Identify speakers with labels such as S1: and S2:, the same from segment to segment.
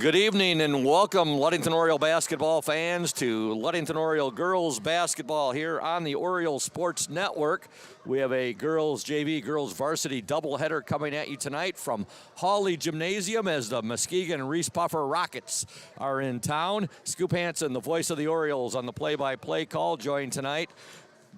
S1: Good evening and welcome, Ludington Oriole basketball fans, to Ludington Oriole girls basketball here on the Oriole Sports Network. We have a girls JV, girls varsity doubleheader coming at you tonight from Hawley Gymnasium as the Muskegon Reeths Puffer Rockets are in town. Scoop Hansen, the voice of the Orioles, on the play-by-play call, joined tonight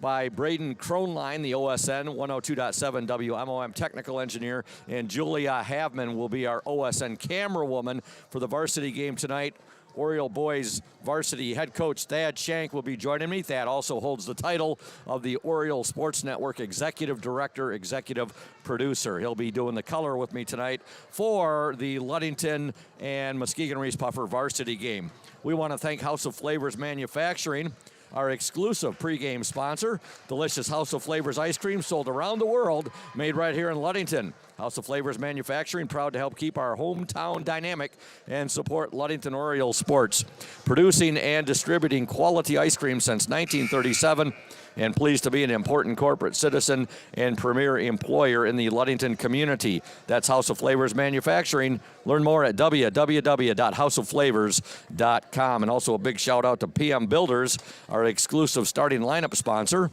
S1: by Braden Kronline, the OSN 102.7 WMOM technical engineer, and Julia Havman will be our OSN camera woman for the varsity game tonight. Oriole boys varsity head coach Thad Shank will be joining me. Thad also holds the title of the Oriole Sports Network executive director, executive producer. He'll be doing the color with me tonight for the Ludington and Muskegon Reeths Puffer varsity game. We want to thank House of Flavors Manufacturing, our exclusive pregame sponsor. Delicious House of Flavors ice cream sold around the world, made right here in Ludington. House of Flavors Manufacturing, proud to help keep our hometown dynamic and support Ludington Oriole sports. Producing and distributing quality ice cream since 1937, and pleased to be an important corporate citizen and premier employer in the Ludington community. That's House of Flavors Manufacturing. Learn more at www.houseofflavors.com. And also a big shout out to PM Builders, our exclusive starting lineup sponsor.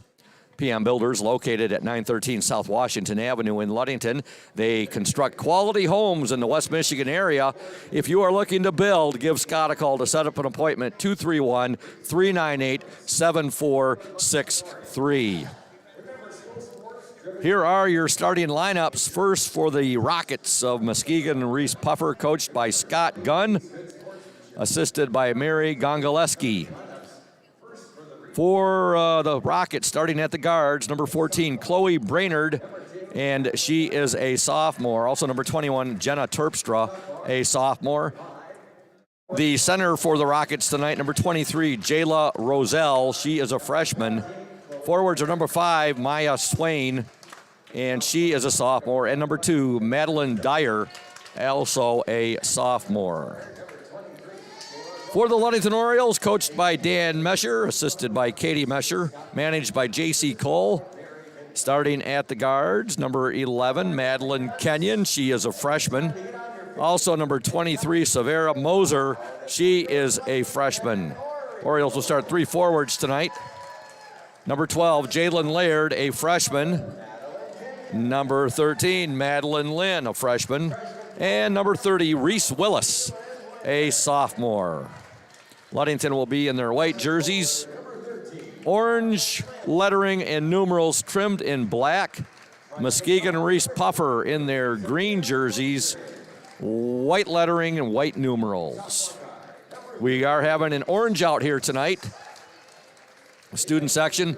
S1: PM Builders, located at 913 South Washington Avenue in Ludington. They construct quality homes in the West Michigan area. If you are looking to build, give Scott a call to set up an appointment, 231-398-7463. Here are your starting lineups. First for the Rockets of Muskegon Reeths Puffer, coached by Scott Gunn, assisted by Mary Gongaleski. For the Rockets, starting at the guards, number 14, Chloe Brainerd, and she is a sophomore. Also number 21, Jenna Terpstra, a sophomore. The center for the Rockets tonight, number 23, Jayla Roselle. She is a freshman. Forwards are number 5, Maya Swain, and she is a sophomore. And number 2, Madeline Dyer, also a sophomore. For the Ludington Orioles, coached by Dan Mesher, assisted by Katie Mesher, managed by J.C. Cole. Starting at the guards, number 11, Madeline Kenyon. She is a freshman. Also number 23, Savera Moser. She is a freshman. Orioles will start 3 forwards tonight. Number 12, Jalen Laird, a freshman. Number 13, Madeline Lynn, a freshman. And number 30, Reese Willis, a sophomore. Ludington will be in their white jerseys, orange lettering and numerals trimmed in black. Muskegon Reeths Puffer in their green jerseys, white lettering and white numerals. We are having an orange out here tonight. Student section,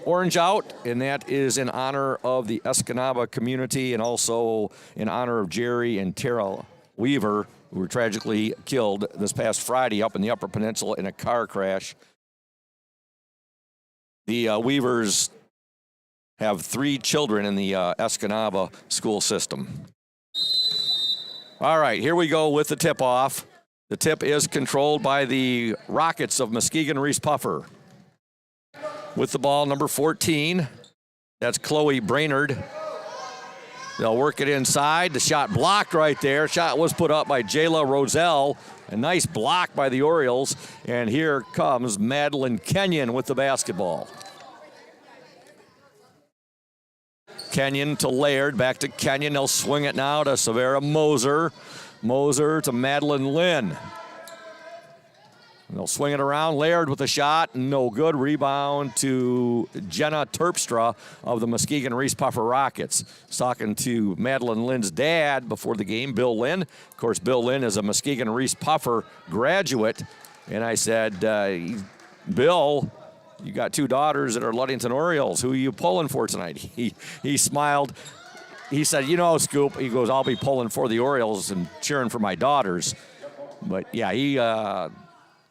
S1: orange out, and that is in honor of the Escanaba community and also in honor of Jerry and Tara Weaver, who were tragically killed this past Friday up in the Upper Peninsula in a car crash. The Weavers have 3 children in the Escanaba school system. All right, here we go with the tip-off. The tip is controlled by the Rockets of Muskegon Reeths Puffer. With the ball, number 14, that's Chloe Brainerd. They'll work it inside. The shot blocked right there. Shot was put up by Jayla Roselle. A nice block by the Orioles. And here comes Madeline Kenyon with the basketball. Kenyon to Laird. Back to Kenyon. They'll swing it now to Savera Moser. Moser to Madeline Lynn. And they'll swing it around. Laird with a shot. No good. Rebound to Jenna Terpstra of the Muskegon Reeths Puffer Rockets. Talking to Madeline Lynn's dad before the game, Bill Lynn. Of course, Bill Lynn is a Muskegon Reeths Puffer graduate. And I said, Bill, you got 2 daughters that are Ludington Orioles. Who are you pulling for tonight? He smiled. He said, you know, Scoop, he goes, I'll be pulling for the Orioles and cheering for my daughters. But, yeah, he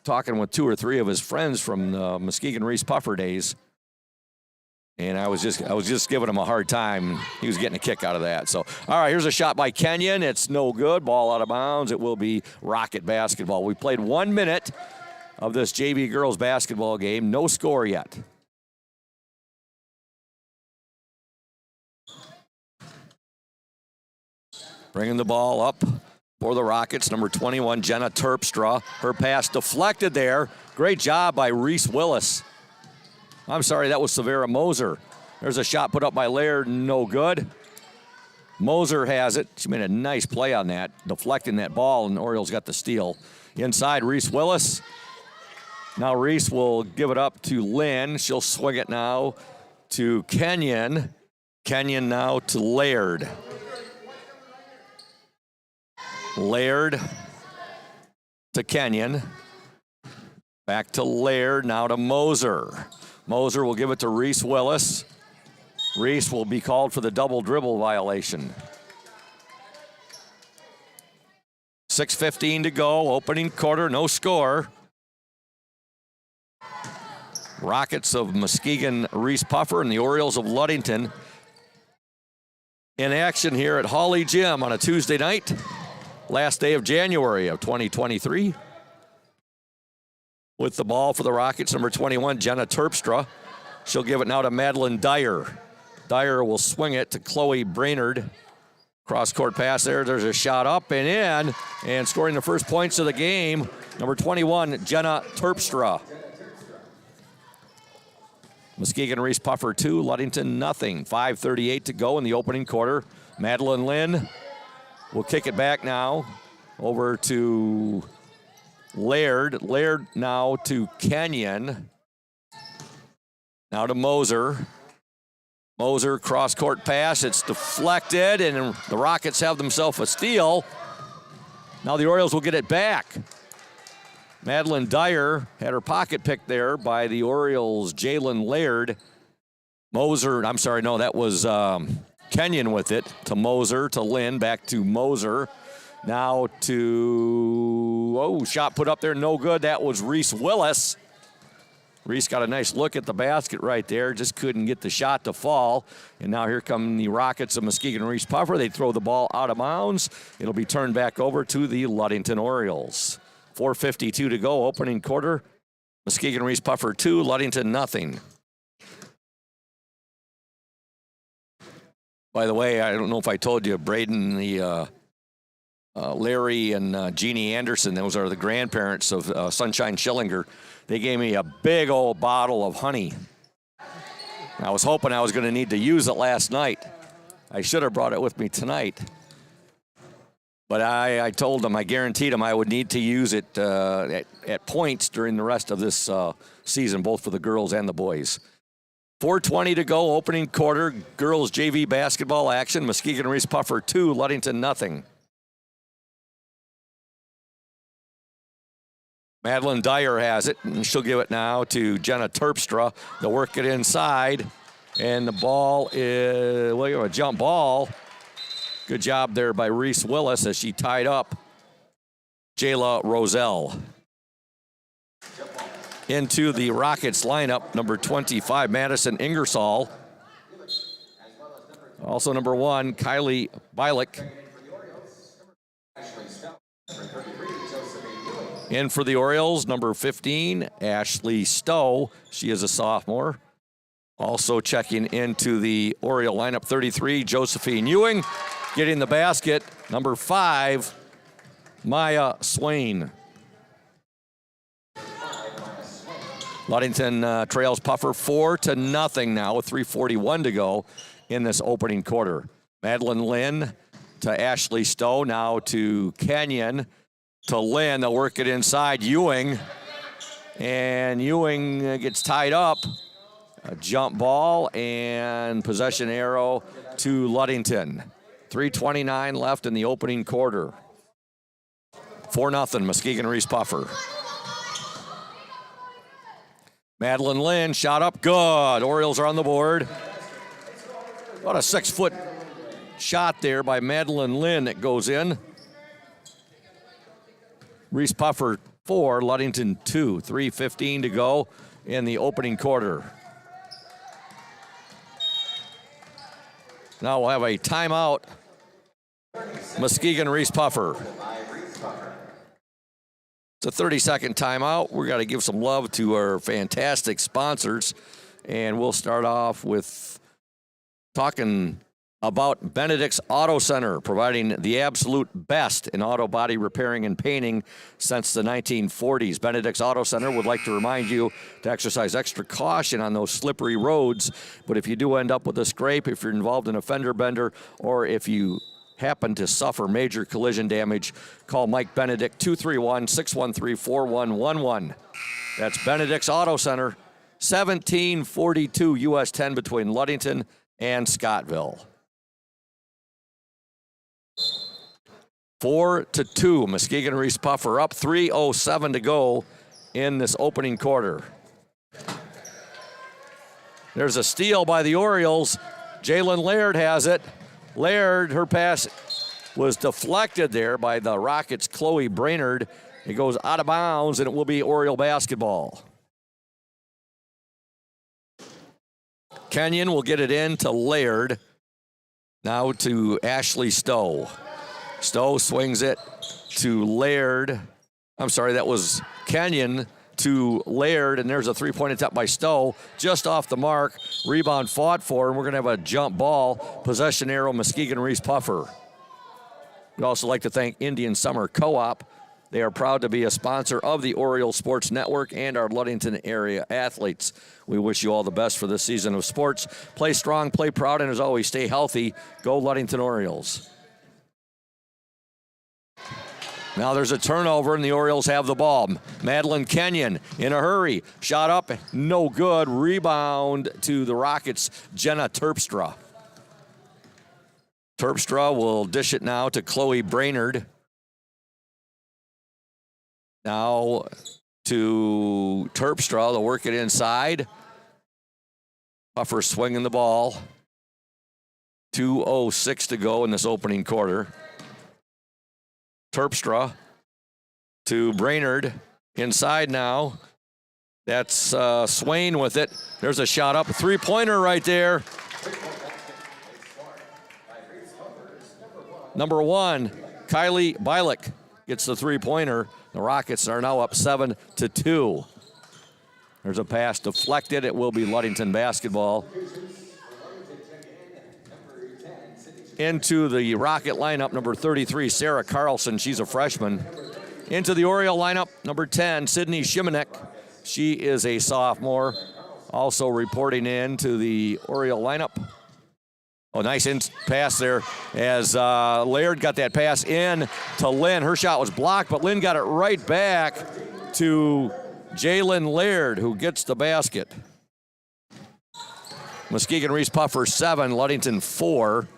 S1: talking with 2 or 3 of his friends from the Muskegon Reeths Puffer days, and I was just giving him a hard time. He was getting a kick out of that. So, all right, here's a shot by Kenyon. It's no good. Ball out of bounds. It will be Rocket basketball. We played 1 minute of this JV girls basketball game. No score yet. Bringing the ball up for the Rockets, number 21, Jenna Terpstra. Her pass deflected there. Great job by Reeths Willis. I'm sorry, that was Severa Moser. There's a shot put up by Laird, no good. Moser has it. She made a nice play on that, deflecting that ball, and the Orioles got the steal. Inside, Reeths Willis. Now Reeths will give it up to Lynn. She'll swing it now to Kenyon. Kenyon now to Laird. Laird to Kenyon. Back to Laird, now to Moser. Moser will give it to Reeths Willis. Reeths will be called for the double dribble violation. 6:15 to go, opening quarter, no score. Rockets of Muskegon Reese Puffer and the Orioles of Ludington in action here at Hawley Gym on a Tuesday night. Last day of January of 2023. With the ball for the Rockets, number 21, Jenna Terpstra. She'll give it now to Madeline Dyer. Dyer will swing it to Chloe Brainerd. Cross-court pass there. There's a shot up and in. And scoring the first points of the game, number 21, Jenna Terpstra. Muskegon Reese Puffer 2, Ludington nothing. 5:38 to go in the opening quarter. Madeline Lynn will kick it back now over to Laird. Laird now to Kenyon. Now to Moser. Moser cross-court pass. It's deflected, and the Rockets have themselves a steal. Now the Orioles will get it back. Madeline Dyer had her pocket picked there by the Orioles' Jalen Laird. Moser, I'm sorry, no, that was Kenyon with it. To Moser, to Lynn, back to Moser. Now to, shot put up there, no good. That was Reeths Willis. Reeths got a nice look at the basket right there, just couldn't get the shot to fall. And now here come the Rockets of Muskegon Reese Puffer. They throw the ball out of bounds. It'll be turned back over to the Ludington Orioles. 4:52 to go, opening quarter. Muskegon Reese Puffer 2, Ludington nothing. By the way, I don't know if I told you, Braden, Larry and Jeannie Anderson, those are the grandparents of Sunshine Schillinger. They gave me a big old bottle of honey. I was hoping I was going to need to use it last night. I should have brought it with me tonight. But I told them, I guaranteed them I would need to use it at points during the rest of this season, both for the girls and the boys. 4:20 to go, opening quarter, girls JV basketball action. Muskegon Reese Puffer 2, Ludington nothing. Madeline Dyer has it, and she'll give it now to Jenna Terpstra. They'll work it inside, and the ball is, a jump ball. Good job there by Reeths Willis as she tied up Jayla Roselle. Into the Rockets lineup, number 25, Madison Ingersoll. Also number 1, Kylie Bialik. In for the Orioles, number 15, Ashley Stowe. She is a sophomore. Also checking into the Oriole lineup, 33, Josephine Ewing. Getting the basket, number 5, Maya Swain. Ludington trails Puffer 4-0 now with 3:41 to go in this opening quarter. Madeline Lynn to Ashley Stowe, now to Kenyon, to Lynn. They'll work it inside, Ewing. And Ewing gets tied up. A jump ball and possession arrow to Ludington. 3:29 left in the opening quarter. 4-0, Muskegon Reese Puffer. Madeline Lynn, shot up, good. Orioles are on the board. About a 6-foot shot there by Madeline Lynn that goes in. Reese Puffer 4, Ludington 2. 3:15 to go in the opening quarter. Now we'll have a timeout. Muskegon Reese Puffer. It's a 30-second timeout. We're going to give some love to our fantastic sponsors. And we'll start off with talking about Benedict's Auto Center, providing the absolute best in auto body repairing and painting since the 1940s. Benedict's Auto Center would like to remind you to exercise extra caution on those slippery roads. But if you do end up with a scrape, if you're involved in a fender bender, or if you happen to suffer major collision damage, call Mike Benedict, 231-613-4111. That's Benedict's Auto Center, 1742 US 10 between Ludington and Scottville. 4-2, Muskegon Reeths Puffer up, 3:07 to go in this opening quarter. There's a steal by the Orioles. Jalen Laird has it. Laird, her pass was deflected there by the Rockets' Chloe Brainerd. It goes out of bounds, and it will be Oriole basketball. Kenyon will get it in to Laird. Now to Ashley Stowe. Stowe swings it to Laird. I'm sorry, that was Kenyon to Laird, and there's a three-point attempt by Stowe, just off the mark. Rebound fought for, and we're going to have a jump ball. Possession arrow, Muskegon Reeths Puffer. We'd also like to thank Indian Summer Co-op. They are proud to be a sponsor of the Oriole Sports Network and our Ludington area athletes. We wish you all the best for this season of sports. Play strong, play proud, and as always, stay healthy. Go Ludington Orioles. Now there's a turnover, and the Orioles have the ball. Madeline Kenyon in a hurry. Shot up, no good. Rebound to the Rockets, Jenna Terpstra. Terpstra will dish it now to Chloe Brainerd. Now to Terpstra. They'll work it inside. Puffer swinging the ball. 2:06 to go in this opening quarter. Terpstra to Brainerd. Inside now. That's Swain with it. There's a shot up. A three-pointer right there. Number 1, Kylie Bialik gets the three-pointer. The Rockets are now up 7-2. There's a pass deflected. It will be Ludington basketball. Into the Rocket lineup, number 33, Sarah Carlson. She's a freshman. Into the Oriole lineup, number 10, Sydney Shimanek. She is a sophomore. Also reporting in to the Oriole lineup. Oh, nice pass there as Laird got that pass in to Lynn. Her shot was blocked, but Lynn got it right back to Jalen Laird, who gets the basket. Muskegon Reeths Puffer 7, Ludington 4.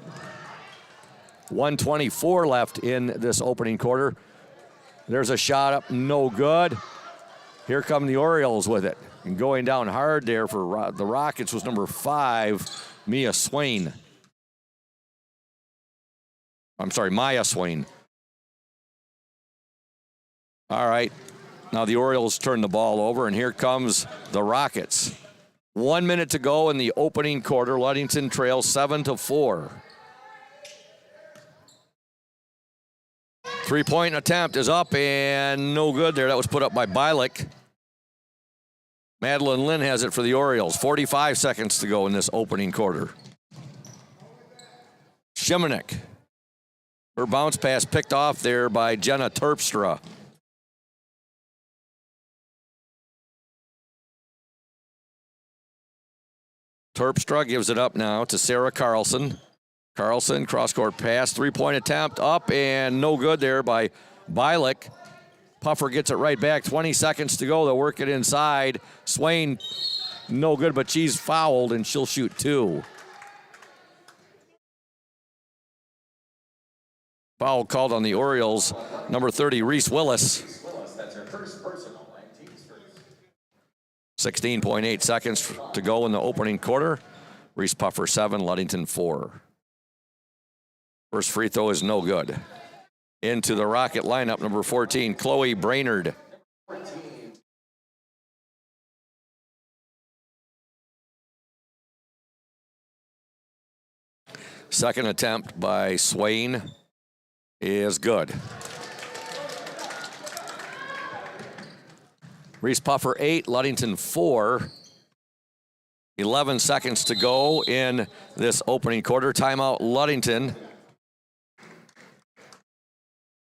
S1: 1:24 left in this opening quarter. There's a shot up, no good. Here come the Orioles with it. And going down hard there for the Rockets was number 5, Maya Swain. All right, now the Orioles turn the ball over, and here comes the Rockets. 1 minute to go in the opening quarter. Ludington trails 7-4. Three-point attempt is up and no good there. That was put up by Bialik. Madeline Lynn has it for the Orioles. 45 seconds to go in this opening quarter. Shimanek. Her bounce pass picked off there by Jenna Terpstra. Terpstra gives it up now to Sarah Carlson. Carlson, cross-court pass, three-point attempt, up and no good there by Bialik. Puffer gets it right back, 20 seconds to go. They'll work it inside. Swain, no good, but she's fouled, and she'll shoot 2. Foul called on the Orioles. Number 30, Reese Willis. That's her first personal, 16.8 seconds to go in the opening quarter. Reeths Puffer 7, Ludington 4. First free throw is no good. Into the Rocket lineup, number 14, Chloe Brainerd. Second attempt by Swain is good. Reeths Puffer 8, Ludington 4. 11 seconds to go in this opening quarter. Timeout, Ludington.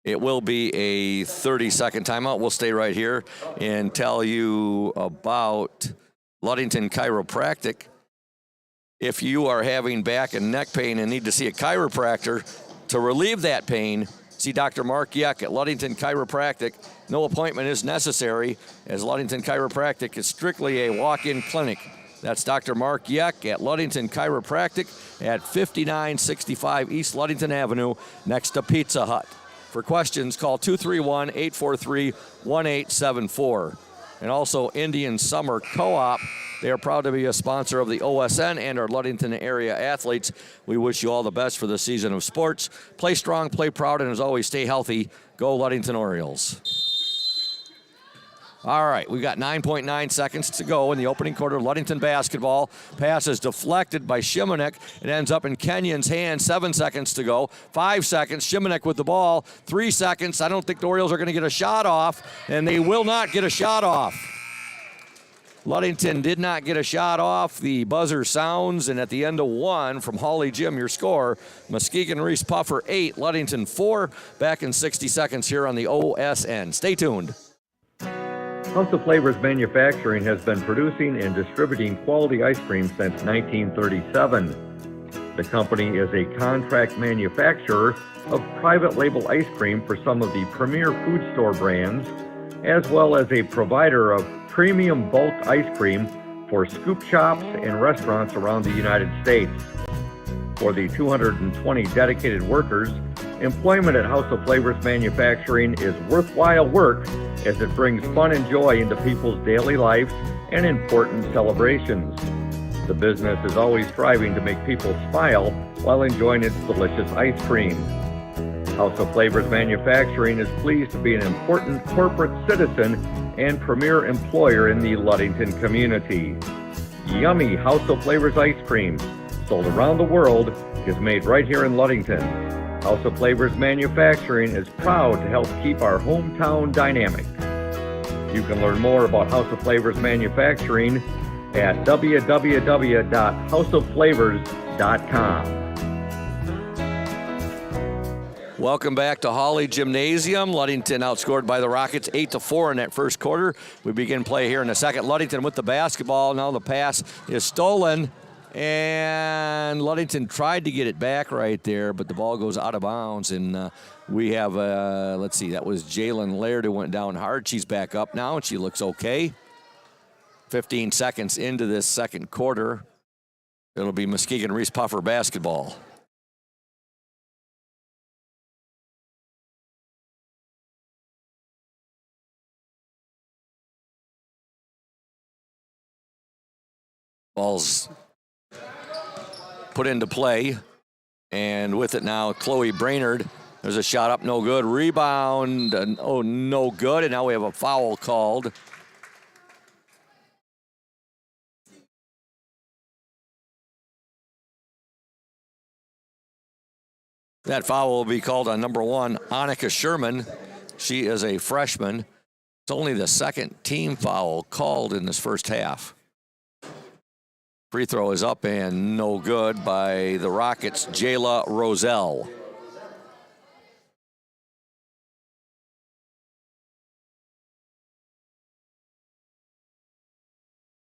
S1: It will be a 30-second timeout. We'll stay right here and tell you about Ludington Chiropractic. If you are having back and neck pain and need to see a chiropractor to relieve that pain, see Dr. Mark Yeck at Ludington Chiropractic. No appointment is necessary, as Ludington Chiropractic is strictly a walk-in clinic. That's Dr. Mark Yeck at Ludington Chiropractic at 5965 East Ludington Avenue, next to Pizza Hut. For questions, call 231-843-1874. And also Indian Summer Co-op. They are proud to be a sponsor of the OSN and our Ludington area athletes. We wish you all the best for the season of sports. Play strong, play proud, and as always, stay healthy. Go Ludington Orioles. All right, we've got 9.9 seconds to go in the opening quarter. Ludington basketball. Pass is deflected by Shimonek. It ends up in Kenyon's hands. 7 seconds to go. 5 seconds. Shimonek with the ball. 3 seconds. I don't think the Orioles are going to get a shot off, and they will not get a shot off. Ludington did not get a shot off. The buzzer sounds, and at the end of 1 from Hawley Jim, your score, Muskegon Reese Puffer 8, Ludington 4. Back in 60 seconds here on the OSN. Stay tuned.
S2: House of Flavors Manufacturing has been producing and distributing quality ice cream since 1937. The company is a contract manufacturer of private label ice cream for some of the premier food store brands, as well as a provider of premium bulk ice cream for scoop shops and restaurants around the United States. For the 220 dedicated workers, employment at House of Flavors Manufacturing is worthwhile work as it brings fun and joy into people's daily lives and important celebrations. The business is always striving to make people smile while enjoying its delicious ice cream. House of Flavors Manufacturing is pleased to be an important corporate citizen and premier employer in the Ludington community. Yummy House of Flavors ice cream, sold around the world, is made right here in Ludington. House of Flavors Manufacturing is proud to help keep our hometown dynamic. You can learn more about House of Flavors Manufacturing at www.houseofflavors.com.
S1: Welcome back to Hawley Gymnasium. Ludington outscored by the Rockets 8-4 in that first quarter. We begin play here in a second. Ludington with the basketball. Now the pass is stolen. And Ludington tried to get it back right there, but the ball goes out of bounds. And we have, let's see, that was Jalen Laird who went down hard. She's back up now, and she looks okay. 15 seconds into this second quarter. It'll be Muskegon Reese Puffer basketball. Ball's put into play, and with it now, Chloe Brainerd. There's a shot up, no good. Rebound, no good, and now we have a foul called. That foul will be called on number 1, Annika Sherman. She is a freshman. It's only the second team foul called in this first half. Free throw is up and no good by the Rockets' Jayla Roselle.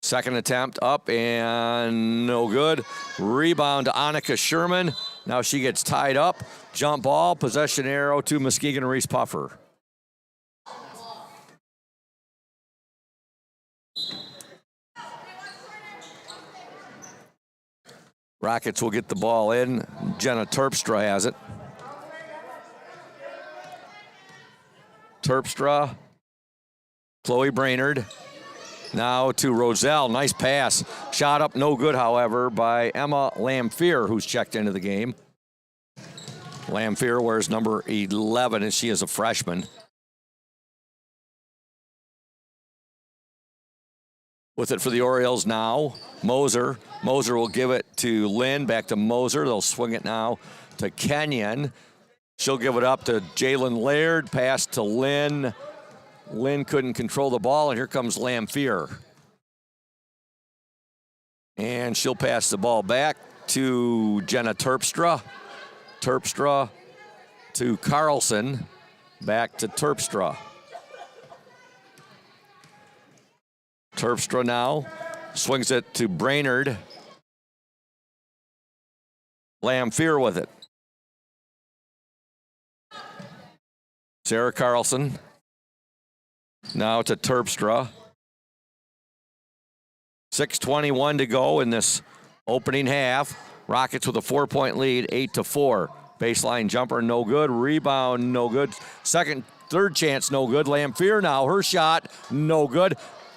S1: Second attempt up and no good. Rebound to Annika Sherman. Now she gets tied up. Jump ball, possession arrow to Muskegon Reese Puffer. Rockets will get the ball in. Jenna Terpstra has it. Terpstra, Chloe Brainerd. Now to Roselle. Nice pass. Shot up, no good, however, by Emma Lamphere, who's checked into the game. Lamphere wears number 11, and she is a freshman. With it for the Orioles now, Moser. Moser will give it to Lynn, back to Moser. They'll swing it now to Kenyon. She'll give it up to Jalen Laird, pass to Lynn. Lynn couldn't control the ball, and here comes Lamphere. And she'll pass the ball back to Jenna Terpstra. Terpstra to Carlson. Back to Terpstra. Terpstra now swings it to Brainerd. Lamphere with it. Sarah Carlson. Now to Terpstra. 6:21 to go in this opening half. Rockets with a 4-point lead, 8-4. Baseline jumper, no good. Rebound, no good. Third chance, no good. Lamphere now, her shot, no good.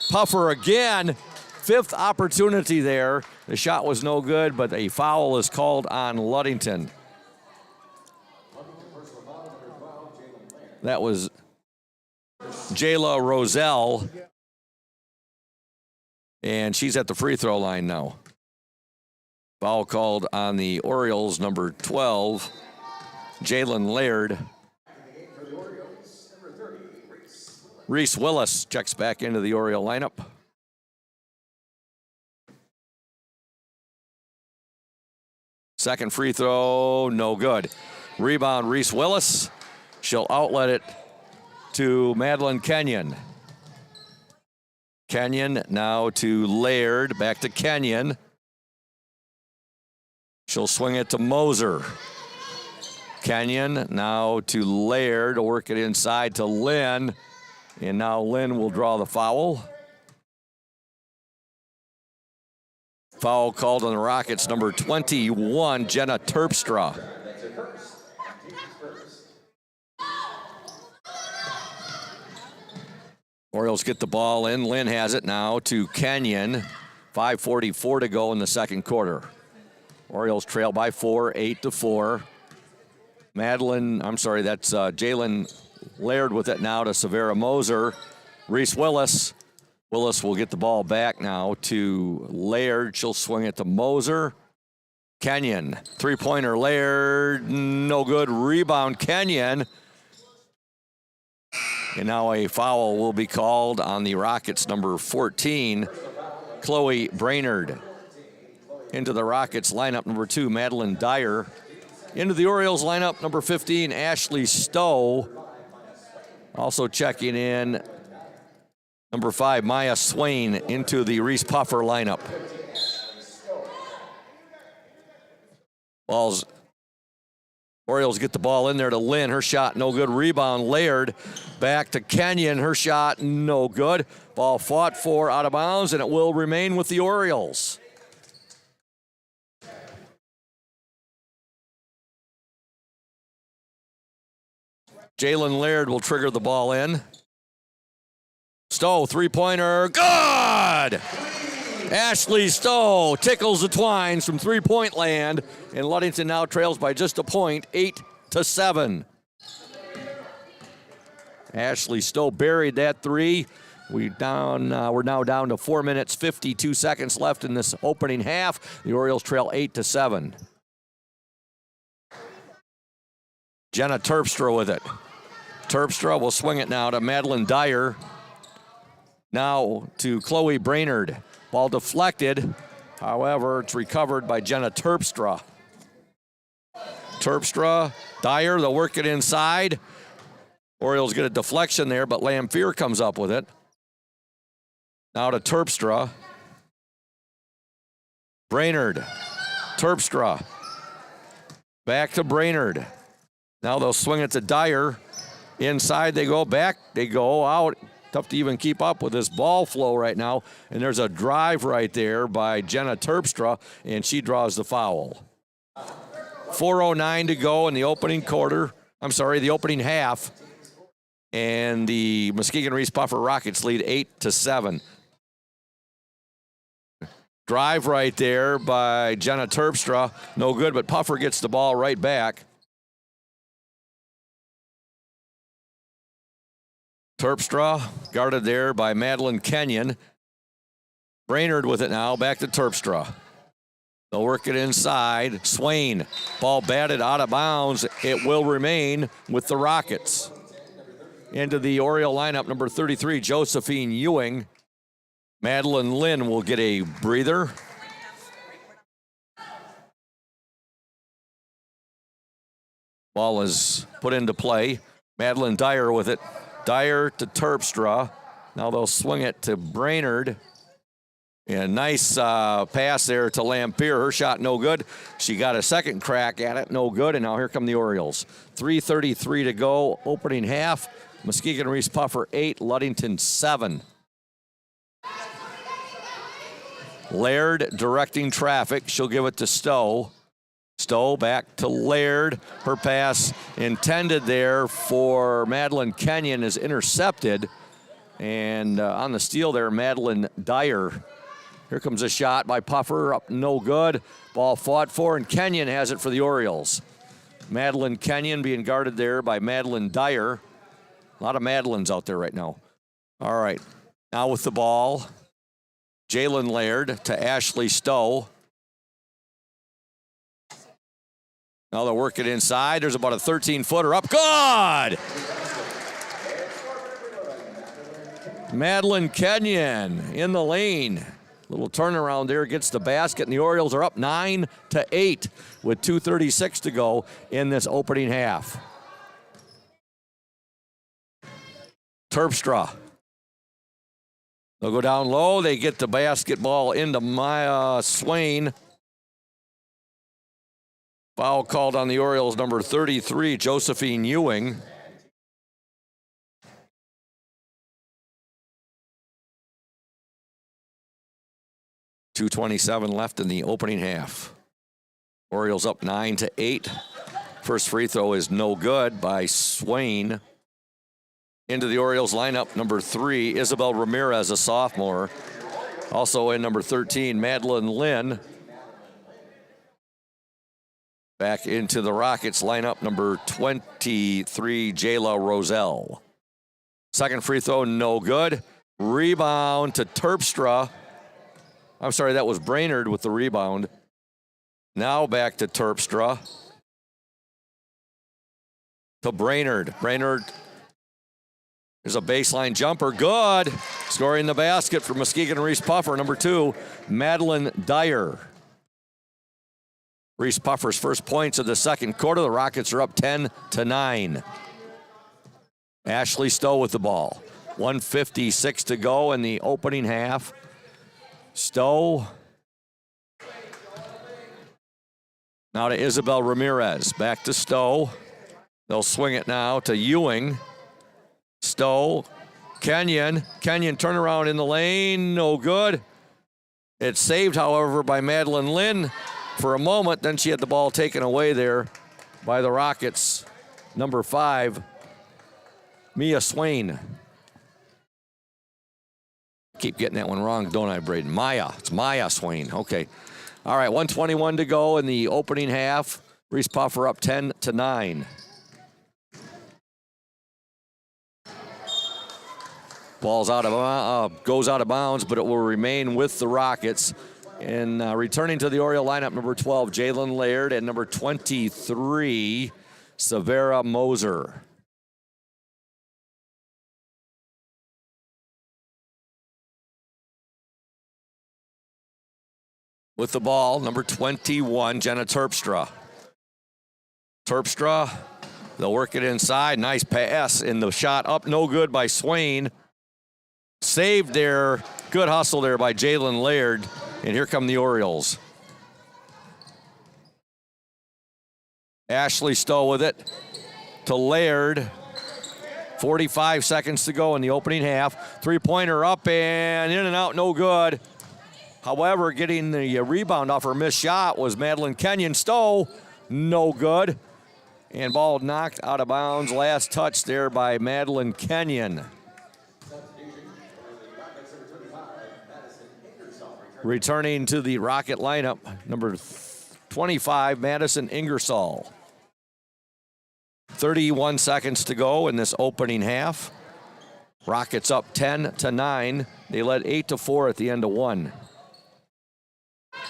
S1: Puffer again. Fifth opportunity there. The shot was no good, but a foul is called on Ludington. That was Jayla Roselle. And she's at the free throw line now. Foul called on the Orioles, number 12, Jalen Laird. Reeths Willis checks back into the Oriole lineup. Second free throw, no good. Rebound, Reeths Willis. She'll outlet it to Madeline Kenyon. Kenyon now to Laird, back to Kenyon. She'll swing it to Moser. Kenyon now to Laird, work it inside to Lynn. And now Lynn will draw the foul. Foul called on the Rockets, number 21, Jenna Terpstra. Orioles get the ball in. Lynn has it now to Kenyon. 5:44 to go in the second quarter. Orioles trail by 4, 8-4. Jalen Laird with it now to Severa Moser. Reeths Willis. Willis will get the ball back now to Laird. She'll swing it to Moser. Kenyon. Three-pointer Laird. No good. Rebound Kenyon. And now a foul will be called on the Rockets, number 14, Chloe Brainerd. Into the Rockets lineup, number 2, Madeline Dyer. Into the Orioles lineup, number 15, Ashley Stowe. Also checking in, number 5, Maya Swain into the Reese Puffer lineup. Orioles get the ball in there to Lynn. Her shot, no good. Rebound, Laird. Back to Kenyon. Her shot, no good. Ball fought for, out of bounds, and it will remain with the Orioles. Jalen Laird will trigger the ball in. Stowe, three-pointer, good! Ashley Stowe tickles the twines from three-point land, and Ludington now trails by just a point, 8-7. Ashley Stowe buried that three. We're now down to 4 minutes, 52 seconds left in this opening half. The Orioles trail 8-7. Jenna Terpstra with it. Terpstra will swing it now to Madeline Dyer. Now to Chloe Brainerd. Ball deflected. However, it's recovered by Jenna Terpstra. Terpstra, Dyer, they'll work it inside. Orioles get a deflection there, but Lamphere comes up with it. Now to Terpstra. Brainerd. Terpstra. Back to Brainerd. Now they'll swing it to Dyer. Inside they go, back they go, out. Tough to even keep up with this ball flow right now. And there's a drive right there by Jenna Terpstra, and she draws the foul. 4:09 to go in the opening half. And the Muskegon Reese Puffer Rockets lead 8-7. Drive right there by Jenna Terpstra. No good, but Puffer gets the ball right back. Terpstra guarded there by Madeline Kenyon. Brainerd with it now, back to Terpstra. They'll work it inside. Swain, ball batted out of bounds. It will remain with the Rockets. Into the Oriole lineup, number 33, Josephine Ewing. Madeline Lynn will get a breather. Ball is put into play. Madeline Dyer with it. Dyer to Terpstra. Now they'll swing it to Brainerd. And nice pass there to Lampier. Her shot no good. She got a second crack at it, no good. And now here come the Orioles. 3:33 to go, opening half. Muskegon Reese Puffer 8, Ludington 7. Laird directing traffic. She'll give it to Stowe. Stowe back to Laird. Her pass intended there for Madeline Kenyon is intercepted. And on the steal there, Madeline Dyer. Here comes a shot by Puffer, up no good. Ball fought for, and Kenyon has it for the Orioles. Madeline Kenyon being guarded there by Madeline Dyer. A lot of Madelines out there right now. All right, now with the ball, Jalen Laird to Ashley Stowe. Now they'll work it inside. There's about a 13-footer up. Good! Madeline Kenyon in the lane. Little turnaround there, gets the basket, and the Orioles are up 9-8 with 2:36 to go in this opening half. Terpstra. They'll go down low. They get the basketball into Maya Swain. Foul called on the Orioles, number 33, Josephine Ewing. .227 left in the opening half. Orioles up 9-8. First free throw is no good by Swain. Into the Orioles lineup, number 3, Isabel Ramirez, a sophomore. Also in number 13, Madeline Lynn. Back into the Rockets lineup, number 23, Jayla Roselle. Second free throw, no good. Rebound to Terpstra. I'm sorry, that was Brainerd with the rebound. Now back to Terpstra. To Brainerd. Brainerd is a baseline jumper. Good. Scoring the basket for Muskegon Reese Puffer, number 2, Madeline Dyer. Reese Puffer's first points of the second quarter. The Rockets are up 10-9. Ashley Stowe with the ball. 1:56 to go in the opening half. Stowe. Now to Isabel Ramirez. Back to Stowe. They'll swing it now to Ewing. Stowe. Kenyon. Kenyon turnaround in the lane. No good. It's saved, however, by Madeline Lynn for a moment. Then she had the ball taken away there by the Rockets. Number 5, Mia Swain. Keep getting that one wrong, don't I, Braden? It's Maya Swain. Okay. All right, 1:21 to go in the opening half. Reese Puffer up 10-9. Ball's goes out of bounds, but it will remain with the Rockets. And returning to the Oriole lineup, number 12, Jalen Laird, and number 23, Severa Moser. With the ball, number 21, Jenna Terpstra. Terpstra, they'll work it inside. Nice pass, and the shot up, no good by Swain. Saved there. Good hustle there by Jalen Laird. And here come the Orioles. Ashley Stowe with it to Laird. 45 seconds to go in the opening half. Three-pointer up and in and out, no good. However, getting the rebound off her missed shot was Madeline Kenyon. Stowe, no good. And ball knocked out of bounds. Last touch there by Madeline Kenyon. Returning to the Rocket lineup, number 25, Madison Ingersoll. 31 seconds to go in this opening half. Rockets up 10-9. They led 8-4 at the end of 1.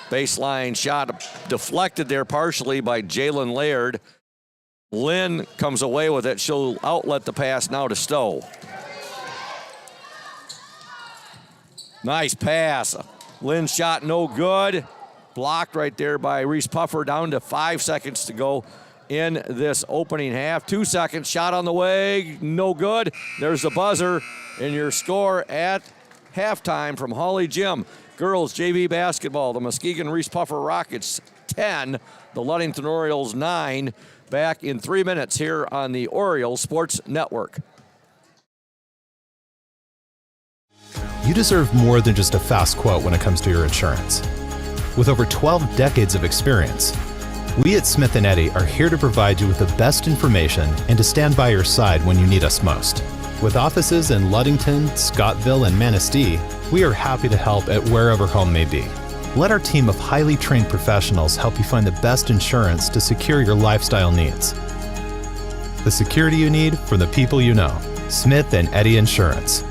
S1: Baseline shot deflected there partially by Jalen Laird. Lynn comes away with it. She'll outlet the pass now to Stowe. Nice pass. Lynn's shot no good. Blocked right there by Reese Puffer. Down to 5 seconds to go in this opening half. 2 seconds, shot on the way, no good. There's the buzzer, and your score at halftime from Hawley Gym. Girls JV basketball, the Muskegon Reeths Puffer Rockets 10, the Ludington Orioles 9. Back in 3 minutes here on the Orioles Sports Network.
S3: You deserve more than just a fast quote when it comes to your insurance. With over 12 decades of experience, we at Smith & Eddy are here to provide you with the best information and to stand by your side when you need us most. With offices in Ludington, Scottville, and Manistee, we are happy to help at wherever home may be. Let our team of highly trained professionals help you find the best insurance to secure your lifestyle needs. The security you need from the people you know. Smith & Eddy Insurance.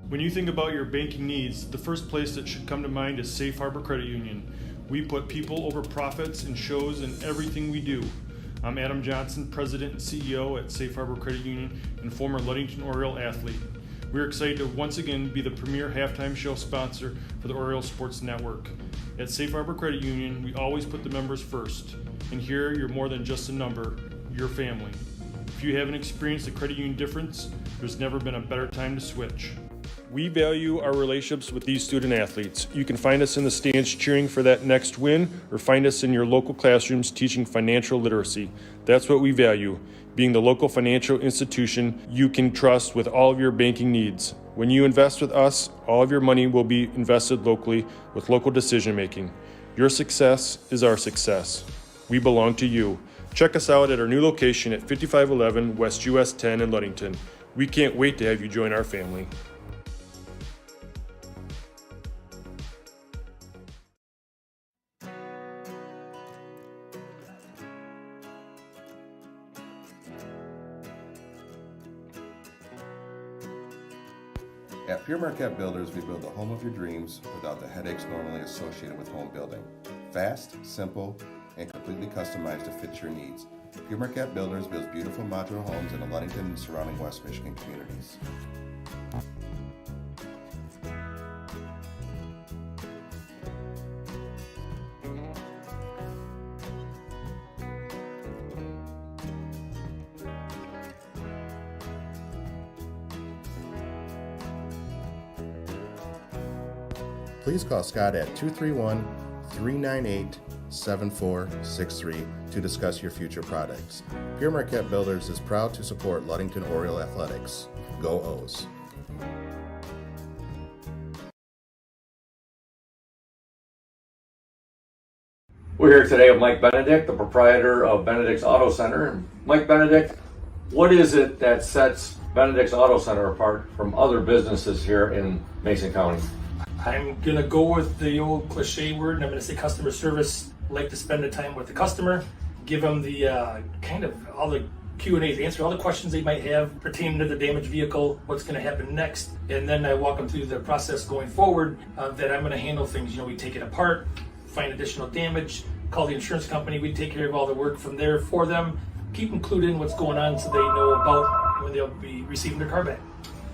S4: When you think about your banking needs, the first place that should come to mind is Safe Harbor Credit Union. We put people over profits and shows in everything we do. I'm Adam Johnson, President and CEO at Safe Harbor Credit Union and former Ludington Oriole athlete. We're excited to once again be the premier halftime show sponsor for the Orioles Sports Network. At Safe Harbor Credit Union, we always put the members first. And here, you're more than just a number, you're family. If you haven't experienced the credit union difference, there's never been a better time to switch. We value our relationships with these student athletes. You can find us in the stands cheering for that next win, or find us in your local classrooms teaching financial literacy. That's what we value, being the local financial institution you can trust with all of your banking needs. When you invest with us, all of your money will be invested locally with local decision making. Your success is our success. We belong to you. Check us out at our new location at 5511 West US 10 in Ludington. We can't wait to have you join our family.
S5: At Pure Marquette Builders, we build the home of your dreams without the headaches normally associated with home building. Fast, simple, and completely customized to fit your needs. Pure Marquette Builders builds beautiful modular homes in the Ludington and surrounding West Michigan communities. Please call Scott at 231-398-7463 to discuss your future products. Pure Marquette Builders is proud to support Ludington Oriole Athletics. Go O's!
S1: We're here today with Mike Benedict, the proprietor of Benedict's Auto Center. Mike Benedict, what is it that sets Benedict's Auto Center apart from other businesses here in Mason County?
S6: I'm gonna go with the old cliche word, and I'm gonna say customer service. Like to spend the time with the customer, give them the kind of all the Q&As, answer all the questions they might have pertaining to the damaged vehicle, what's gonna happen next, and then I walk them through the process going forward that I'm gonna handle things. You know, we take it apart, find additional damage, call the insurance company, we take care of all the work from there for them, keep them clued in what's going on so they know about when they'll be receiving their car back.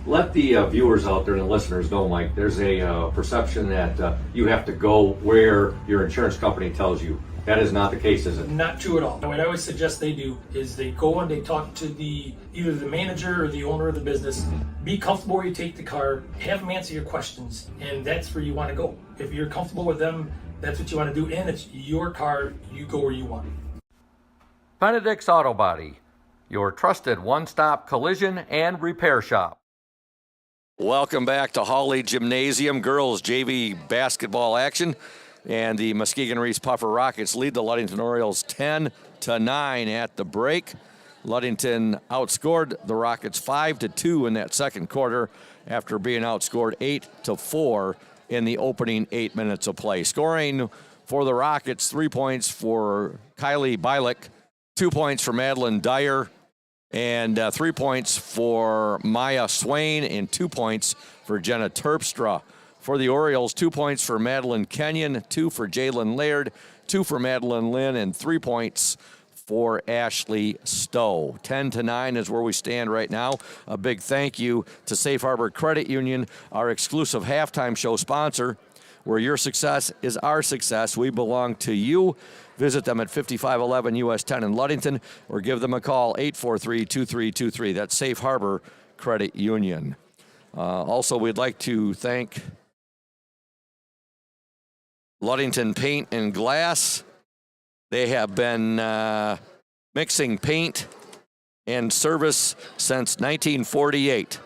S1: Let the viewers out there and the listeners know, Mike, there's a perception that you have to go where your insurance company tells you. That is not the case, is it?
S6: Not true at all. What I always suggest they do is they go and they talk to either the manager or the owner of the business. Be comfortable where you take the car, have them answer your questions, and that's where you want to go. If you're comfortable with them, that's what you want to do, and it's your car, you go where you want.
S1: Benedict's Auto Body, your trusted one-stop collision and repair shop. Welcome back to Hawley Gymnasium. Girls JV basketball action. And the Muskegon Reeths Puffer Rockets lead the Ludington Orioles 10-9 at the break. Ludington outscored the Rockets 5-2 in that second quarter after being outscored 8-4 in the opening 8 minutes of play. Scoring for the Rockets, 3 points for Kylie Bialik, 2 points for Madeline Dyer, and 3 points for Maya Swain, and 2 points for Jenna Terpstra. For the Orioles, 2 points for Madeline Kenyon, 2 for Jalen Laird, 2 for Madeline Lynn, and 3 points for Ashley Stowe. 10-9 is where we stand right now. A big thank you to Safe Harbor Credit Union, our exclusive halftime show sponsor. where your success is our success. We belong to you. Visit them at 5511 US 10 in Ludington or give them a call, 843-2323. That's Safe Harbor Credit Union. Also, we'd like to thank Ludington Paint and Glass. They have been mixing paint and service since 1948.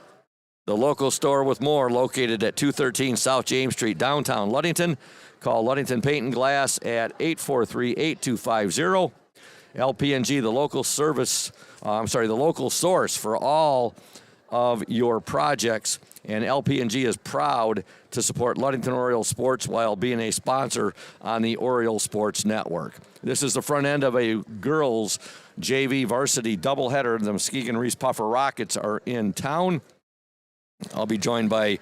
S1: The local store with more located at 213 South James Street, downtown Ludington. Call Ludington Paint and Glass at 843-8250. LP&G, the local source for all of your projects. And LP&G is proud to support Ludington Orioles sports while being a sponsor on the Orioles Sports Network. This is the front end of a girls JV varsity doubleheader. The Muskegon Reeths Puffer Rockets are in town. I'll be joined by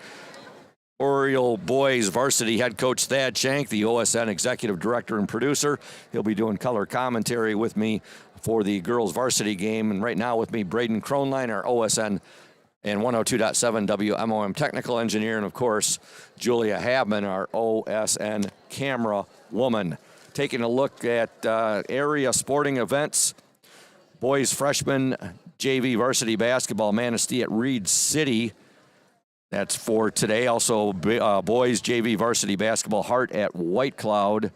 S1: Oriole boys varsity head coach Thad Shank, the OSN executive director and producer. He'll be doing color commentary with me for the girls varsity game. And right now with me, Braden Kronline, our OSN and 102.7 WMOM technical engineer, and of course, Julia Habman, our OSN camera woman. Taking a look at area sporting events. Boys freshman JV varsity basketball, Manistee at Reed City. That's for today. Also, boys JV varsity basketball, Hart at White Cloud.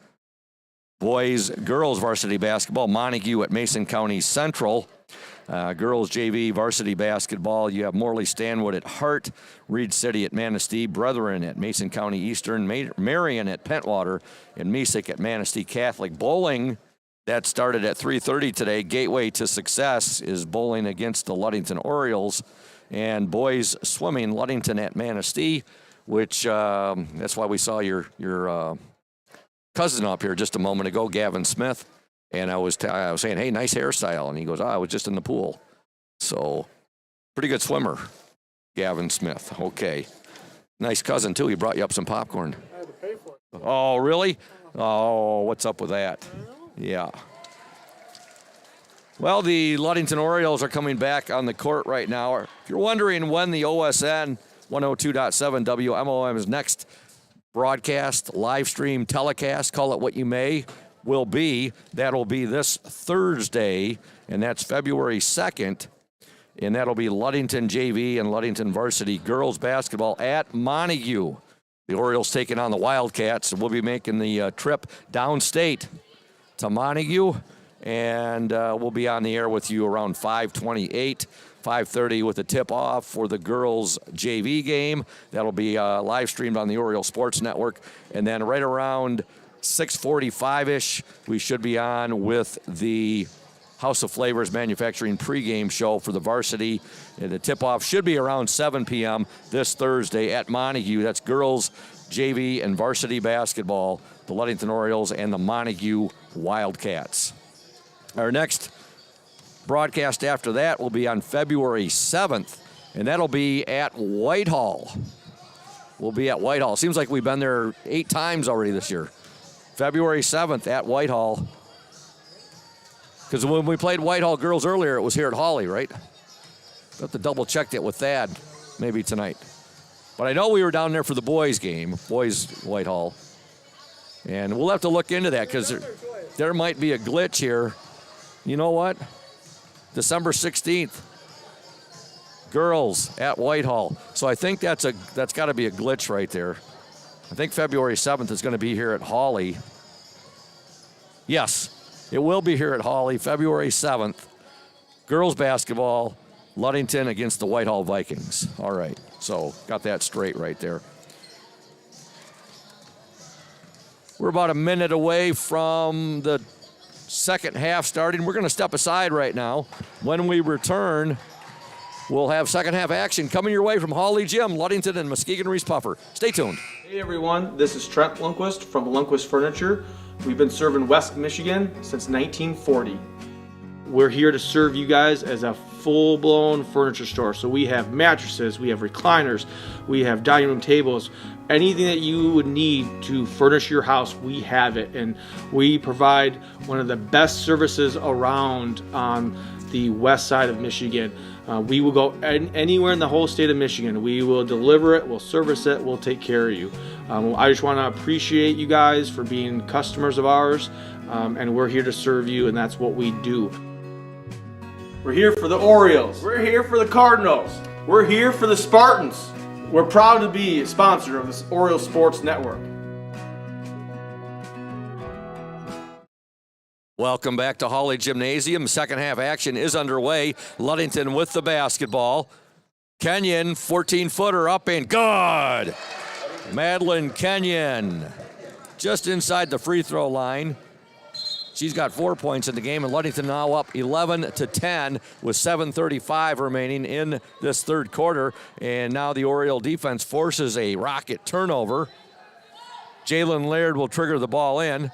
S1: Girls varsity basketball, Montague at Mason County Central. Girls JV varsity basketball, you have Morley Stanwood at Hart, Reed City at Manistee, Brethren at Mason County Eastern, Marion at Pentwater, and Mesick at Manistee Catholic. Bowling, that started at 3:30 today. Gateway to Success is bowling against the Ludington Orioles. And boys swimming, Ludington at Manistee, which that's why we saw your cousin up here just a moment ago, Gavin Smith. And I was saying, hey, nice hairstyle. And he goes, I was just in the pool. So, pretty good swimmer, Gavin Smith. Okay. Nice cousin, too. He brought you up some popcorn.
S7: I had to pay for it.
S1: Oh, really? Oh, what's up with that? Yeah. Well, the Ludington Orioles are coming back on the court right now. If you're wondering when the OSN 102.7 WMOM's next broadcast, live stream, telecast, call it what you may, will be, that'll be this Thursday, and that's February 2nd, and that'll be Ludington JV and Ludington Varsity girls basketball at Montague. The Orioles taking on the Wildcats, and we'll be making the trip downstate to Montague, and we'll be on the air with you around 5:28, 5:30 with the tip-off for the girls JV game. That'll be live streamed on the Oriole Sports Network, and then right around 6:45-ish, we should be on with the House of Flavors Manufacturing pregame show for the varsity. And the tip-off should be around 7 p.m. this Thursday at Montague. That's girls, JV, and varsity basketball, the Ludington Orioles and the Montague Wildcats. Our next broadcast after that will be on February 7th, and that'll be at Whitehall. We'll be at Whitehall. Seems like we've been there 8 times already this year. February 7th at Whitehall. Because when we played Whitehall girls earlier, it was here at Hawley, right? We'll have to double check that with Thad maybe tonight. But I know we were down there for the boys game, boys Whitehall. And we'll have to look into that because there might be a glitch here. You know what? December 16th, girls at Whitehall. So I think that's got to be a glitch right there. I think February 7th is going to be here at Hawley. Yes, it will be here at Hawley, February 7th. Girls basketball, Ludington against the Whitehall Vikings. All right, so got that straight right there. We're about a minute away from the second half starting. We're going to step aside right now. When we return, we'll have second half action coming your way from Hawley Gym, Ludington, and Muskegon Reeths Puffer. Stay tuned.
S8: Hey everyone, this is Trent Lundquist from Lundquist Furniture. We've been serving West Michigan since 1940. We're here to serve you guys as a full-blown furniture store. So we have mattresses, we have recliners, we have dining room tables, anything that you would need to furnish your house, we have it. And we provide one of the best services around on the west side of Michigan. We will go anywhere in the whole state of Michigan. We will deliver it, we'll service it, we'll take care of you. I just want to appreciate you guys for being customers of ours, and we're here to serve you, and that's what we do. We're here for the Orioles. We're here for the Cardinals. We're here for the Spartans. We're proud to be a sponsor of this Orioles Sports Network.
S1: Welcome back to Hawley Gymnasium. Second half action is underway. Ludington with the basketball. Kenyon, 14-footer up and good. Madeline Kenyon just inside the free throw line. She's got 4 points in the game, and Ludington now up 11-10 with 7:35 remaining in this third quarter. And now the Oriole defense forces a Rocket turnover. Jalen Laird will trigger the ball in,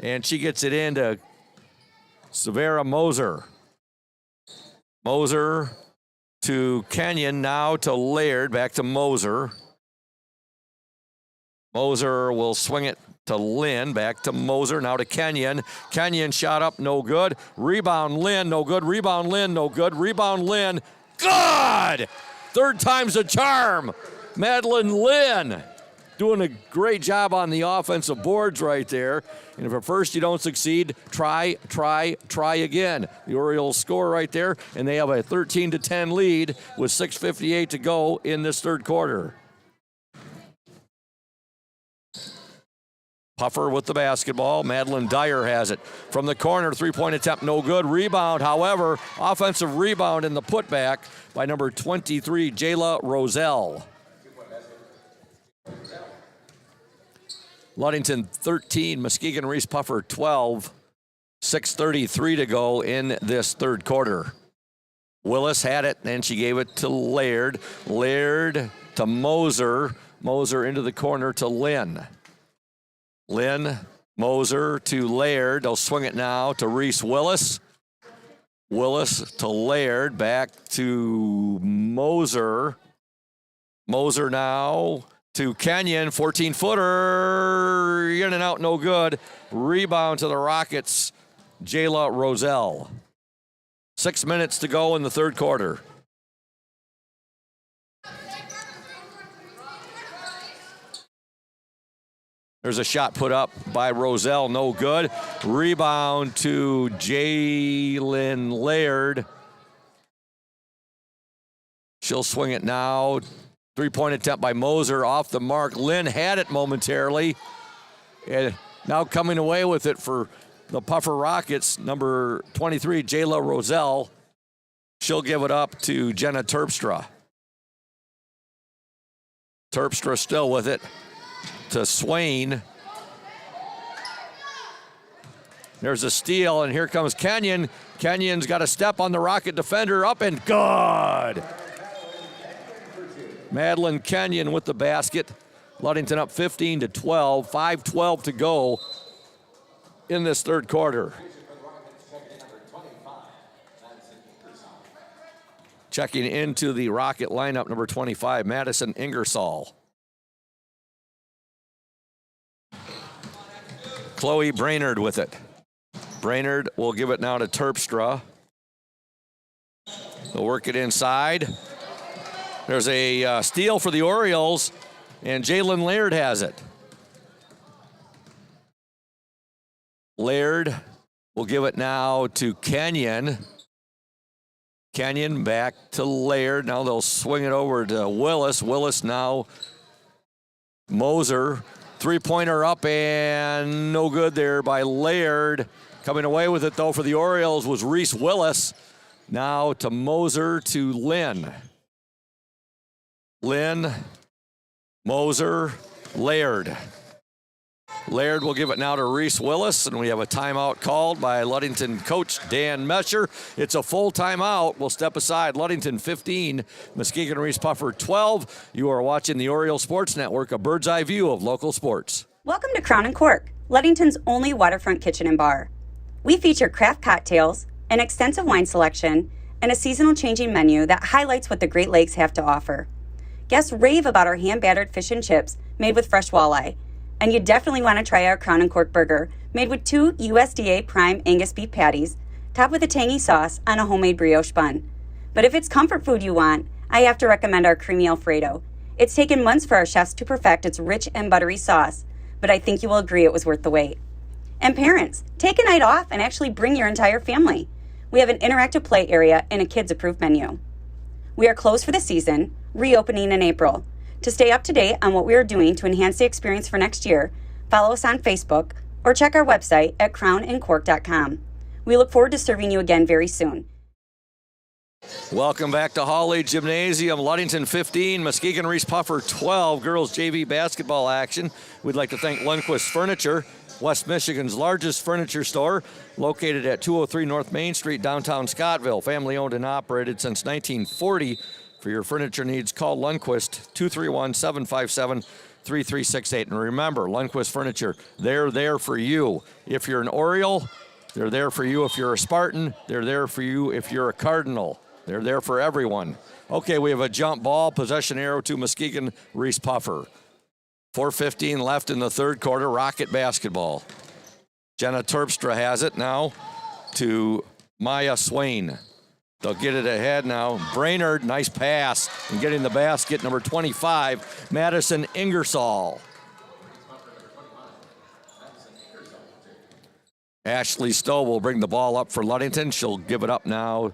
S1: and she gets it into Severa Moser. Moser to Kenyon, now to Laird, back to Moser. Moser will swing it to Lynn, back to Moser, now to Kenyon. Kenyon shot up, no good. Rebound Lynn, no good. Rebound Lynn, no good. Rebound Lynn, good! Third time's a charm. Madeline Lynn doing a great job on the offensive boards right there. And if at first you don't succeed, try again. The Orioles score right there, and they have a 13-10 lead with 6:58 to go in this third quarter. Puffer with the basketball. Madeline Dyer has it. From the corner, three-point attempt, no good. Rebound, however, offensive rebound in the putback by number 23, Jayla Roselle. Ludington 13, Muskegon Reese Puffer 12. 6:33 to go in this third quarter. Willis had it, and she gave it to Laird. Laird to Moser. Moser into the corner to Lynn. Lynn, Moser to Laird. They'll swing it now to Reese Willis. Willis to Laird, back to Moser. Moser now to Kenyon, 14-footer, in and out, no good. Rebound to the Rockets, Jayla Roselle. 6 minutes to go in the third quarter. There's a shot put up by Roselle, no good. Rebound to Jalen Laird. She'll swing it now. Three-point attempt by Moser off the mark. Lynn had it momentarily. And now coming away with it for the Puffer Rockets, number 23, Jayla Roselle. She'll give it up to Jenna Terpstra. Terpstra still with it to Swain. There's a steal, and here comes Kenyon. Kenyon's got a step on the Rocket defender, up and good. Madeline Kenyon with the basket. Ludington up 15-12, 5:12 to go in this third quarter. Checking into the Rocket lineup, number 25, Madison Ingersoll. Chloe Brainerd with it. Brainerd will give it now to Terpstra. They'll work it inside. There's a steal for the Orioles, and Jalen Laird has it. Laird will give it now to Kenyon. Kenyon back to Laird. Now they'll swing it over to Willis. Willis now Moser. Three-pointer up and no good there by Laird. Coming away with it, though, for the Orioles was Reese Willis. Now to Moser to Lynn. Lynn, Moser, Laird. Laird will give it now to Reese Willis, and we have a timeout called by Ludington coach Dan Mescher. It's a full timeout. We'll step aside. Ludington 15, Muskegon Reese Puffer 12. You are watching the Oriole Sports Network, a bird's eye view of local sports.
S7: Welcome to Crown & Cork, Ludington's only waterfront kitchen and bar. We feature craft cocktails, an extensive wine selection, and a seasonal changing menu that highlights what the Great Lakes have to offer. Guests rave about our hand-battered fish and chips made with fresh walleye. And you definitely want to try our Crown & Cork burger, made with 2 USDA prime Angus beef patties, topped with a tangy sauce on a homemade brioche bun. But if it's comfort food you want, I have to recommend our creamy Alfredo. It's taken months for our chefs to perfect its rich and buttery sauce, but I think you will agree it was worth the wait. And parents, take a night off and actually bring your entire family. We have an interactive play area and a kids-approved menu. We are closed for the season, reopening in April. To stay up to date on what we are doing to enhance the experience for next year, follow us on Facebook or check our website at crownandcork.com. We look forward to serving you again very soon.
S1: Welcome back to Hawley Gymnasium. Ludington 15, Muskegon Reeths Puffer 12, girls JV basketball action. We'd like to thank Lundquist Furniture, West Michigan's largest furniture store, located at 203 North Main Street, downtown Scottville. Family owned and operated since 1940. For your furniture needs, call Lundquist 231-757-3368. And remember, Lundquist Furniture, they're there for you. If you're an Oriole, they're there for you. If you're a Spartan, they're there for you. If you're a Cardinal, they're there for everyone. Okay, we have a jump ball, possession arrow to Muskegon Reeths Puffer. 4:15 left in the third quarter, Rocket basketball. Jenna Terpstra has it now to Maya Swain. They'll get it ahead now. Brainerd, nice pass, and getting the basket, number 25, Madison Ingersoll. Ashley Stowe will bring the ball up for Ludington. She'll give it up now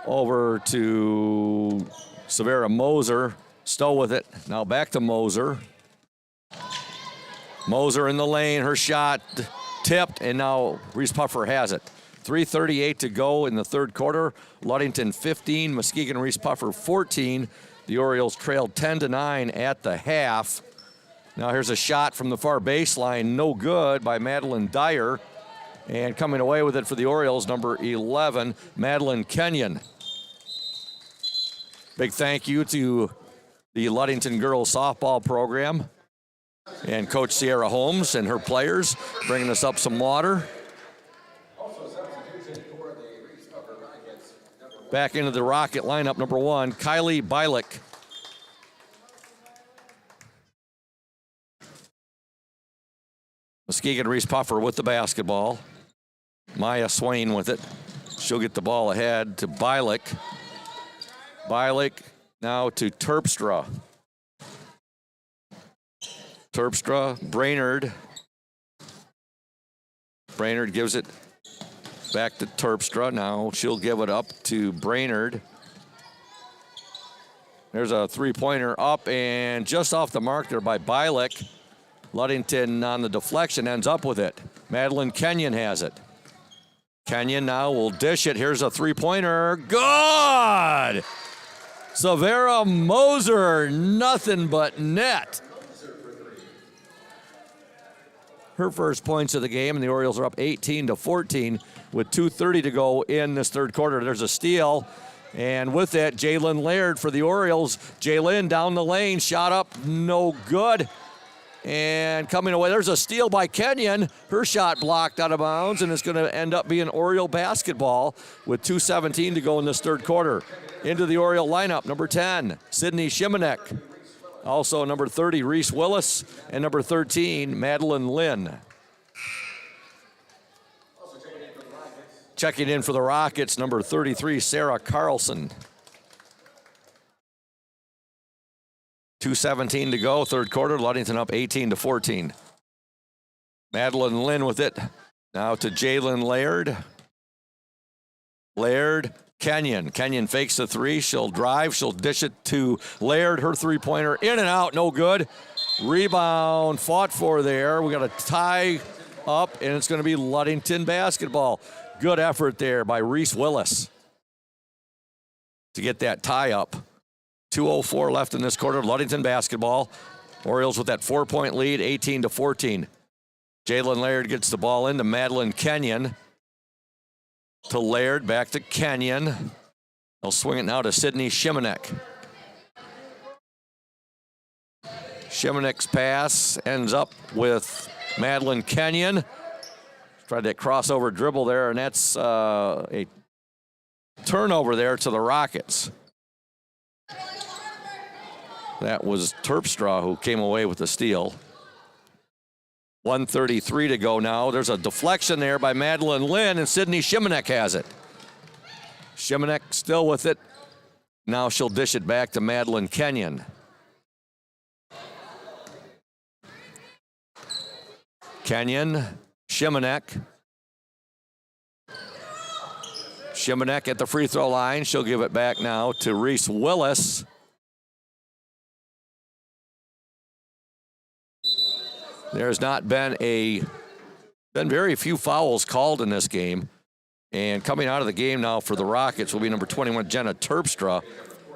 S1: over to Severa Moser. Stowe with it. Now back to Moser. Moser in the lane. Her shot tipped, and now Reeths Puffer has it. 3:38 to go in the third quarter. Ludington 15, Muskegon Reeths Puffer 14. The Orioles trailed 10-9 at the half. Now here's a shot from the far baseline, no good by Madeline Dyer. And coming away with it for the Orioles, number 11, Madeline Kenyon. Big thank you to the Ludington girls softball program and Coach Sierra Holmes and her players bringing us up some water. Back into the Rocket lineup, number 1, Kylie Bialik. Muskegon Reeths Puffer with the basketball. Maya Swain with it. She'll get the ball ahead to Bialik. Bialik now to Terpstra. Terpstra, Brainerd. Brainerd gives it back to Terpstra. Now she'll give it up to Brainerd. There's a three-pointer up and just off the mark there by Bialik. Ludington on the deflection ends up with it. Madeline Kenyon has it. Kenyon now will dish it. Here's a three-pointer. Good! Severa Moser, nothing but net. Her first points of the game, and the Orioles are up 18-14 with 2:30 to go in this third quarter. There's a steal, and with that, Jalen Laird for the Orioles. Jalen down the lane, shot up, no good. And coming away, there's a steal by Kenyon. Her shot blocked out of bounds, and it's going to end up being Oriole basketball with 2:17 to go in this third quarter. Into the Oriole lineup, number 10, Sydney Shimanek. Also number 30, Reese Willis, and number 13, Madeline Lynn. Checking in for the Rockets, number 33, Sarah Carlson. 2:17 to go, third quarter. Ludington up 18-14. Madeline Lynn with it. Now to Jalen Laird. Laird, Kenyon. Kenyon fakes the three. She'll drive. She'll dish it to Laird. Her three-pointer in and out. No good. Rebound fought for there. We got a tie up, and it's going to be Ludington basketball. Good effort there by Reese Willis to get that tie up. 2:04 left in this quarter. Ludington basketball. Orioles with that 4-point lead, 18-14. Jalen Laird gets the ball into Madeline Kenyon. To Laird, back to Kenyon. They'll swing it now to Sydney Shimanek. Shimanek's pass ends up with Madeline Kenyon. Tried that crossover dribble there, and that's a turnover there to the Rockets. That was Terpstra who came away with the steal. 1:33 to go now. There's a deflection there by Madeline Lynn, and Sydney Shimanek has it. Shimanek still with it. Now she'll dish it back to Madeline Kenyon. Kenyon, Shimanek. Shimanek at the free throw line. She'll give it back now to Reeths Willis. There's not been very few fouls called in this game. And coming out of the game now for the Rockets will be number 21, Jenna Terpstra.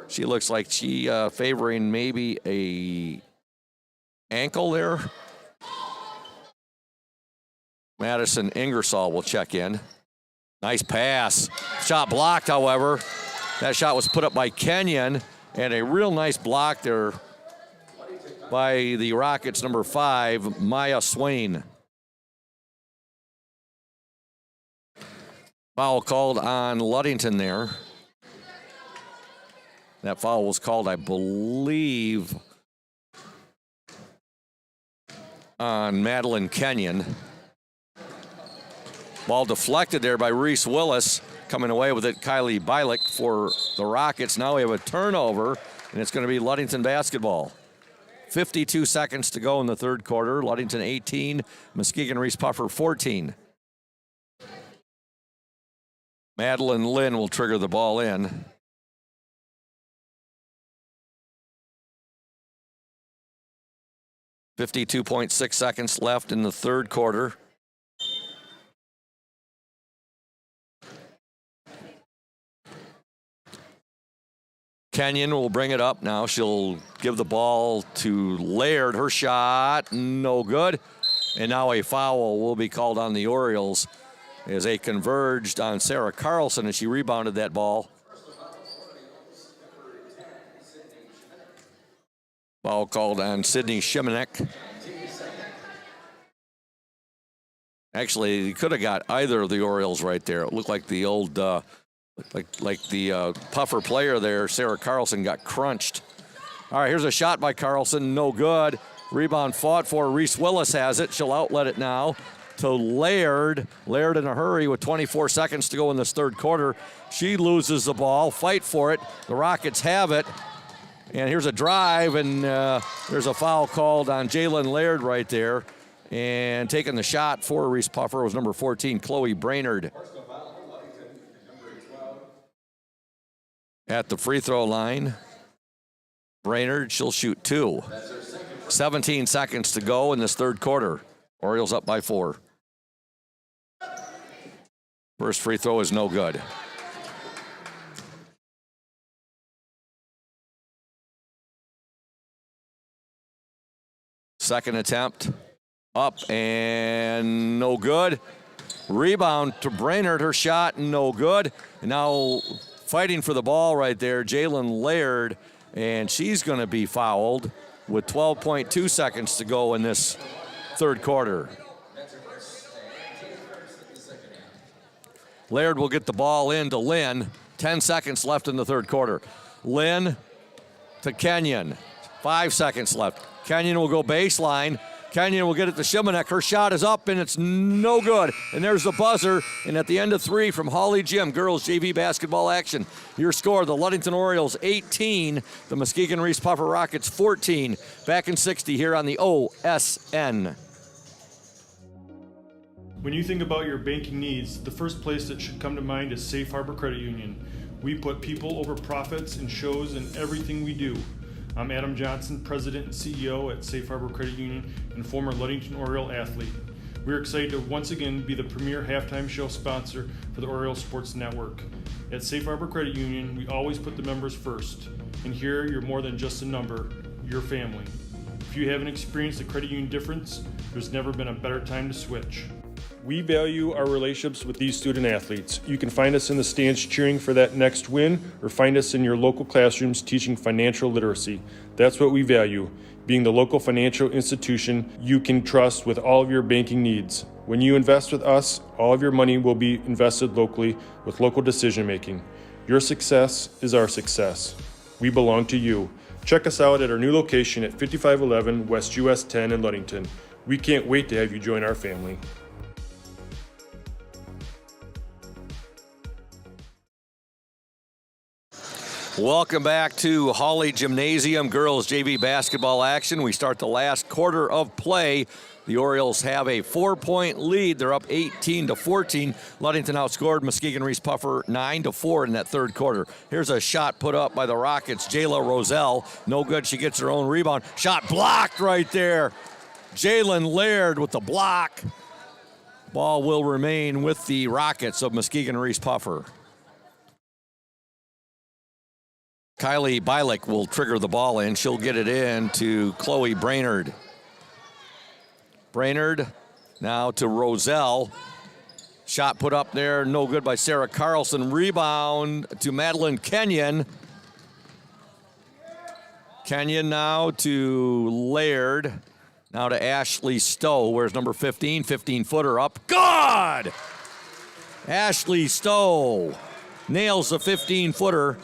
S1: She looks like she favoring maybe a ankle there. Madison Ingersoll will check in. Nice pass. Shot blocked, however. That shot was put up by Kenyon, and a real nice block there by the Rockets' number 5, Maya Swain. Foul called on Ludington there. That foul was called, I believe, on Madeline Kenyon. Ball deflected there by Reeths Willis. Coming away with it, Kylie Bialik for the Rockets. Now we have a turnover, and it's going to be Ludington basketball. 52 seconds to go in the third quarter. Ludington 18, Muskegon Reese Puffer 14. Madeline Lynn will trigger the ball in. .6 seconds left in the third quarter. Kenyon will bring it up now. She'll give the ball to Laird. Her shot, no good. And now a foul will be called on the Orioles as they converged on Sarah Carlson as she rebounded that ball. Foul called on Sydney Shimanek. Actually, you could have got either of the Orioles right there. It looked like the old, like the Puffer player there, Sarah Carlson, got crunched. All right, here's a shot by Carlson, no good. Rebound fought for. Reeths Willis has it. She'll outlet it now to Laird. Laird in a hurry with 24 seconds to go in this third quarter. She loses the ball. Fight for it. The Rockets have it. And here's a drive, and there's a foul called on Jalen Laird right there. And taking the shot for Reese Puffer was number 14, Chloe Brainerd. At the free throw line, Brainerd, she'll shoot 2. 17 seconds to go in this third quarter. Orioles up by 4. First free throw is no good. Second attempt, up and no good. Rebound to Brainerd, her shot, no good. And now fighting for the ball right there, Jalen Laird, and she's going to be fouled with 12.2 seconds to go in this third quarter. Laird will get the ball in to Lynn. 10 seconds left in the third quarter. Lynn to Kenyon. 5 seconds left. Kenyon will go baseline. Kenyon will get it to Shimanek. Her shot is up, and it's no good. And there's the buzzer. And at the end of 3 from Hawley Gym, girls JV basketball action. Your score, the Ludington Orioles 18, the Muskegon Reese Puffer Rockets 14. Back in 60 here on the OSN.
S4: When you think about your banking needs, the first place that should come to mind is Safe Harbor Credit Union. We put people over profits and shows in everything we do. I'm Adam Johnson, President and CEO at Safe Harbor Credit Union and former Ludington Oriole athlete. We're excited to once again be the premier halftime show sponsor for the Oriole Sports Network. At Safe Harbor Credit Union, we always put the members first. And here, you're more than just a number, you're family. If you haven't experienced the credit union difference, there's never been a better time to switch. We value our relationships with these student athletes. You can find us in the stands cheering for that next win, or find us in your local classrooms teaching financial literacy. That's what we value, being the local financial institution you can trust with all of your banking needs. When you invest with us, all of your money will be invested locally with local decision making. Your success is our success. We belong to you. Check us out at our new location at 5511 West US 10 in Ludington. We can't wait to have you join our family.
S1: Welcome back to Hawley Gymnasium girls JV basketball action. We start the last quarter of play. The Orioles have a 4-point lead. They're up 18-14. Ludington outscored Muskegon Reese Puffer 9-4 in that third quarter. Here's a shot put up by the Rockets. Jayla Roselle, no good. She gets her own rebound. Shot blocked right there. Jalen Laird with the block. Ball will remain with the Rockets of Muskegon Reese Puffer. Kylie Bialik will trigger the ball in. She'll get it in to Chloe Brainerd. Brainerd now to Roselle. Shot put up there, no good by Sarah Carlson. Rebound to Madeline Kenyon. Kenyon now to Laird. Now to Ashley Stowe. Where's number 15? 15-footer up. Good! Ashley Stowe nails the 15-footer.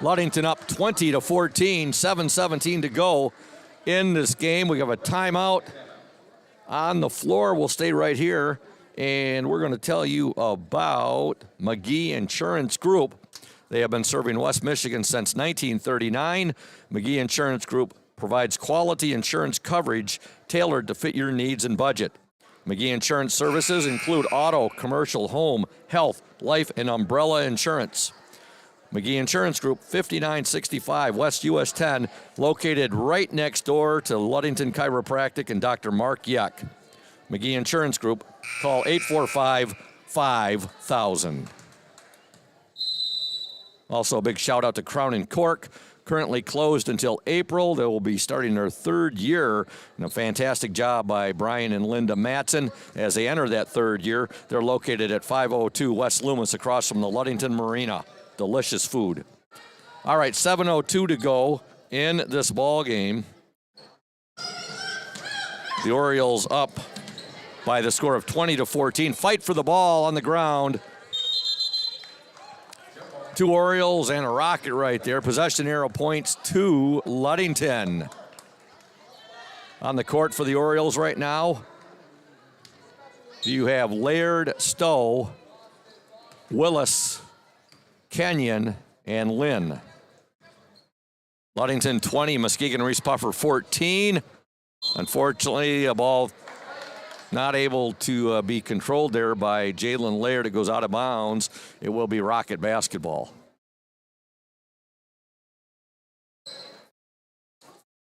S1: Ludington up 20-14, 7:17 to go in this game. We have a timeout on the floor. We'll stay right here, and we're going to tell you about McGee Insurance Group. They have been serving West Michigan since 1939. McGee Insurance Group provides quality insurance coverage tailored to fit your needs and budget. McGee Insurance services include auto, commercial, home, health, life, and umbrella insurance. McGee Insurance Group, 5965 West US 10, located right next door to Ludington Chiropractic and Dr. Mark Yeck. McGee Insurance Group, call 845-5000. Also, a big shout out to Crown and Cork, currently closed until April. They will be starting their third year, and a fantastic job by Brian and Linda Matson as they enter that third year. They're located at 502 West Loomis across from the Ludington Marina. Delicious food. All right, 7:02 to go in this ball game. The Orioles up by the score of 20-14. Fight for the ball on the ground. Two Orioles and a Rocket right there. Possession arrow points to Ludington. On the court for the Orioles right now, you have Laird, Stowe, Willis, Kenyon, and Lynn. Ludington 20, Muskegon Reese Puffer 14. Unfortunately, a ball not able to be controlled there by Jalen Laird. It goes out of bounds. It will be Rocket basketball.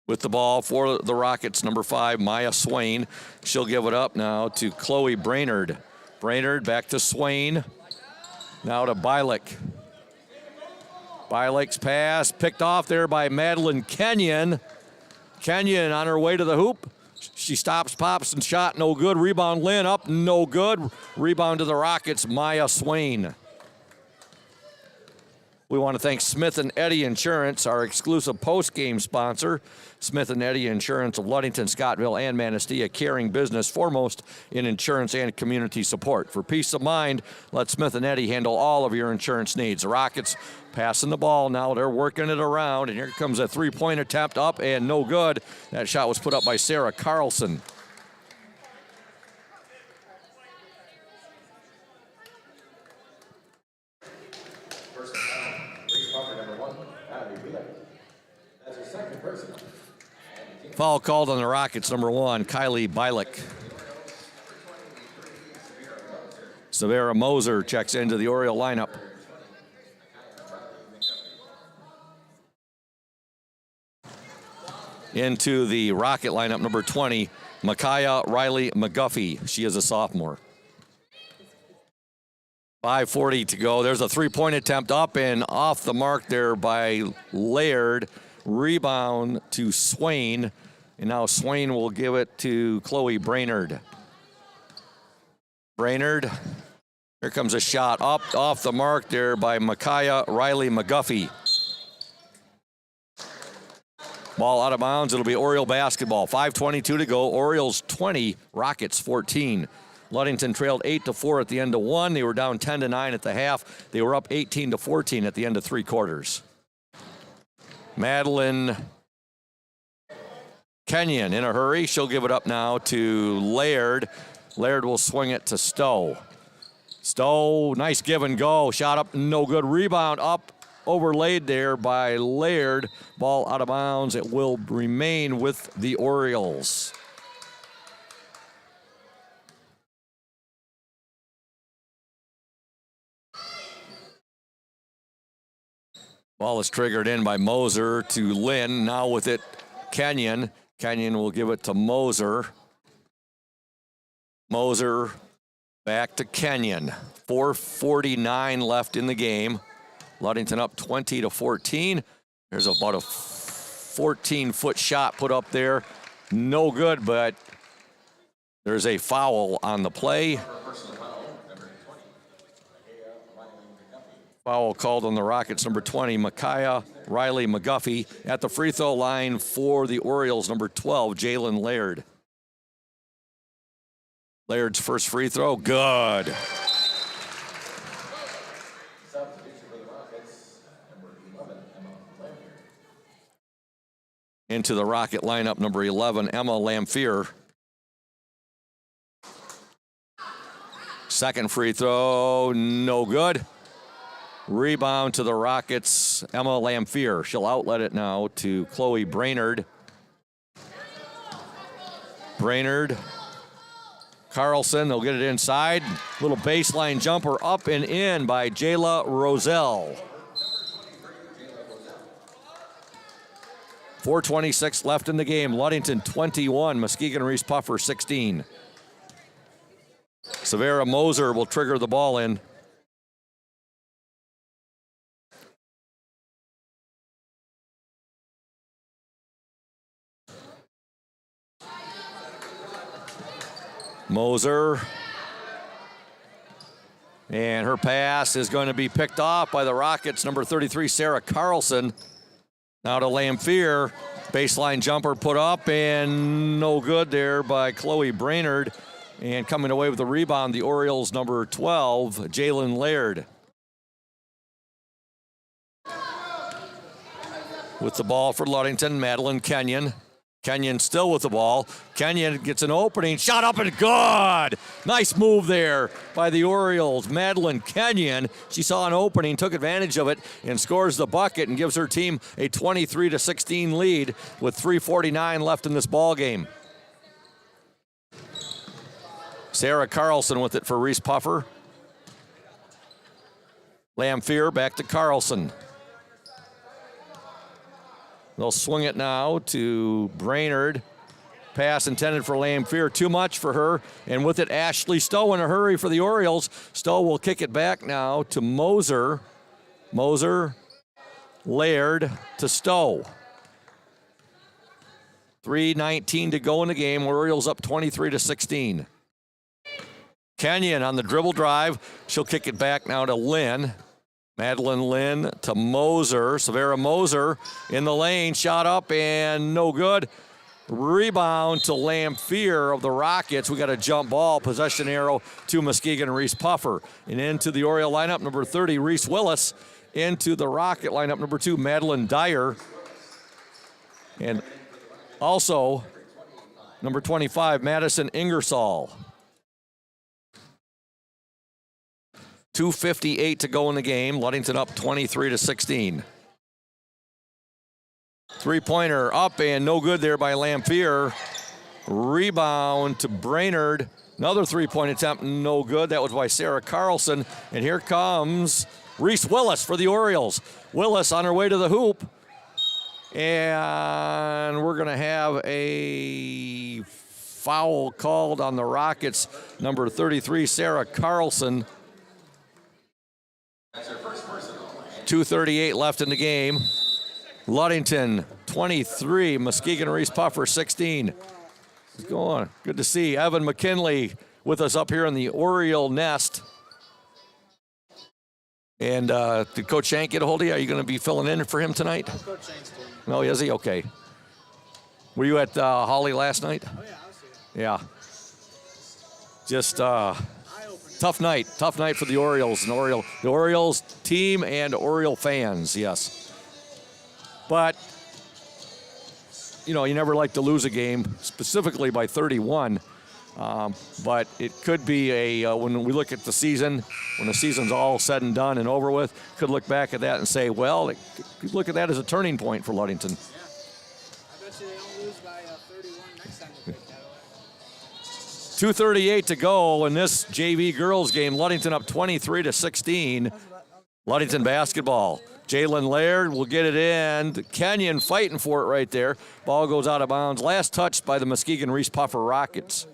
S1: With the ball for the Rockets, number 5, Maya Swain. She'll give it up now to Chloe Brainerd. Brainerd back to Swain. Now to Bialik. Bialik's pass picked off there by Madeline Kenyon. Kenyon on her way to the hoop. She stops, pops, and shot. No good. Rebound Lynn up. No good. Rebound to the Rockets. Maya Swain. We want to thank Smith & Eddy Insurance, our exclusive post-game sponsor. Smith & Eddy Insurance of Ludington, Scottville, and Manistee, a caring business foremost in insurance and community support. For peace of mind, let Smith & Eddy handle all of your insurance needs. The Rockets passing the ball now. They're working it around, and here comes a three-point attempt up and no good. That shot was put up by Sarah Carlson. Foul called on the Rockets, number 1, Kylie Bialik. Savera Moser checks into the Oriole lineup. Into the Rocket lineup, number 20, Micaiah Riley McGuffey. She is a sophomore. 5:40 to go. There's a three-point attempt up and off the mark there by Laird. Rebound to Swain. And now Swain will give it to Chloe Brainerd. Brainerd. Here comes a shot up off the mark there by Micaiah Riley McGuffey. Ball out of bounds. It'll be Oriole basketball. 5:22 to go. Orioles 20, Rockets 14. Ludington trailed 8-4 at the end of one. They were down 10-9 at the half. They were up 18-14 at the end of three quarters. Madeline Kenyon in a hurry. She'll give it up now to Laird. Laird will swing it to Stowe. Stowe, nice give and go. Shot up, no good. Rebound up, overlaid there by Laird. Ball out of bounds. It will remain with the Orioles. Ball is triggered in by Moser to Lynn. Now with it, Kenyon. Kenyon will give it to Moser. Moser back to Kenyon. 4:49 left in the game. Ludington up 20-14. There's about a 14-foot shot put up there. No good, but there's a foul on the play. Foul called on the Rockets, number 20, Micaiah Riley McGuffey. At the free throw line for the Orioles, number 12, Jalen Laird. Laird's first free throw, good. Into the Rocket lineup, number 11, Emma Lamphere. Second free throw, no good. Rebound to the Rockets, Emma Lamphere. She'll outlet it now to Chloe Brainerd. Brainerd, Carlson, they'll get it inside. Little baseline jumper up and in by Jayla Roselle. 4:26 left in the game. Ludington 21, Muskegon Reese Puffer 16. Severa Moser will trigger the ball in. Moser. And her pass is going to be picked off by the Rockets, number 33, Sarah Carlson. Now to Lamphere. Baseline jumper put up and no good there by Chloe Brainerd. And coming away with the rebound, the Orioles, number 12, Jalen Laird. With the ball for Ludington, Madeline Kenyon. Kenyon still with the ball. Kenyon gets an opening, shot up and good. Nice move there by the Orioles. Madeline Kenyon, she saw an opening, took advantage of it, and scores the bucket and gives her team a 23-16 lead with 3:49 left in this ball game. Sarah Carlson with it for Reese Puffer. Lamphere back to Carlson. They'll swing it now to Brainerd. Pass intended for Lamphere, too much for her. And with it, Ashley Stowe in a hurry for the Orioles. Stowe will kick it back now to Moser. Moser, Laird to Stowe. 3:19 to go in the game. Orioles up 23-16. Kenyon on the dribble drive. She'll kick it back now to Lynn. Madeline Lynn to Moser. Severa Moser in the lane. Shot up and no good. Rebound to Lamphere of the Rockets. We got a jump ball. Possession arrow to Muskegon Reese Puffer. And into the Oriole lineup, number 30, Reese Willis. Into the Rocket lineup, number 2, Madeline Dyer. And also, number 25, Madison Ingersoll. 2:58 to go in the game. Ludington up 23-16. Three-pointer up and no good there by Lamphere. Rebound to Brainerd. Another three-point attempt, no good. That was by Sarah Carlson. And here comes Reese Willis for the Orioles. Willis on her way to the hoop. And we're going to have a foul called on the Rockets. Number 33, Sarah Carlson. 2:38 left in the game. Ludington 23, Muskegon Reese Puffer 16. What's going on? Good to see Evan McKinley with us up here in the Oriole nest. And did Coach Shank get a hold of you? Are you going to be filling in for him tonight?
S9: Coach Shank's doing it.
S1: No, is he? Okay. Were you at Holly last night?
S9: Oh, yeah, I was here.
S1: Yeah. Just tough night for the Orioles and the Orioles team and Oriole fans, yes. But you never like to lose a game, specifically by 31. But it could be when we look at the season, when the season's all said and done and over with, could look back at that and say, well, could look at that as a turning point for Ludington.
S9: I bet you they don't lose by 31 next time they play that way.
S1: 2:38 to go in this JV girls game. Ludington up 23-16. Ludington basketball. Jalen Laird will get it in. Kenyon fighting for it right there. Ball goes out of bounds. Last touched by the Muskegon Reeths Puffer Rockets.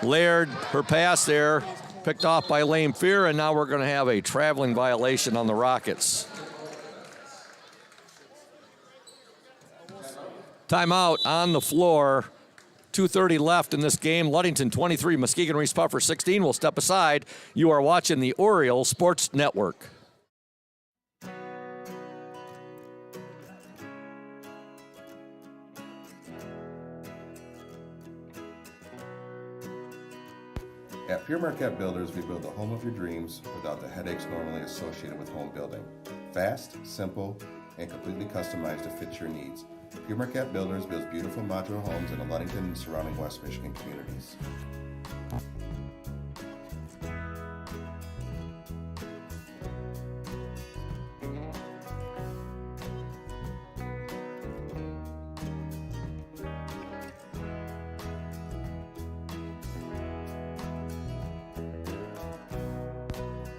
S1: Laird, her pass there, picked off by Lane Fear, and now we're going to have a traveling violation on the Rockets. Timeout on the floor. 2:30 left in this game. Ludington 23, Muskegon Reeths Puffer 16. We'll step aside. You are watching the Oriole Sports Network.
S5: At Pure Marquette Builders, we build the home of your dreams without the headaches normally associated with home building. Fast, simple, and completely customized to fit your needs. Pure Marquette Builders builds beautiful modular homes in the Ludington and surrounding West Michigan communities.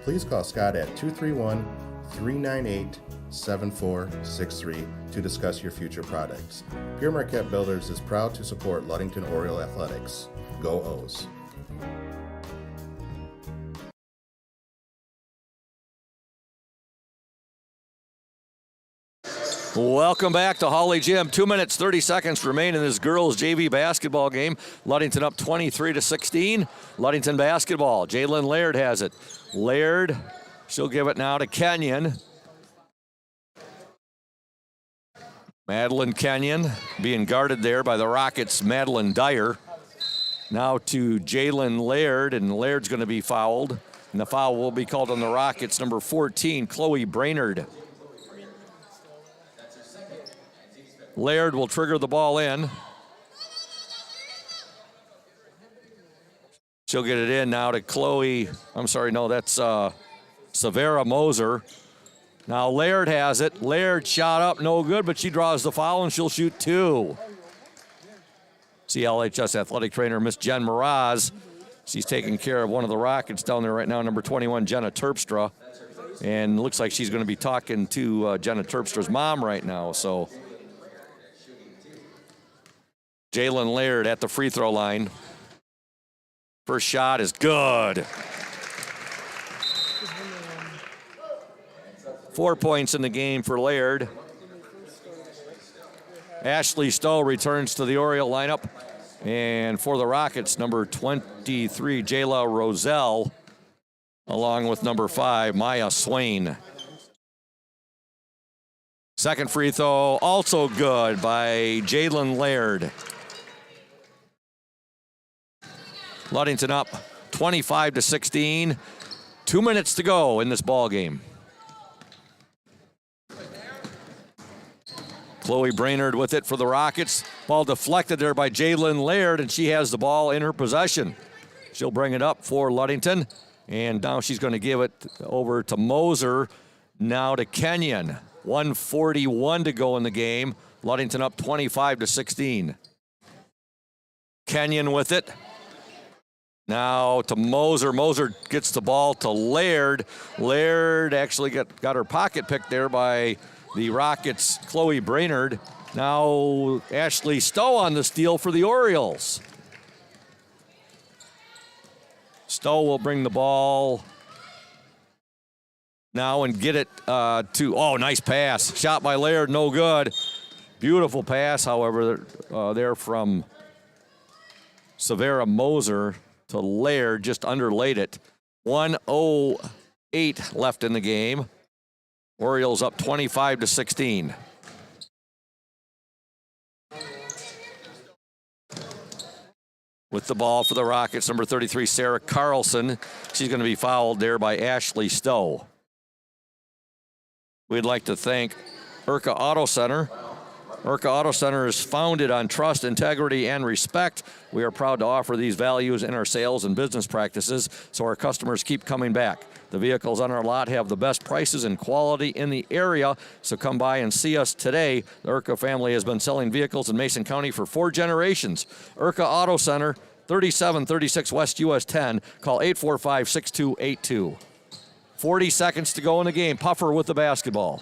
S5: Please call Scott at 231-398-7463 to discuss your future products. Pure Marquette Builders is proud to support Ludington Oriole Athletics. Go O's!
S1: Welcome back to Holly Gym. 2 minutes, 30 seconds remain in this girls JV basketball game. Ludington up 23-16. Ludington basketball. Jalen Laird has it. Laird, she'll give it now to Kenyon. Madeline Kenyon being guarded there by the Rockets' Madeline Dyer. Now to Jalen Laird, and Laird's going to be fouled. And the foul will be called on the Rockets, number 14, Chloe Brainerd. Laird will trigger the ball in. She'll get it in now to Chloe. I'm sorry, no, that's Savera Moser. Now Laird has it. Laird shot up, no good, but she draws the foul and she'll shoot two. CLHS athletic trainer, Miss Jen Mraz. She's taking care of one of the Rockets down there right now, number 21, Jenna Terpstra. And looks like she's going to be talking to Jenna Terpstra's mom right now, so. Jalen Laird at the free throw line. First shot is good. 4 points in the game for Laird. Ashley Stowe returns to the Oriole lineup. And for the Rockets, number 23, Jayla Roselle, along with number 5, Maya Swain. Second free throw, also good by Jalen Laird. Ludington up 25-16. 2 minutes to go in this ball game. Chloe Brainerd with it for the Rockets. Ball deflected there by Jalen Laird, and she has the ball in her possession. She'll bring it up for Ludington, and now she's going to give it over to Moser. Now to Kenyon. 1:41 to go in the game. Ludington up 25-16. Kenyon with it. Now to Moser. Moser gets the ball to Laird. Laird actually got her pocket picked there by the Rockets' Chloe Brainerd. Now Ashley Stowe on the steal for the Orioles. Stowe will bring the ball now and get it nice pass. Shot by Laird, no good. Beautiful pass, however, there from Savera Moser to Laird, just underlaid it. 1:08 left in the game. Orioles up 25-16. With the ball for the Rockets, number 33, Sarah Carlson. She's going to be fouled there by Ashley Stowe. We'd like to thank Urca Auto Center. Urca Auto Center is founded on trust, integrity, and respect. We are proud to offer these values in our sales and business practices so our customers keep coming back. The vehicles on our lot have the best prices and quality in the area, so come by and see us today. The Urca family has been selling vehicles in Mason County for 4 generations. Urca Auto Center, 3736 West US 10. Call 845-6282. 40 seconds to go in the game. Puffer with the basketball.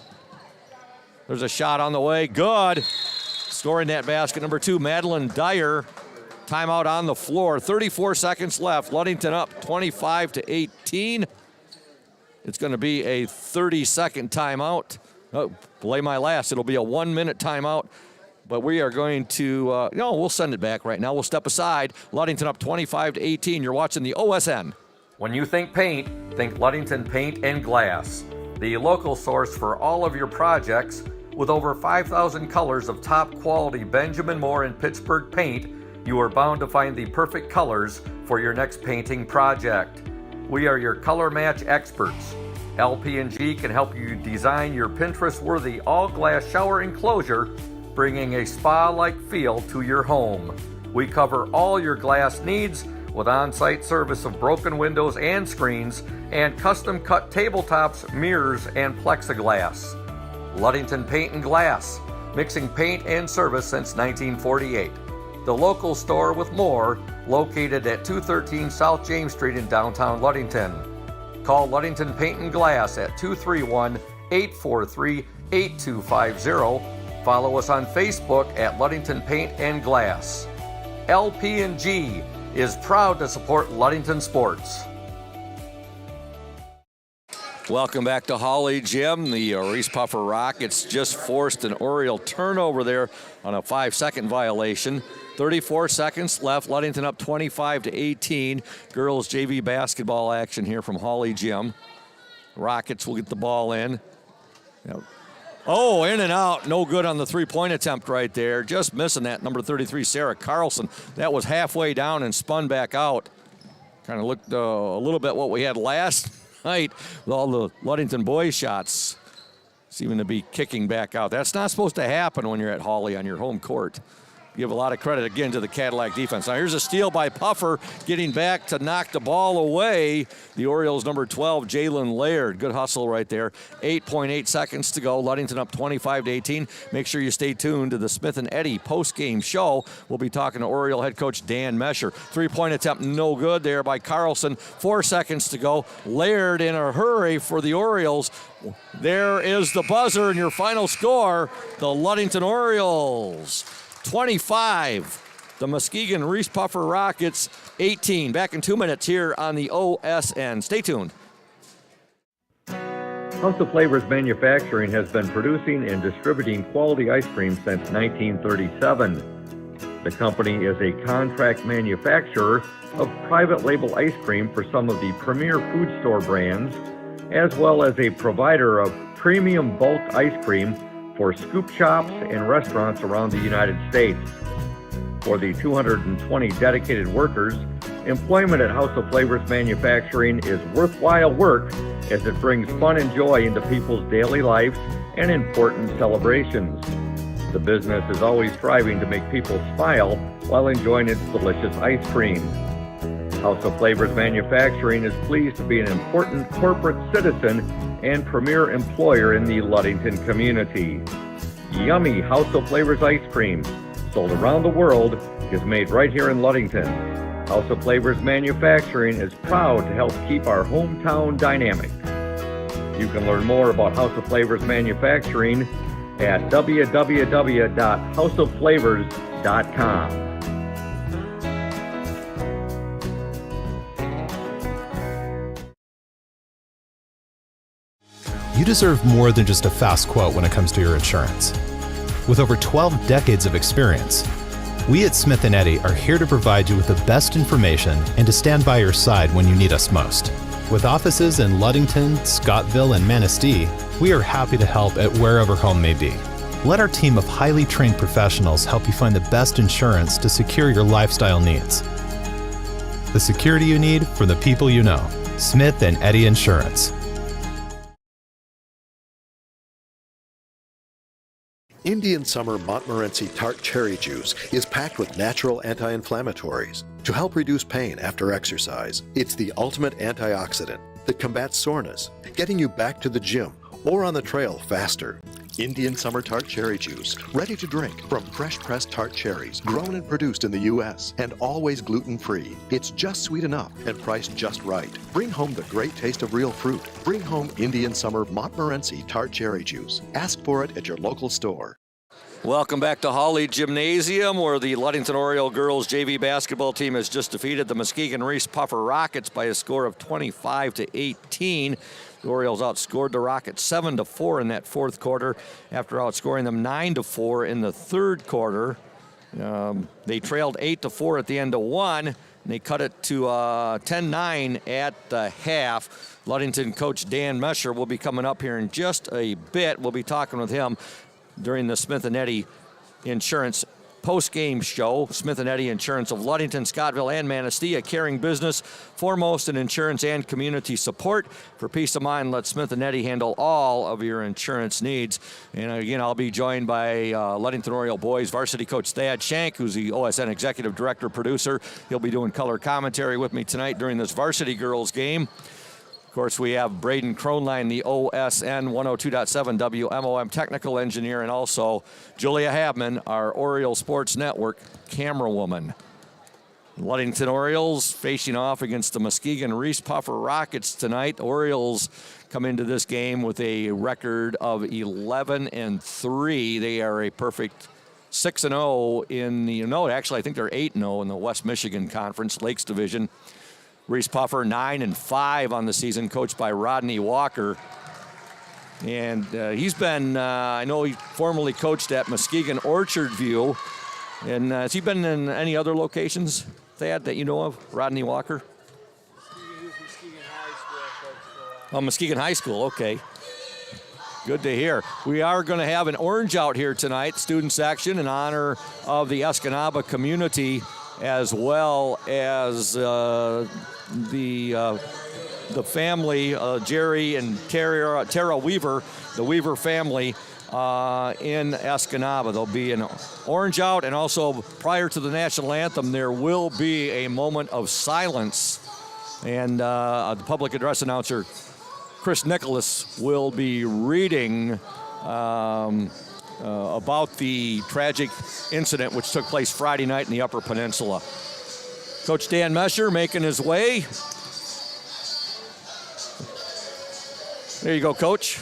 S1: There's a shot on the way. Good. Scoring that basket, number 2, Madeline Dyer. Timeout on the floor. 34 seconds left. Ludington up 25-18. It's going to be a 30-second timeout. Oh, belay my last. It'll be a 1-minute timeout. But we are going to, we'll send it back right now. We'll step aside. Ludington up 25-18. You're watching the OSN. When you think paint, think Ludington Paint and Glass. The local source for all of your projects with over 5,000 colors of top quality Benjamin Moore and Pittsburgh paint, you are bound to find the perfect colors for your next painting project. We are your color match experts. LP&G can help you design your Pinterest-worthy all-glass shower enclosure, bringing a spa-like feel to your home. We cover all your glass needs with on-site service of broken windows and screens and custom-cut tabletops, mirrors, and plexiglass. Ludington Paint and Glass, mixing paint and service since 1948. The local store with more, located at 213 South James Street in downtown Ludington. Call Ludington Paint and Glass at 231-843-8250. Follow us on Facebook at Ludington Paint and Glass. LP&G is proud to support Ludington sports. Welcome back to Holly Gym. The Reeths Puffer Rockets just forced an Oriole turnover there on a 5-second violation. 34 seconds left. Ludington up 25-18. Girls JV basketball action here from Holly Gym. Rockets will get the ball in. Yep. Oh, in and out. No good on the three-point attempt right there. Just missing that, number 33, Sarah Carlson. That was halfway down and spun back out. Kind of looked a little bit what we had last night with all the Ludington boys shots seeming to be kicking back out. That's not supposed to happen when you're at Holly on your home court. Give a lot of credit again to the Cadillac defense. Now here's a steal by Puffer, getting back to knock the ball away. The Orioles number 12, Jalen Laird. Good hustle right there. 8.8 seconds to go. Ludington up 25-18. Make sure you stay tuned to the Smith and Eddy post-game show. We'll be talking to Oriole head coach Dan Mesher. 3-point attempt no good there by Carlson. 4 seconds to go. Laird in a hurry for the Orioles. There is the buzzer and your final score. The Ludington Orioles 25, the Muskegon Reeths Puffer Rockets 18. Back in 2 minutes here on the OSN. Stay tuned.
S2: House of Flavors Manufacturing has been producing and distributing quality ice cream since 1937. The company is a contract manufacturer of private label ice cream for some of the premier food store brands, as well as a provider of premium bulk ice cream for scoop shops and restaurants around the United States. For the 220 dedicated workers, employment at House of Flavors Manufacturing is worthwhile work as it brings fun and joy into people's daily lives and important celebrations. The business is always striving to make people smile while enjoying its delicious ice cream. House of Flavors Manufacturing is pleased to be an important corporate citizen and premier employer in the Ludington community. Yummy House of Flavors ice cream, sold around the world, is made right here in Ludington. House of Flavors Manufacturing is proud to help keep our hometown dynamic. You can learn more about House of Flavors Manufacturing at www.houseofflavors.com.
S3: You deserve more than just a fast quote when it comes to your insurance. With over 12 decades of experience, we at Smith & Eddy are here to provide you with the best information and to stand by your side when you need us most. With offices in Ludington, Scottville, and Manistee, we are happy to help at wherever home may be. Let our team of highly trained professionals help you find the best insurance to secure your lifestyle needs. The security you need from the people you know. Smith & Eddy Insurance.
S10: Indian Summer Montmorency Tart Cherry Juice is packed with natural anti-inflammatories to help reduce pain after exercise. It's the ultimate antioxidant that combats soreness, getting you back to the gym or on the trail faster. Indian Summer Tart Cherry Juice, ready to drink from fresh pressed tart cherries, grown and produced in the U.S. and always gluten-free. It's just sweet enough and priced just right. Bring home the great taste of real fruit. Bring home Indian Summer Montmorency Tart Cherry Juice. Ask for it at your local store.
S1: Welcome back to Hawley Gymnasium, where the Ludington Oriole girls JV basketball team has just defeated the Muskegon Reeths Puffer Rockets by a score of 25-18. The Orioles outscored the Rockets 7-4 in that fourth quarter after outscoring them 9-4 in the third quarter. They trailed 8-4 at the end of one, and they cut it to 10-9 at the half. Ludington coach Dan Mesher will be coming up here in just a bit. We'll be talking with him during the Smith & Eddy Insurance post-game show. Smith & Eddy Insurance of Ludington, Scottville, and Manistee, a caring business, foremost in insurance and community support. For peace of mind, let Smith & Eddy handle all of your insurance needs. And again, I'll be joined by Ludington Oriole boys varsity coach Thad Shank, who's the OSN executive director producer. He'll be doing color commentary with me tonight during this varsity girls game. Of course, we have Braden Kronline, the OSN 102.7 WMOM technical engineer, and also Julia Habman, our Oriole Sports Network camera woman. Ludington Orioles facing off against the Muskegon Reeths Puffer Rockets tonight. Orioles come into this game with a record of 11-3. They are a perfect 6-0 in the, actually I think they're 8-0 in the West Michigan Conference Lakes Division. Reeths Puffer 9-5 on the season, coached by Rodney Walker. And he's been, I know he formerly coached at Muskegon Orchard View. And has he been in any other locations, Thad, that you know of, Rodney Walker?
S9: Muskegon High School coach.
S1: Oh, Muskegon High School, okay. Good to hear. We are going to have an orange out here tonight, student section, in honor of the Escanaba community, as well as the family, Jerry and Tara Weaver, the Weaver family in Escanaba. There'll be an orange out, and also prior to the national anthem, there will be a moment of silence. And the public address announcer, Chris Nicholas, will be reading about the tragic incident which took place Friday night in the Upper Peninsula. Coach Dan Mesher making his way. There you go, Coach.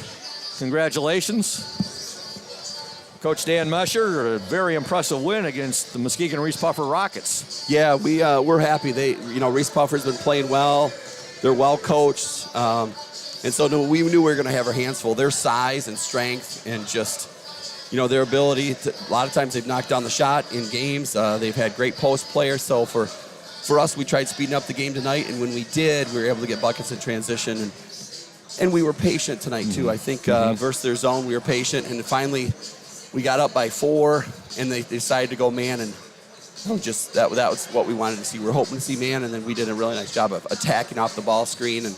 S1: Congratulations. Coach Dan Mesher, a very impressive win against the Muskegon Reeths Puffer Rockets.
S11: Yeah, we're happy. Reeths Puffer's been playing well. They're well coached. And so we knew we were going to have our hands full. Their size and strength and just, their ability to, a lot of times they've knocked down the shot in games. They've had great post players. So for us, we tried speeding up the game tonight. And when we did, we were able to get buckets in transition. And we were patient tonight, too. I think versus their zone, we were patient. And finally, we got up by 4, and they decided to go man. And just that was what we wanted to see. We were hoping to see man, and then we did a really nice job of attacking off the ball screen. And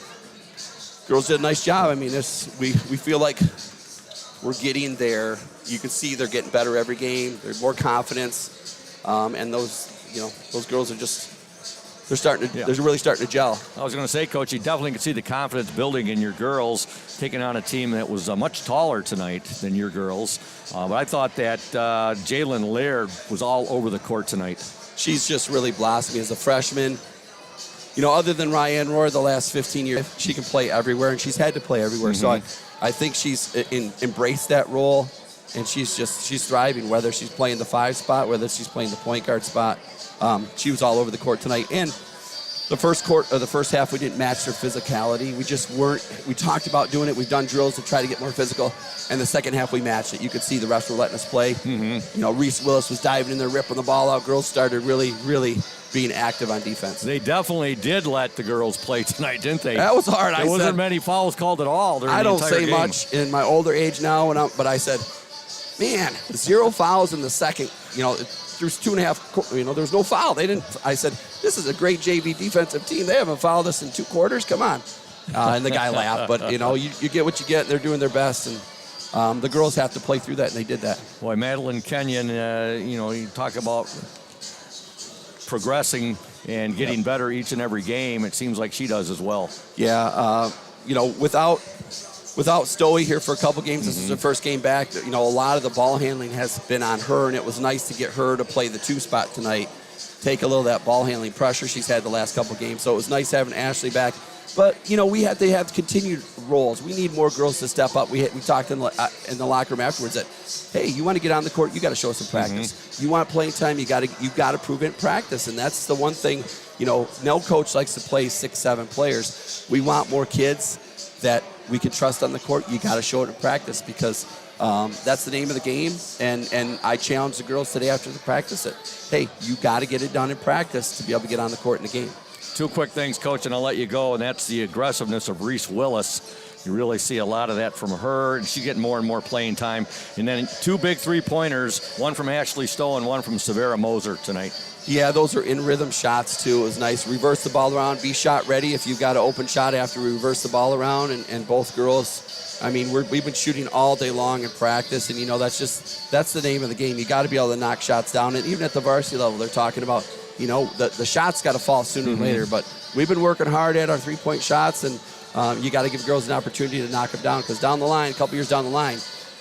S11: girls did a nice job. I mean, we feel like we're getting there. You can see they're getting better every game. There's more confidence, and those girls are just they're really starting to gel.
S1: I was going to say, Coach, you definitely can see the confidence building in your girls taking on a team that was much taller tonight than your girls. But I thought that Jalen Laird was all over the court tonight.
S11: She's just really blossoming as a freshman. Other than Ryan Rohr, the last 15 years, she can play everywhere, and she's had to play everywhere. So I think she's embraced that role, and she's thriving, whether she's playing the 5 spot, whether she's playing the point guard spot. She was all over the court tonight. And the first half, we didn't match her physicality. We just weren't. We talked about doing it. We've done drills to try to get more physical. And the second half, we matched it. You could see the refs were letting us play. Reese Willis was diving in there, ripping the ball out. Girls started really, really being active on defense.
S1: They definitely did let the girls play tonight, didn't they?
S11: That was hard.
S1: There wasn't many fouls called at all during the entire game.
S11: I don't say much in my older age now, but I said, man, 0 fouls in the second, 3 through 2.5, there was no foul. I said, this is a great JV defensive team. They haven't fouled us in 2 quarters. Come on. And the guy laughed. But, you get what you get. They're doing their best. And the girls have to play through that, and they did that.
S1: Boy, Madeline Kenyon, you talk about progressing and getting better each and every game. It seems like she does as well.
S11: Yeah, without Stowe here for a couple games, this is her first game back. A lot of the ball handling has been on her, and it was nice to get her to play the 2 spot tonight, take a little of that ball handling pressure she's had the last couple games. So it was nice having Ashley back. But they have continued roles. We need more girls to step up. We talked in the locker room afterwards that, hey, you want to get on the court, you got to show some practice. You want playing time, you got to prove it in practice, and that's the one thing. No coach likes to play 6, 7 players. We want more kids that we can trust on the court. You got to show it in practice because that's the name of the game. And I challenged the girls today after the practice that, hey, you got to get it done in practice to be able to get on the court in the game.
S1: 2 quick things, Coach, and I'll let you go, and that's the aggressiveness of Reeths Willis. You really see a lot of that from her, and she's getting more and more playing time. And then 2 big 3-pointers, one from Ashley Stowe and one from Severa Moser tonight.
S11: Yeah, those are in-rhythm shots, too. It was nice. Reverse the ball around, be shot ready if you've got an open shot after we reverse the ball around. And both girls, we've been shooting all day long in practice, and, that's the name of the game. You got to be able to knock shots down. And even at the varsity level, they're talking about, the shots got to fall sooner or later. But we've been working hard at our 3-point shots, and you got to give girls an opportunity to knock them down because down the line, a couple years down the line,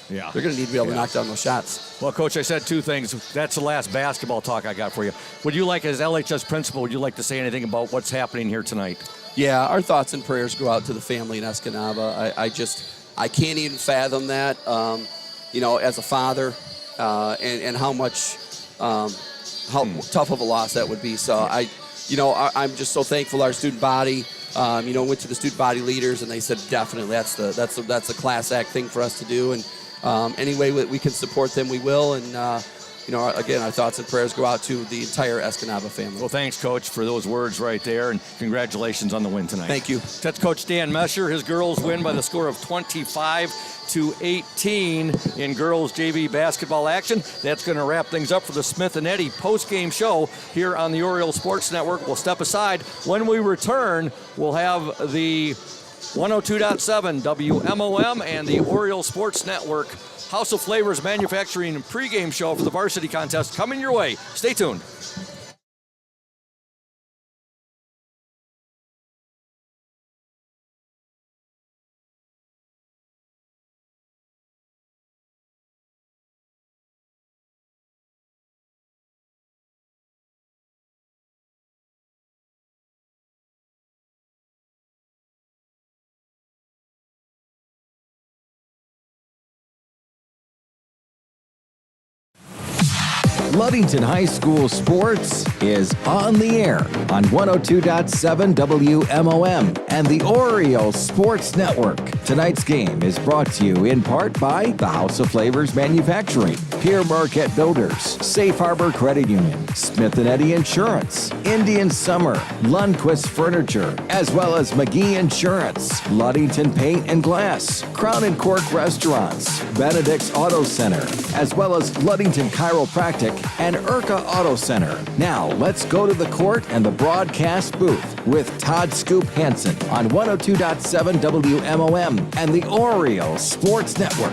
S11: they're going to need to be able to knock down those shots.
S1: Well, Coach, I said 2 things. That's the last basketball talk I got for you. Would you like, as LHS principal, would you like to say anything about what's happening here tonight?
S11: Yeah, our thoughts and prayers go out to the family in Escanaba. I can't even fathom that, as a father, and how much, how tough of a loss that would be. So I'm just so thankful our student body, went to the student body leaders and they said, definitely that's a class act thing for us to do. And any way we can support them, we will. And, again, our thoughts and prayers go out to the entire Escanaba family.
S1: Well, thanks, Coach, for those words right there, and congratulations on the win tonight.
S11: Thank you.
S1: That's Coach Dan Mesher. His girls win by the score of 25-18 in girls JV basketball action. That's going to wrap things up for the Smith and Eddy post-game show here on the Orioles Sports Network. We'll step aside. When we return, we'll have the 102.7 WMOM and the Orioles Sports Network House of Flavors Manufacturing pregame show for the varsity contest coming your way. Stay tuned.
S12: Ludington High School Sports is on the air on 102.7 WMOM and the Orioles Sports Network. Tonight's game is brought to you in part by the House of Flavors Manufacturing, Pierre Marquette Builders, Safe Harbor Credit Union, Smith & Eddy Insurance, Indian Summer, Lundquist Furniture, as well as McGee Insurance, Ludington Paint and Glass, Crown and Cork Restaurants, Benedict's Auto Center, as well as Ludington Chiropractic and Urca Auto Center. Now, let's go to the court and the broadcast booth with Todd Scoop Hansen on 102.7 WMOM and the Orioles Sports Network.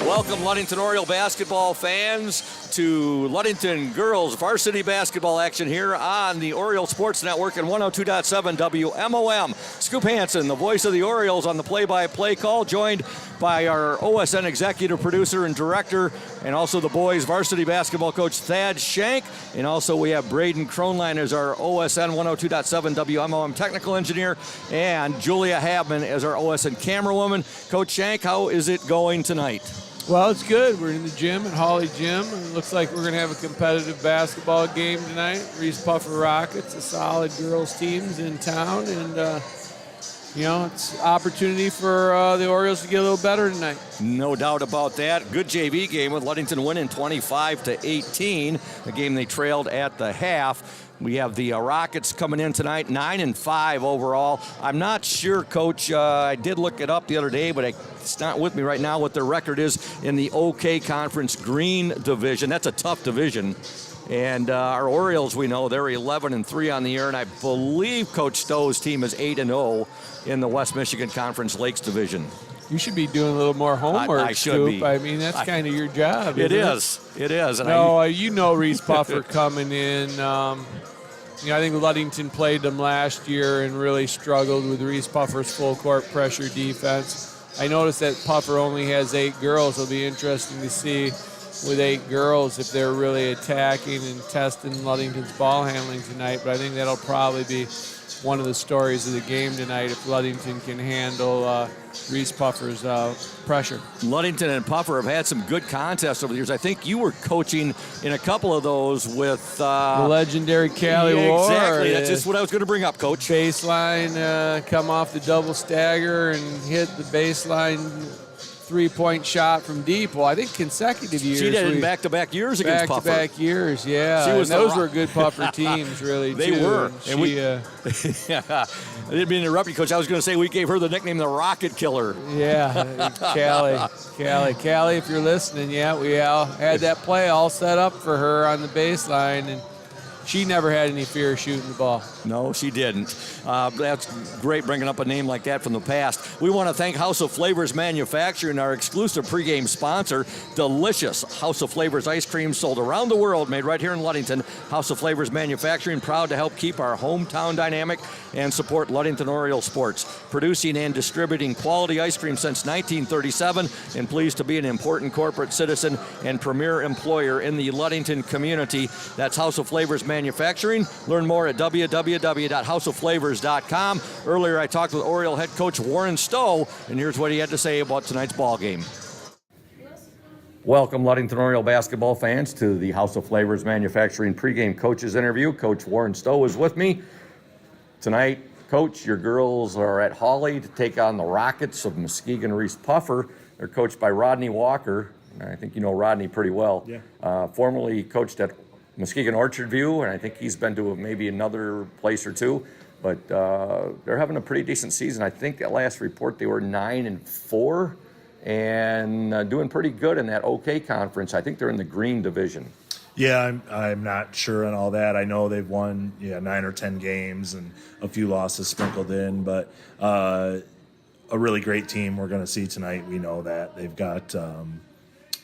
S1: Welcome, Ludington Oriole basketball fans, to Ludington girls varsity basketball action here on the Orioles Sports Network and 102.7 WMOM. Scoop Hansen, the voice of the Orioles, on the play-by-play call, joined by our OSN executive producer and director, and also the boys varsity basketball coach Thad Shank, and also we have Braden Kronline as our OSN 102.7 WMOM technical engineer, and Julia Habman as our OSN camerawoman. Coach Shank, how is it going tonight?
S13: Well, it's good. We're in the gym at Hawley Gym. It looks like we're going to have a competitive basketball game tonight. Reese Puffer Rockets, a solid girls teams in town, and it's an opportunity for the Orioles to get a little better tonight.
S1: No doubt about that. Good JV game with Ludington winning 25-18, a game they trailed at the half. We have the Rockets coming in tonight, 9-5 overall. I'm not sure, Coach. I did look it up the other day, but it's not with me right now what their record is in the OK Conference Green Division. That's a tough division. And our Orioles, we know, they're 11-3 on the year, and I believe Coach Stowe's team is 8-0 in the West Michigan Conference Lakes Division.
S13: You should be doing a little more homework,
S1: I should
S13: Scoop.
S1: be.
S13: I mean, that's kind of your job.
S1: It is. It is. And
S13: no, you know Reeths Puffer coming in. I think Ludington played them last year and really struggled with Reeths Puffer's full court pressure defense. I noticed that Puffer only has 8 girls. It'll be interesting to see with 8 girls if they're really attacking and testing Ludington's ball handling tonight. But I think that'll probably be one of the stories of the game tonight if Ludington can handle Reeths Puffer's pressure.
S1: Ludington and Puffer have had some good contests over the years. I think you were coaching in a couple of those with
S13: the legendary Callie Ward.
S1: Exactly. That's just what I was going to bring up, Coach.
S13: Baseline, come off the double stagger and hit the baseline three-point shot from deep. Well, I think consecutive years.
S1: She did it in back-to-back years against Puffer.
S13: Back-to-back years, yeah. Those were good Puffer teams, really,
S1: they
S13: too.
S1: were.
S13: And
S1: yeah, I didn't mean to interrupt you, Coach. I was going to say we gave her the nickname the Rocket Killer.
S13: Yeah, Callie, if you're listening, yeah, we had that play all set up for her on the baseline, and she never had any fear shooting the ball.
S1: No, she didn't. That's great bringing up a name like that from the past. We want to thank House of Flavors Manufacturing, our exclusive pregame sponsor. Delicious House of Flavors ice cream sold around the world, made right here in Ludington. House of Flavors Manufacturing, proud to help keep our hometown dynamic and support Ludington Oriole sports. Producing and distributing quality ice cream since 1937, and pleased to be an important corporate citizen and premier employer in the Ludington community. That's House of Flavors Manufacturing. Learn more at www.houseofflavors.com. Earlier, I talked with Oriole head coach Warren Stowe, and here's what he had to say about tonight's ball game. Welcome, Ludington Oriole basketball fans, to the House of Flavors Manufacturing pregame coaches interview. Coach Warren Stowe is with me tonight. Coach, your girls are at Hawley to take on the Rockets of Muskegon Reeths Puffer. They're coached by Rodney Walker. I think you know Rodney pretty well.
S4: Yeah.
S1: Formerly coached at Muskegon Orchard View, and I think he's been to maybe another place or two. But they're having a pretty decent season. I think at last report they were 9-4 and doing pretty good in that OK conference. I think they're in the Green Division.
S14: Yeah, I'm not sure on all that. I know they've won 9 or 10 games and a few losses sprinkled in, but a really great team we're going to see tonight. We know that they've got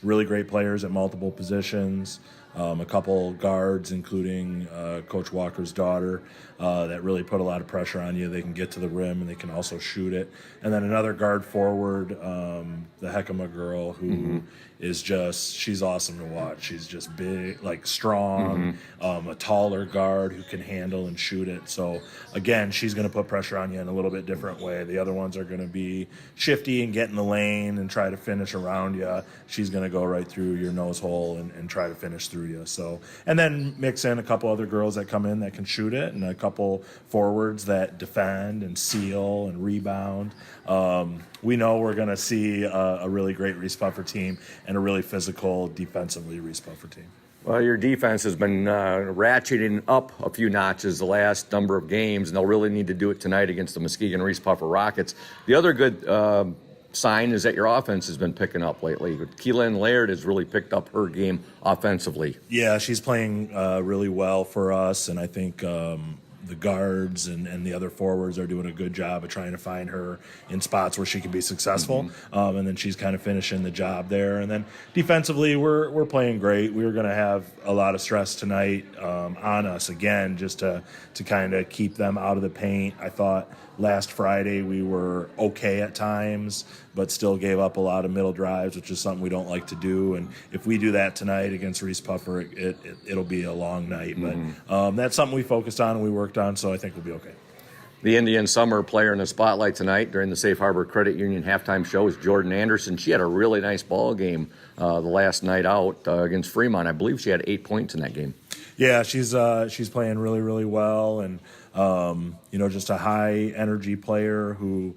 S14: really great players at multiple positions. A couple guards, including Coach Walker's daughter, that really put a lot of pressure on you. They can get to the rim and they can also shoot it. And then another guard forward, the Heckema girl, who is just, she's awesome to watch. She's just big, like strong, a taller guard who can handle and shoot it. So again, she's going to put pressure on you in a little bit different way. The other ones are going to be shifty and get in the lane and try to finish around you. She's going to go right through your nose hole and try to finish through you. So, and then mix in a couple other girls that come in that can shoot it, and a couple forwards that defend and seal and rebound. We know we're going to see a really great Reeths Puffer team and a really physical, defensively Reeths Puffer team.
S1: Well, your defense has been ratcheting up a few notches the last number of games, and they'll really need to do it tonight against the Muskegon Reeths Puffer Rockets. The other good sign is that your offense has been picking up lately. Keelan Laird has really picked up her game offensively.
S14: Yeah, she's playing really well for us, and I think the guards and the other forwards are doing a good job of trying to find her in spots where she can be successful. And then she's kind of finishing the job there. And then defensively, we're playing great. We were going to have a lot of stress tonight on us again, just to kind of keep them out of the paint. I thought last Friday we were okay at times, but still gave up a lot of middle drives, which is something we don't like to do. And if we do that tonight against Reeths Puffer, it'll be a long night. But that's something we focused on and we worked on, so I think we'll be okay.
S1: The Indian Summer player in the spotlight tonight during the Safe Harbor Credit Union halftime show is Jordan Anderson. She had a really nice ball game the last night out against Fremont. I believe she had 8 points in that game.
S14: Yeah, she's playing really, really well, and just a high energy player who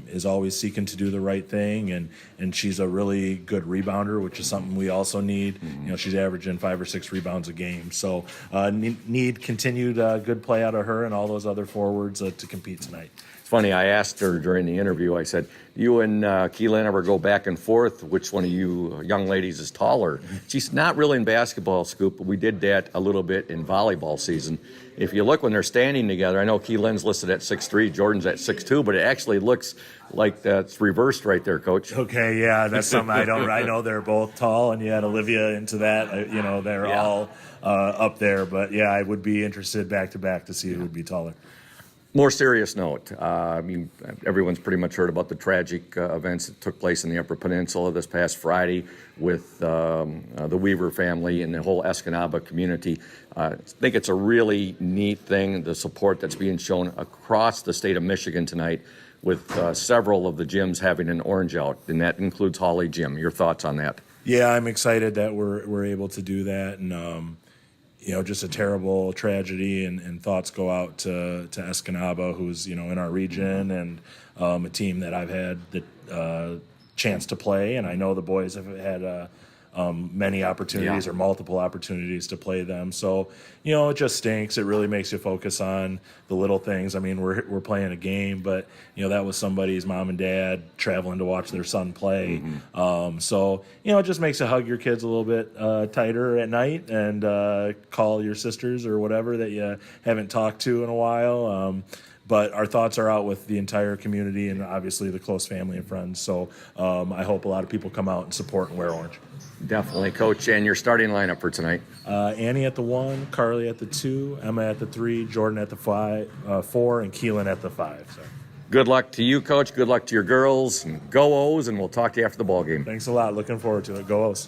S14: is always seeking to do the right thing, and she's a really good rebounder, which is something we also need. You know, she's averaging 5 or 6 rebounds a game, so need continued good play out of her and all those other forwards to compete tonight.
S1: It's funny, I asked her during the interview, I said, you and Keelan ever go back and forth, which one of you young ladies is taller? She's not really in basketball, Scoop, but we did that a little bit in volleyball season. If you look when they're standing together, I know Keelan's listed at 6'3", Jordan's at 6'2", but it actually looks like that's reversed right there, Coach.
S14: Okay, yeah, that's something I know they're both tall, and you had Olivia into that. You know, they're all up there, but yeah, I would be interested back to back to see who would be taller.
S1: More serious note, I mean, everyone's pretty much heard about the tragic events that took place in the Upper Peninsula this past Friday with the Weaver family and the whole Escanaba community. I think it's a really neat thing, the support that's being shown across the state of Michigan tonight with several of the gyms having an orange out, and that includes Holly Gym. Your thoughts on that?
S14: Yeah, I'm excited that we're able to do that, and you know, just a terrible tragedy, and thoughts go out to Escanaba, who's, you know, in our region, and a team that I've had the chance to play, and I know the boys have had many opportunities or multiple opportunities to play them. So, you know, it just stinks. It really makes you focus on the little things. I mean, we're playing a game, but, you know, that was somebody's mom and dad traveling to watch their son play. So, you know, it just makes you hug your kids a little bit tighter at night, and call your sisters or whatever that you haven't talked to in a while. But our thoughts are out with the entire community and obviously the close family and friends. So I hope a lot of people come out and support and wear orange.
S1: Definitely, Coach. And your starting lineup for tonight?
S14: Annie at the 1, Carly at the 2, Emma at the 3, Jordan at the 4, and Keelan at the 5. So.
S1: Good luck to you, Coach. Good luck to your girls. And go O's, and we'll talk to you after the ball game.
S14: Thanks a lot. Looking forward to it. Go O's.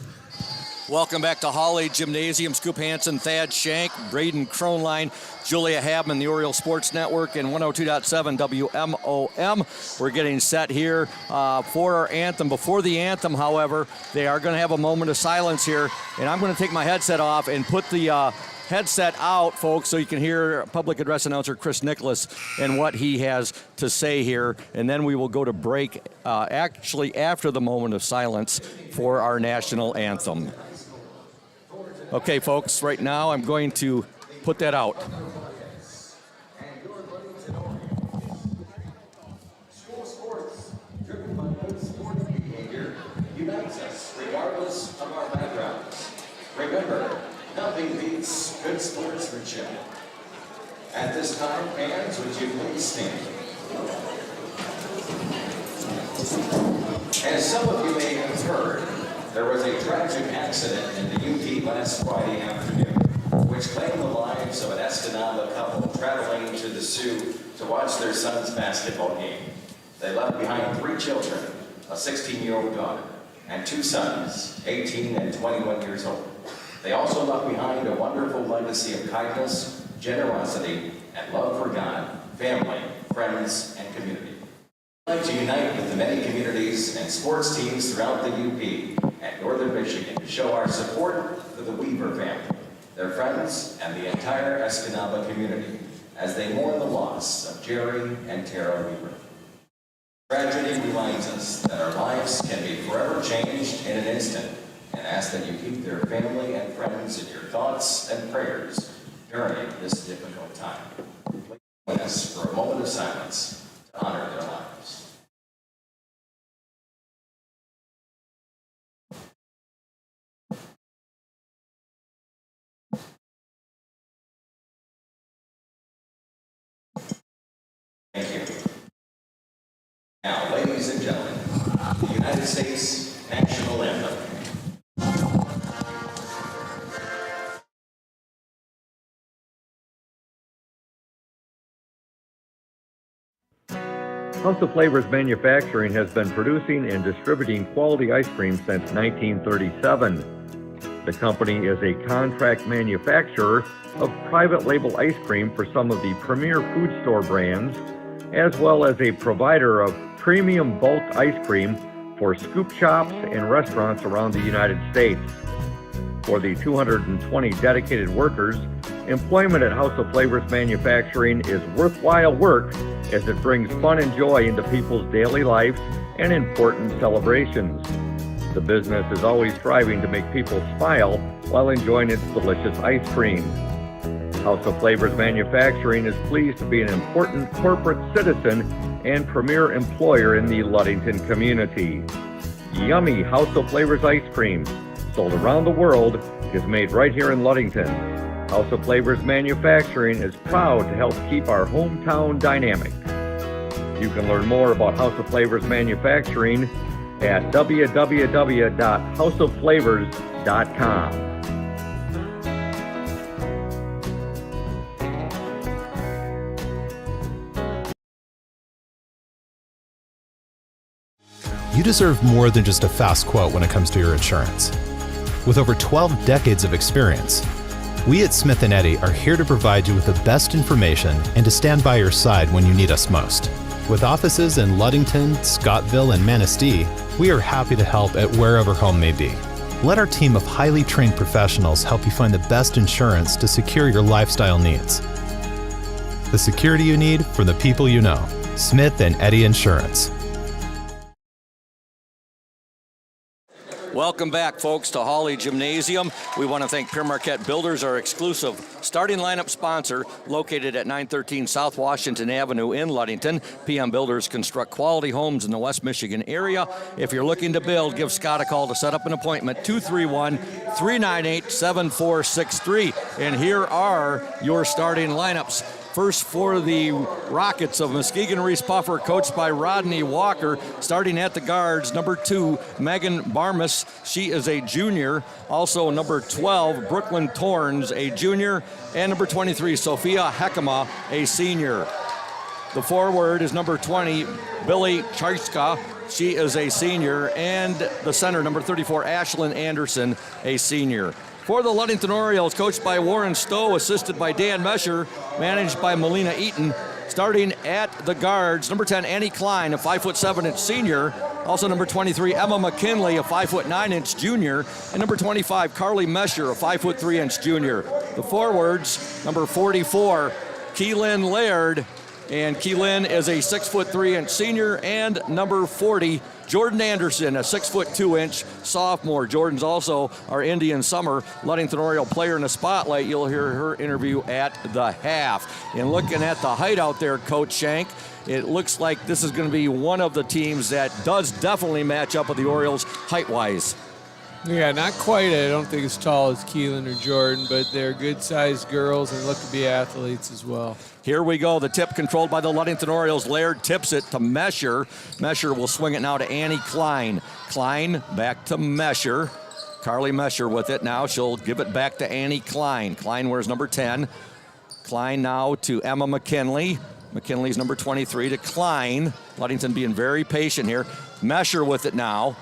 S1: Welcome back to Holly Gymnasium. Scoop Hansen, Thad Shank, Braden Kronline, Julia Habman, the Oriole Sports Network, and 102.7 WMOM. We're getting set here for our anthem. Before the anthem, however, they are going to have a moment of silence here, and I'm going to take my headset off and put the headset out, folks, so you can hear public address announcer Chris Nicholas and what he has to say here, and then we will go to break actually after the moment of silence for our national anthem. Okay, folks, right now I'm going to put that out.
S15: School sports, driven by good sports behavior, unites us regardless of our backgrounds. Remember, nothing beats good sportsmanship. At this time, fans, would you please stand? As some of you may have heard, there was a tragic accident in the UP last Friday afternoon, which claimed the lives of an Escanaba couple traveling to the Sioux to watch their son's basketball game. They left behind 3 children, a 16-year-old daughter, and 2 sons, 18 and 21 years old. They also left behind a wonderful legacy of kindness, generosity, and love for God, family, friends, and community. I'd like to unite with the many communities and sports teams throughout the UP and Northern Michigan to show our support for the Weaver family, their friends, and the entire Escanaba community as they mourn the loss of Jerry and Tara Weaver. Tragedy reminds us that our lives can be forever changed in an instant, and ask that you keep their family and friends in your thoughts and prayers during this difficult time. Please join us for a moment of silence to honor their lives. Thank you. Now, ladies and gentlemen, the United States National Anthem.
S2: House of Flavors Manufacturing has been producing and distributing quality ice cream since 1937. The company is a contract manufacturer of private label ice cream for some of the premier food store brands, as well as a provider of premium bulk ice cream for scoop shops and restaurants around the United States. For the 220 dedicated workers, employment at House of Flavors Manufacturing is worthwhile work as it brings fun and joy into people's daily lives and important celebrations. The business is always striving to make people smile while enjoying its delicious ice cream. House of Flavors Manufacturing is pleased to be an important corporate citizen and premier employer in the Ludington community. Yummy House of Flavors ice cream, sold around the world, is made right here in Ludington. House of Flavors Manufacturing is proud to help keep our hometown dynamic. You can learn more about House of Flavors Manufacturing at www.houseofflavors.com.
S3: You deserve more than just a fast quote when it comes to your insurance. With over 12 decades of experience, we at Smith & Eddy are here to provide you with the best information and to stand by your side when you need us most. With offices in Ludington, Scottville, and Manistee, we are happy to help at wherever home may be. Let our team of highly trained professionals help you find the best insurance to secure your lifestyle needs. The security you need from the people you know. Smith & Eddy Insurance.
S1: Welcome back, folks, to Hawley Gymnasium. We want to thank Pure Marquette Builders, our exclusive starting lineup sponsor, located at 913 South Washington Avenue in Ludington. PM Builders construct quality homes in the West Michigan area. If you're looking to build, give Scott a call to set up an appointment, 231-398-7463. And here are your starting lineups. First for the Rockets of Muskegon Reese Puffer, coached by Rodney Walker. Starting at the guards, number 2, Megan Barmas. She is a junior. Also number 12, Brooklyn Torns, a junior. And number 23, Sophia Hekema, a senior. The forward is number 20, Billy Charska. She is a senior. And the center, number 34, Ashlyn Anderson, a senior. For the Ludington Orioles, coached by Warren Stowe, assisted by Dan Mesher, managed by Melina Eaton. Starting at the guards, number 10, Annie Klein, a 5'7" senior. Also number 23, Emma McKinley, a 5'9" junior. And number 25, Carly Mesher, a 5'3" junior. The forwards, number 44, Keelan Laird. And Keelan is a 6'3" senior. And number 40, Jordan Anderson, a 6'2" sophomore. Jordan's also our Indian Summer Ludington Oriole player in the spotlight. You'll hear her interview at the half. And looking at the height out there, Coach Shank, it looks like this is going to be one of the teams that does definitely match up with the Orioles height-wise.
S13: Yeah, not quite. I don't think as tall as Keelan or Jordan, but they're good-sized girls and look to be athletes as well.
S1: Here we go. The tip controlled by the Ludington Orioles. Laird tips it to Mesher. Mesher will swing it now to Annie Klein. Klein back to Mesher. Carly Mesher with it now. She'll give it back to Annie Klein. Klein wears number 10. Klein now to Emma McKinley. McKinley's number 23 to Klein. Ludington being very patient here. Mesher with it now.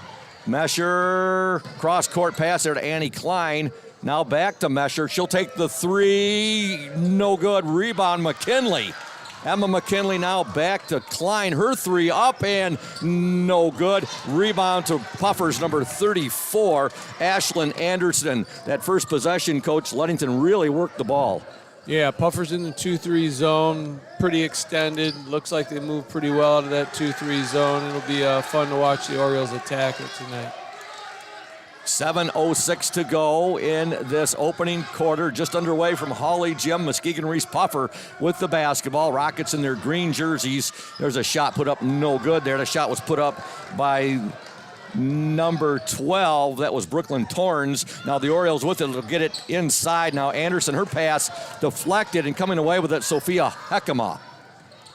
S1: Mesher, cross-court pass there to Annie Klein. Now back to Mesher. She'll take the 3. No good. Rebound, McKinley. Emma McKinley now back to Klein. Her 3 up and no good. Rebound to Puffers, number 34, Ashlyn Anderson. That first possession, Coach, Ludington really worked the ball.
S13: Yeah, Puffers in the 2-3 zone, pretty extended. Looks like they move pretty well out of that 2-3 zone. It'll be fun to watch the Orioles attack it tonight.
S1: 7:06 to go in this opening quarter, just underway from Hawley Gym. Muskegon Reese Puffer with the basketball. Rockets in their green jerseys. There's a shot put up, no good there. The shot was put up by number 12. That was Brooklyn Torns. Now the Orioles with it. They'll get it inside. Now Anderson, her pass deflected, and coming away with it, Sophia Hekema.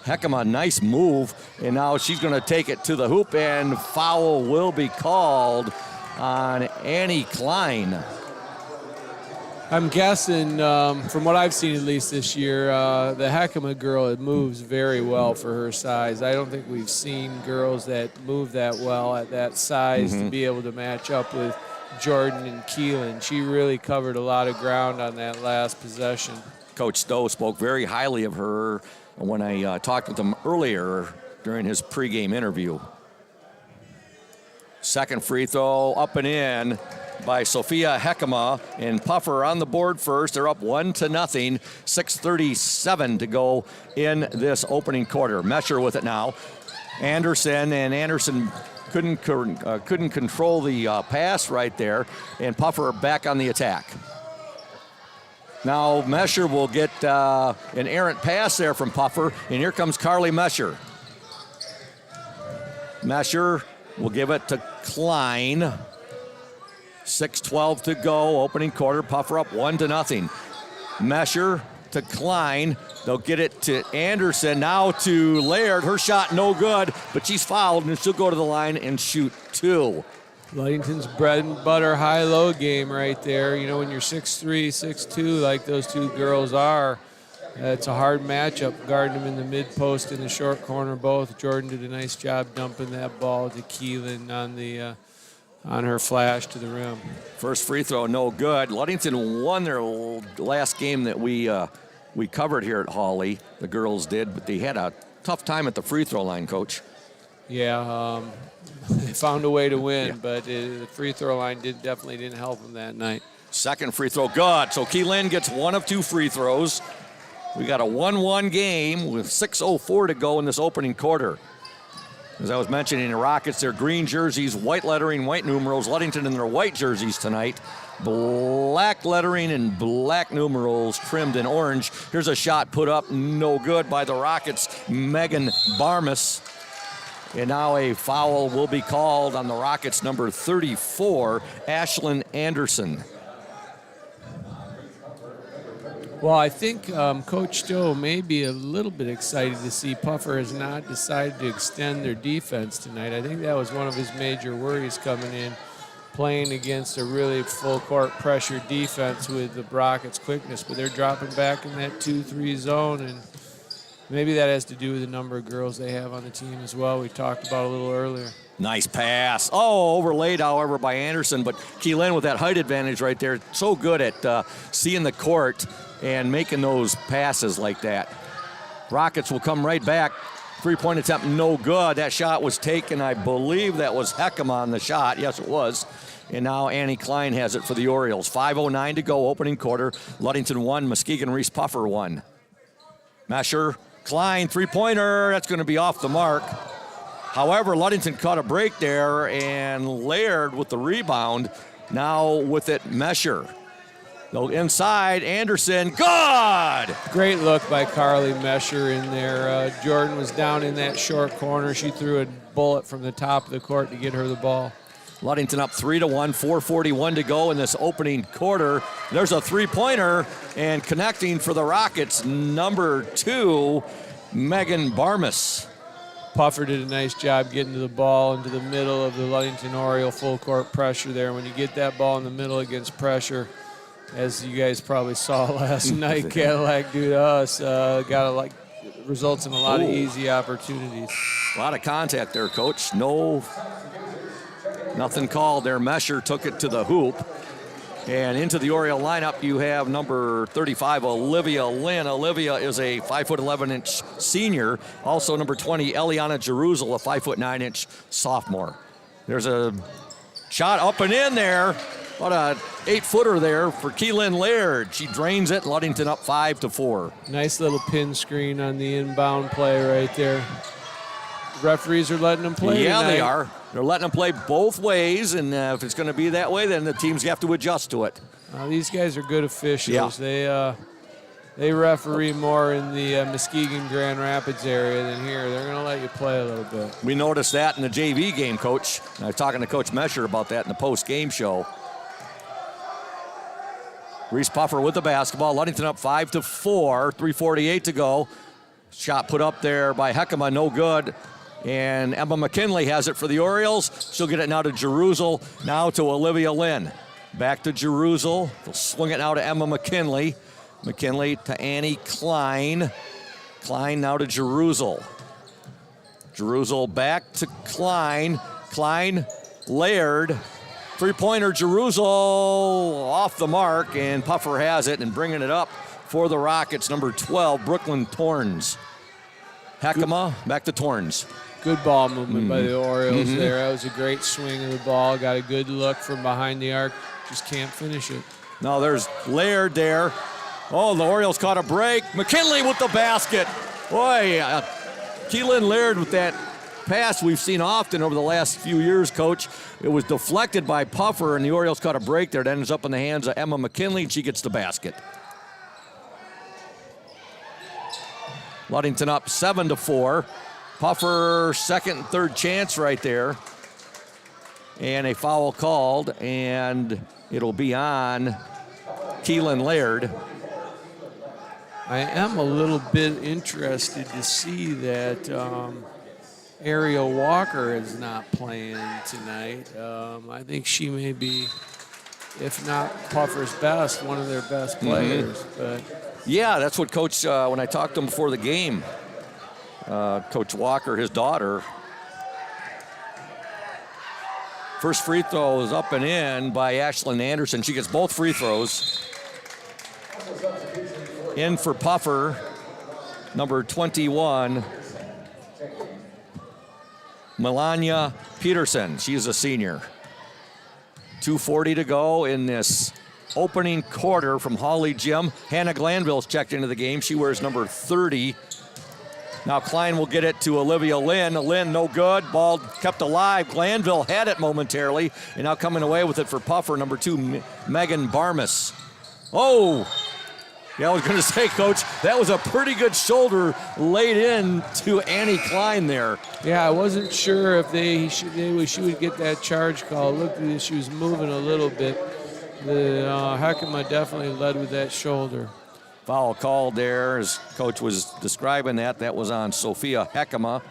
S1: Hekema, nice move. And now she's going to take it to the hoop, and foul will be called on Annie Klein.
S13: I'm guessing, from what I've seen at least this year, the Hekema girl, it moves very well for her size. I don't think we've seen girls that move that well at that size to be able to match up with Jordan and Keelan. She really covered a lot of ground on that last possession.
S1: Coach Stowe spoke very highly of her when I talked with him earlier during his pregame interview. Second free throw up and in. by Sophia Hekema, and Puffer on the board first. They're up 1-0. 6:37 to go in this opening quarter. Mesher with it now. Anderson couldn't control the pass right there, and Puffer back on the attack. Now Mesher will get an errant pass there from Puffer, and here comes Carly Mesher. Mesher will give it to Klein. 6:12 to go, opening quarter. Puffer up 1-0. Mesher to Klein. They'll get it to Anderson. Now to Laird. Her shot no good, but she's fouled, and she'll go to the line and shoot 2.
S13: Ludington's bread and butter high-low game right there. You know, when you're 6'3", 6'2", like those two girls are, it's a hard matchup, guarding them in the mid-post and the short corner both. Jordan did a nice job dumping that ball to Keelan on her flash to the rim.
S1: First free throw, no good. Ludington won their last game that we covered here at Hawley. The girls did, but they had a tough time at the free throw line, Coach.
S13: Yeah, they found a way to win, but the free throw line definitely didn't help them that night.
S1: Second free throw, good. So Keelan gets 1 of 2 free throws. We got a 1-1 game with 6:04 to go in this opening quarter. As I was mentioning, the Rockets, their green jerseys, white lettering, white numerals. Ludington in their white jerseys tonight. Black lettering and black numerals trimmed in orange. Here's a shot put up, no good by the Rockets, Megan Barmas. And now a foul will be called on the Rockets, number 34, Ashlyn Anderson.
S13: Well, I think Coach Stowe may be a little bit excited to see Puffer has not decided to extend their defense tonight. I think that was one of his major worries coming in, playing against a really full-court pressure defense with the Rockets' quickness. But they're dropping back in that 2-3 zone, and maybe that has to do with the number of girls they have on the team as well. We talked about a little earlier.
S1: Nice pass. Oh, overlaid, however, by Anderson. But Keelan with that height advantage right there. So good at seeing the court and making those passes like that. Rockets will come right back. Three-point attempt, no good. That shot was taken. I believe that was Hekema on the shot. Yes, it was. And now Annie Klein has it for the Orioles. 5:09 to go, opening quarter. Ludington 1, Muskegon Reese Puffer 1. Mesher, Klein, three-pointer. That's going to be off the mark. However, Ludington caught a break there, and Laird with the rebound. Now with it, Mesher. Go inside, Anderson, good!
S13: Great look by Carly Mesher in there. Jordan was down in that short corner. She threw a bullet from the top of the court to get her the ball.
S1: Ludington up 3-1, 4:41 to go in this opening quarter. There's a three-pointer, and connecting for the Rockets, number 2, Megan Barmas.
S13: Puffer did a nice job getting to the ball into the middle of the Ludington Oriole full court pressure there. When you get that ball in the middle against pressure, as you guys probably saw last night, Cadillac due to us, results in a lot of easy opportunities.
S1: A lot of contact there, Coach. Nothing called there. Mesher took it to the hoop. And into the Oriole lineup, you have number 35, Olivia Lynn. Olivia is a 5'11" senior. Also number 20, Eliana Jerusalem, a 5'9" sophomore. There's a shot up and in there. What a 8-footer there for Keelan Laird. She drains it. Ludington up 5-4.
S13: Nice little pin screen on the inbound play right there. Referees are letting them play
S1: Yeah,
S13: tonight.
S1: they are. They're letting them play both ways, and if it's going to be that way, then the teams have to adjust to it.
S13: These guys are good officials.
S1: Yeah.
S13: They referee more in the Muskegon Grand Rapids area than here. They're going to let you play a little bit.
S1: We noticed that in the JV game, Coach. I was talking to Coach Mesher about that in the post-game show. Reese Puffer with the basketball. Ludington up 5-4, 3:48 to go. Shot put up there by Hekema, no good. And Emma McKinley has it for the Orioles. She'll get it now to Jerusalem, now to Olivia Lynn. Back to Jerusalem. They'll swing it now to Emma McKinley. McKinley to Annie Klein. Klein now to Jerusalem. Jerusalem back to Klein. Klein, Laird. Three-pointer, Jerusalem off the mark, and Puffer has it and bringing it up for the Rockets, number 12, Brooklyn Torrens. Hekema, back to Torrens.
S13: Good ball movement by the Orioles there. That was a great swing of the ball. Got a good look from behind the arc. Just can't finish it.
S1: Now there's Laird there. Oh, the Orioles caught a break. McKinley with the basket. Boy, Keelan Laird with that pass we've seen often over the last few years, Coach. It was deflected by Puffer, and the Orioles caught a break there. It ends up in the hands of Emma McKinley, and she gets the basket. Ludington up 7-4. Puffer, second and third chance right there. And a foul called, and it'll be on Keelan Laird.
S13: I am a little bit interested to see that Ariel Walker is not playing tonight. I think she may be, if not Puffer's best, one of their best players. But
S1: yeah, that's what Coach, when I talked to him before the game, Coach Walker, his daughter, first free throw is up and in by Ashlyn Anderson. She gets both free throws. In for Puffer, number 21, Melania Peterson. She's a senior. 2:40 to go in this opening quarter from Holly Gym. Hannah Glanville's checked into the game. She wears number 30. Now Klein will get it to Olivia Lynn. Lynn, no good. Ball kept alive. Glanville had it momentarily, and now coming away with it for Puffer, number 2, Megan Barmas. Oh! Yeah, I was going to say, Coach, that was a pretty good shoulder laid in to Annie Klein there.
S13: yeah, I wasn't sure if she would get that charge call. Looked at it, she was moving a little bit. The Heckema definitely led with that shoulder.
S1: Foul called there, as Coach was describing that. That was on Sophia Heckema.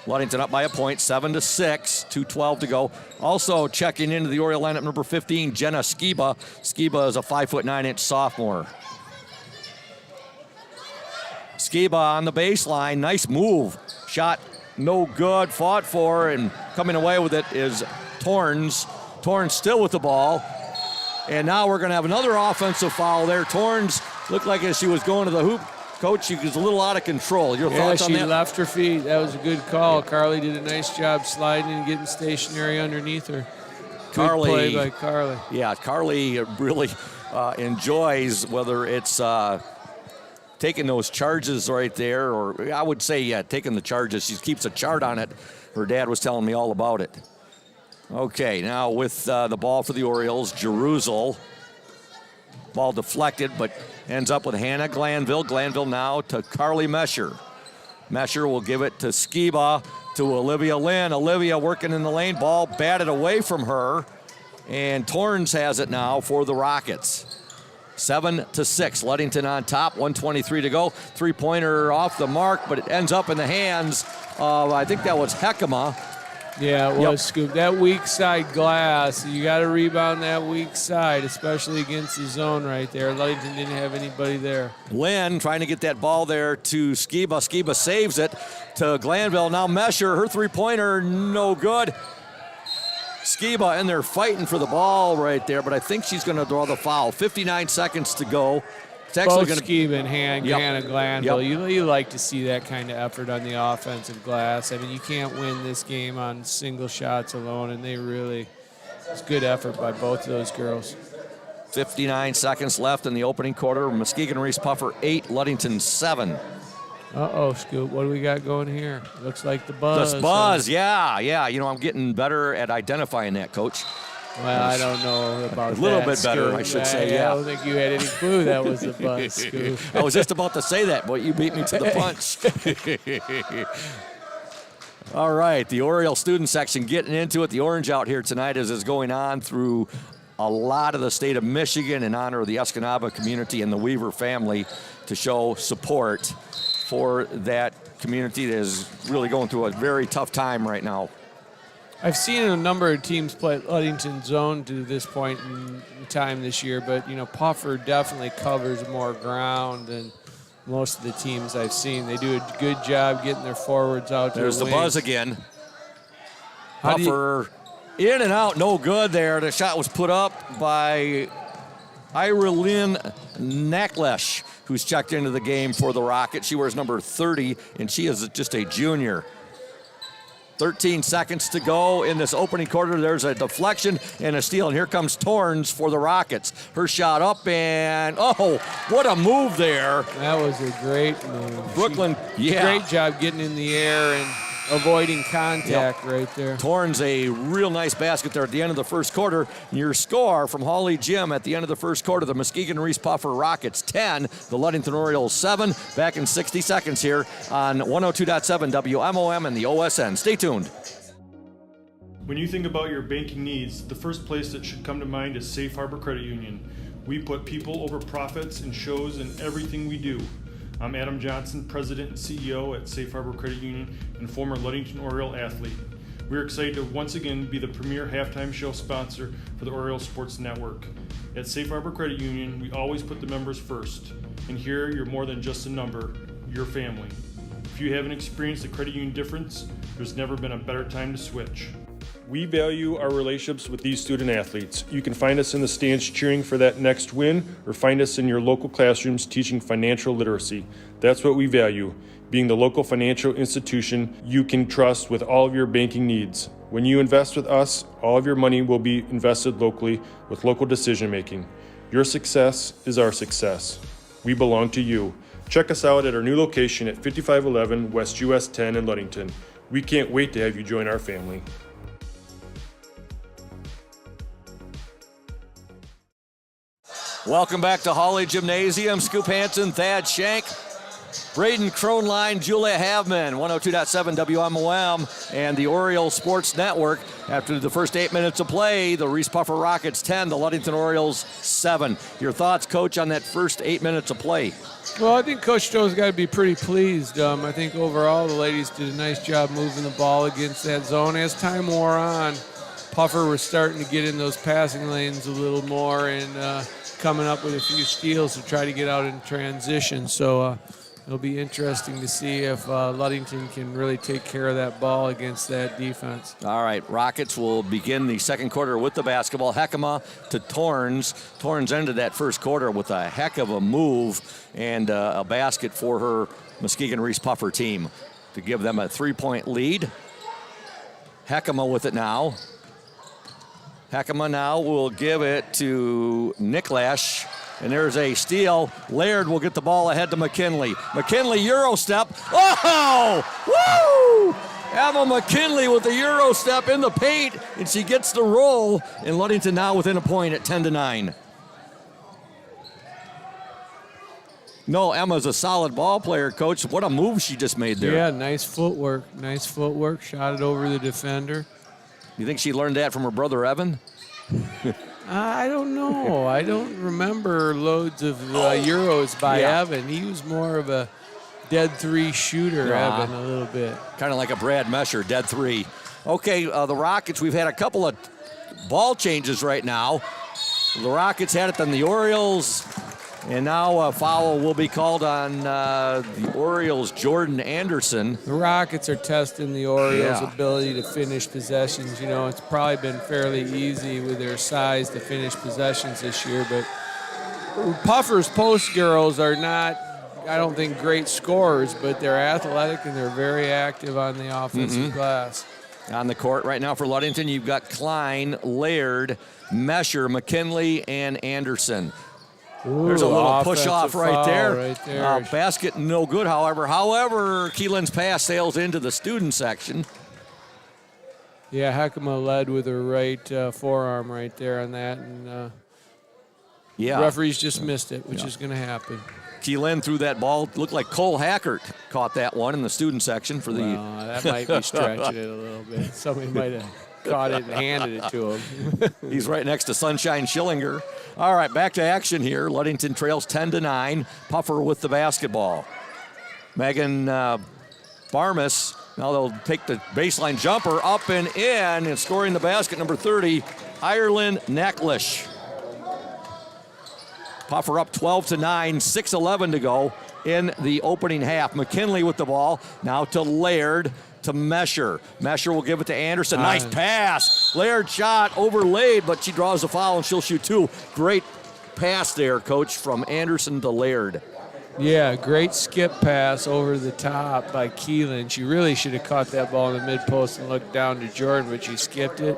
S1: Ludington up by a point, 7-6, 2:12 to go. Also checking into the Oriole lineup, number 15, Jenna Skiba. Skiba is a 5'9" sophomore. Skiba on the baseline, nice move. Shot no good, fought for, and coming away with it is Torrens. Torrens still with the ball. And now we're going to have another offensive foul there. Torrens looked like as she was going to the hoop, Coach, she was a little out of control. Your thoughts on that?
S13: Yeah, she left her feet. That was a good call. Carly did a nice job sliding and getting stationary underneath her. Good play by Carly.
S1: Yeah, Carly really enjoys whether it's taking those charges right there, or I would say, yeah, taking the charges. She keeps a chart on it. Her dad was telling me all about it. Okay, now with the ball for the Orioles, Jerusalem. Ball deflected, but ends up with Hannah Glanville. Glanville now to Carly Mesher. Mesher will give it to Skiba, to Olivia Lynn. Olivia working in the lane. Ball batted away from her. And Torrens has it now for the Rockets. 7-6. Ludington on top. 1:23 to go. Three-pointer off the mark, but it ends up in the hands of, I think that was Heckema.
S13: Yeah, it was, Scoop. That weak side glass, you got to rebound that weak side, especially against the zone right there. Ludington didn't have anybody there.
S1: Lynn trying to get that ball there to Skiba. Skiba saves it to Glanville. Now Mesher, her three-pointer, no good. Skiba in there fighting for the ball right there, but I think she's going to draw the foul. 59 seconds to go. It's actually
S13: Both Skiba and Hannah Glanville. You like to see that kind of effort on the offensive glass. I mean, you can't win this game on single shots alone, and it's good effort by both of those girls.
S1: 59 seconds left in the opening quarter. Muskegon Reese Puffer 8, Ludington 7.
S13: Uh-oh, Scoop, what do we got going here? Looks like the buzz.
S1: The buzz, yeah. You know, I'm getting better at identifying that, Coach.
S13: Well, I don't know about that.
S1: A little bit better,
S13: Scoop.
S1: I should say, yeah.
S13: I don't think you had any clue that was the buzz, Scoop.
S1: I was just about to say that, but you beat me to the punch. All right, the Oriole student section getting into it. The orange out here tonight is going on through a lot of the state of Michigan in honor of the Escanaba community and the Weaver family to show support for that community that is really going through a very tough time right now.
S13: I've seen a number of teams play Ludington zone to this point in time this year, but, Puffer definitely covers more ground than most of the teams I've seen. They do a good job getting their forwards out to
S1: There's
S13: the
S1: the
S13: wings.
S1: buzz again. Puffer in and out, no good there. The shot was put up by Ira Lynn Naklesh, who's checked into the game for the Rockets. She wears number 30, and she is just a junior. 13 seconds to go in this opening quarter. There's a deflection and a steal, and here comes Torrens for the Rockets. Her shot up, and oh, what a move there.
S13: That was a great move.
S1: Brooklyn,
S13: Great job getting in the air and avoiding contact right there.
S1: Torrens, a real nice basket there at the end of the first quarter. Your score from Hawley Gym at the end of the first quarter, the Muskegon Reese Puffer Rockets 10, the Ludington Orioles 7. Back in 60 seconds here on 102.7 WMOM and the OSN. Stay tuned.
S4: When you think about your banking needs, the first place that should come to mind is Safe Harbor Credit Union. We put people over profits and shows in everything we do. I'm Adam Johnson, President and CEO at Safe Harbor Credit Union and former Ludington Oriole athlete. We're excited to once again be the premier halftime show sponsor for the Oriole Sports Network. At Safe Harbor Credit Union, we always put the members first. And here, you're more than just a number, you're family. If you haven't experienced the credit union difference, there's never been a better time to switch. We value our relationships with these student athletes. You can find us in the stands cheering for that next win, or find us in your local classrooms teaching financial literacy. That's what we value, being the local financial institution you can trust with all of your banking needs. When you invest with us, all of your money will be invested locally with local decision making. Your success is our success. We belong to you. Check us out at our new location at 5511 West US 10 in Ludington. We can't wait to have you join our family.
S1: Welcome back to Hawley Gymnasium. Scoop Hansen, Thad Shank, Braden Kronline, Julia Havman, 102.7 WMOM, and the Oriole Sports Network. After the first 8 minutes of play, the Reese Puffer Rockets 10, the Ludington Orioles 7. Your thoughts, Coach, on that first 8 minutes of play?
S13: Well, I think Coach Stowe's got to be pretty pleased. I think overall the ladies did a nice job moving the ball against that zone. As time wore on, Puffer was starting to get in those passing lanes a little more and coming up with a few steals to try to get out in transition. So it'll be interesting to see if Ludington can really take care of that ball against that defense.
S1: All right, Rockets will begin the second quarter with the basketball. Heckema to Torrens. Torrens ended that first quarter with a heck of a move and a basket for her Muskegon Reese Puffer team to give them a 3-point lead. Heckema with it now. Heckema now will give it to Nicklash, and there's a steal. Laird will get the ball ahead to McKinley. McKinley, Euro step. Oh! Woo! Emma McKinley with the Euro step in the paint, and she gets the roll, and Ludington now within a point at 10-9. No, Emma's a solid ball player, Coach. What a move she just made there.
S13: Yeah, nice footwork. Nice footwork. Shot it over the defender.
S1: You think she learned that from her brother Evan?
S13: I don't know. I don't remember loads of Euros by Evan. He was more of a dead three shooter, Evan, a little bit.
S1: Kind of like a Brad Mesher, dead three. Okay, the Rockets, we've had a couple of ball changes right now. The Rockets had it, then the Orioles. And now a foul will be called on the Orioles' Jordan Anderson.
S13: The Rockets are testing the Orioles' ability to finish possessions. You know, it's probably been fairly easy with their size to finish possessions this year, but Puffer's post girls are not, I don't think, great scorers, but they're athletic and they're very active on the offensive glass.
S1: On the court right now for Ludington, you've got Klein, Laird, Mesher, McKinley, and Anderson.
S13: Ooh,
S1: there's a little push-off right there.
S13: Right there.
S1: Basket no good, however. Keelan's pass sails into the student section.
S13: Yeah, Heckema led with her right forearm right there on that. And referees just missed it, which is going to happen.
S1: Keelan threw that ball. Looked like Cole Hackert caught that one in the student section for the...
S13: that might be stretching it a little bit. Somebody might have caught it and handed it to him.
S1: He's right next to Sunshine Schillinger. All right, back to action here. Ludington trails 10-9. Puffer with the basketball. Megan Barmas, now they'll take the baseline jumper up and in, and scoring the basket, number 30, Ireland Necklish. Puffer up 12-9, 6:11 to go in the opening half. McKinley with the ball, now to Laird, to Mesher. Mesher will give it to Anderson. Nice pass. Laird shot overlaid, but she draws a foul and she'll shoot two. Great pass there, Coach, from Anderson to Laird.
S13: Yeah, great skip pass over the top by Keelan. She really should have caught that ball in the mid-post and looked down to Jordan, but she skipped it.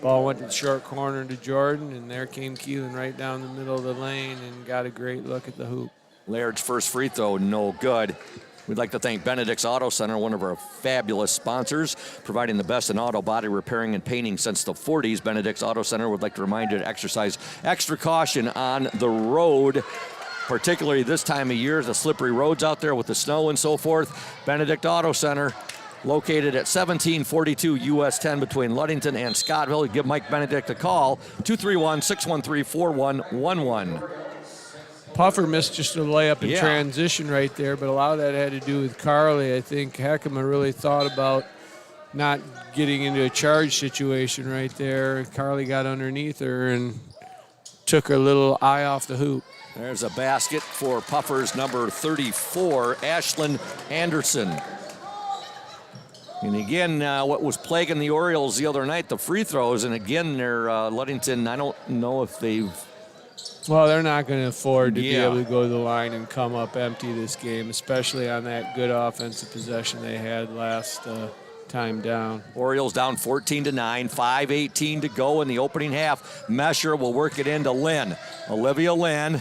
S13: Ball went to the short corner to Jordan, and there came Keelan right down the middle of the lane and got a great look at the hoop.
S1: Laird's first free throw, no good. We'd like to thank Benedict's Auto Center, one of our fabulous sponsors, providing the best in auto body repairing and painting since the 40s. Benedict's Auto Center would like to remind you to exercise extra caution on the road, particularly this time of year, the slippery roads out there with the snow and so forth. Benedict Auto Center, located at 1742 US 10 between Ludington and Scottville. You give Mike Benedict a call, 231-613-4111.
S13: Puffer missed just a layup in transition right there, but a lot of that had to do with Carly. I think Heckema really thought about not getting into a charge situation right there. Carly got underneath her and took her little eye off the hoop.
S1: There's a basket for Puffers number 34, Ashlyn Anderson. And again, what was plaguing the Orioles the other night, the free throws, and again, they're Ludington, I don't know if they've...
S13: Well, they're not going to afford to be able to go to the line and come up empty this game, especially on that good offensive possession they had last time down.
S1: Orioles down 14-9, 5:18 to go in the opening half. Mesher will work it into Lynn. Olivia Lynn.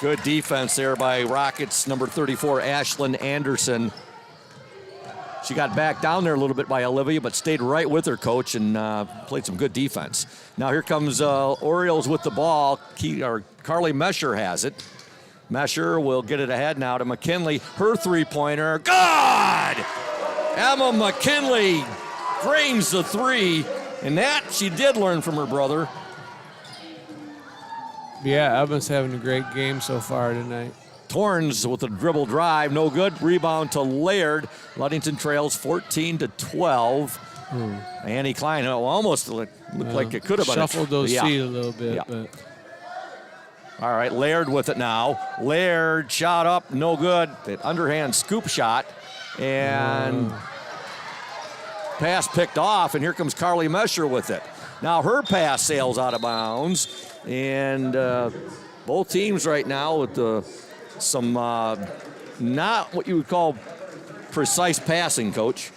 S1: Good defense there by Rockets number 34, Ashlyn Anderson. She got back down there a little bit by Olivia, but stayed right with her coach and played some good defense. Now here comes Orioles with the ball. Carly Mesher has it. Mesher will get it ahead now to McKinley. Her three-pointer, good! Emma McKinley drains the three, and that she did learn from her brother.
S13: Yeah, Emma's having a great game so far tonight.
S1: Torrens with a dribble drive, no good. Rebound to Laird. Ludington trails 14-12. Annie Klein almost looked like it could have been.
S13: Shuffled those feet a little bit. But.
S1: All right, Laird with it now. Laird shot up, no good. That underhand scoop shot. And pass picked off, and here comes Carly Mesher with it. Now her pass sails out of bounds. And both teams right now with some not what you would call precise passing, Coach.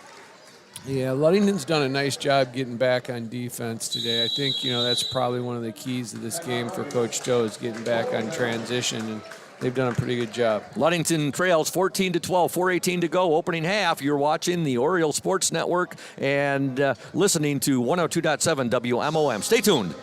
S13: Yeah, Ludington's done a nice job getting back on defense today. I think, that's probably one of the keys to this game for Coach Toe is getting back on transition, and they've done a pretty good job.
S1: Ludington trails 14-12, 4:18 to go, opening half. You're watching the Oriole Sports Network and listening to 102.7 WMOM. Stay tuned.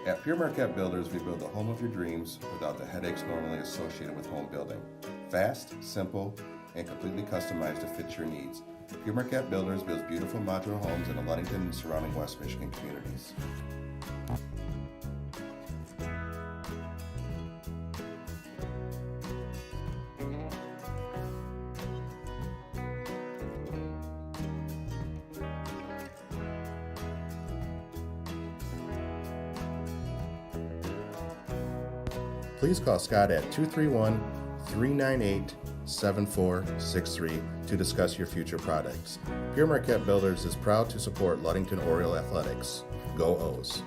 S5: At Pure Marquette Builders, we build the home of your dreams without the headaches normally associated with home building. Fast, simple, and completely customized to fit your needs. Pure Marquette Builders builds beautiful modular homes in the Ludington and surrounding West Michigan communities. Please call Scott at 231-398-7463 to discuss your future projects. Pure Marquette Builders is proud to support Ludington Oriole Athletics. Go O's!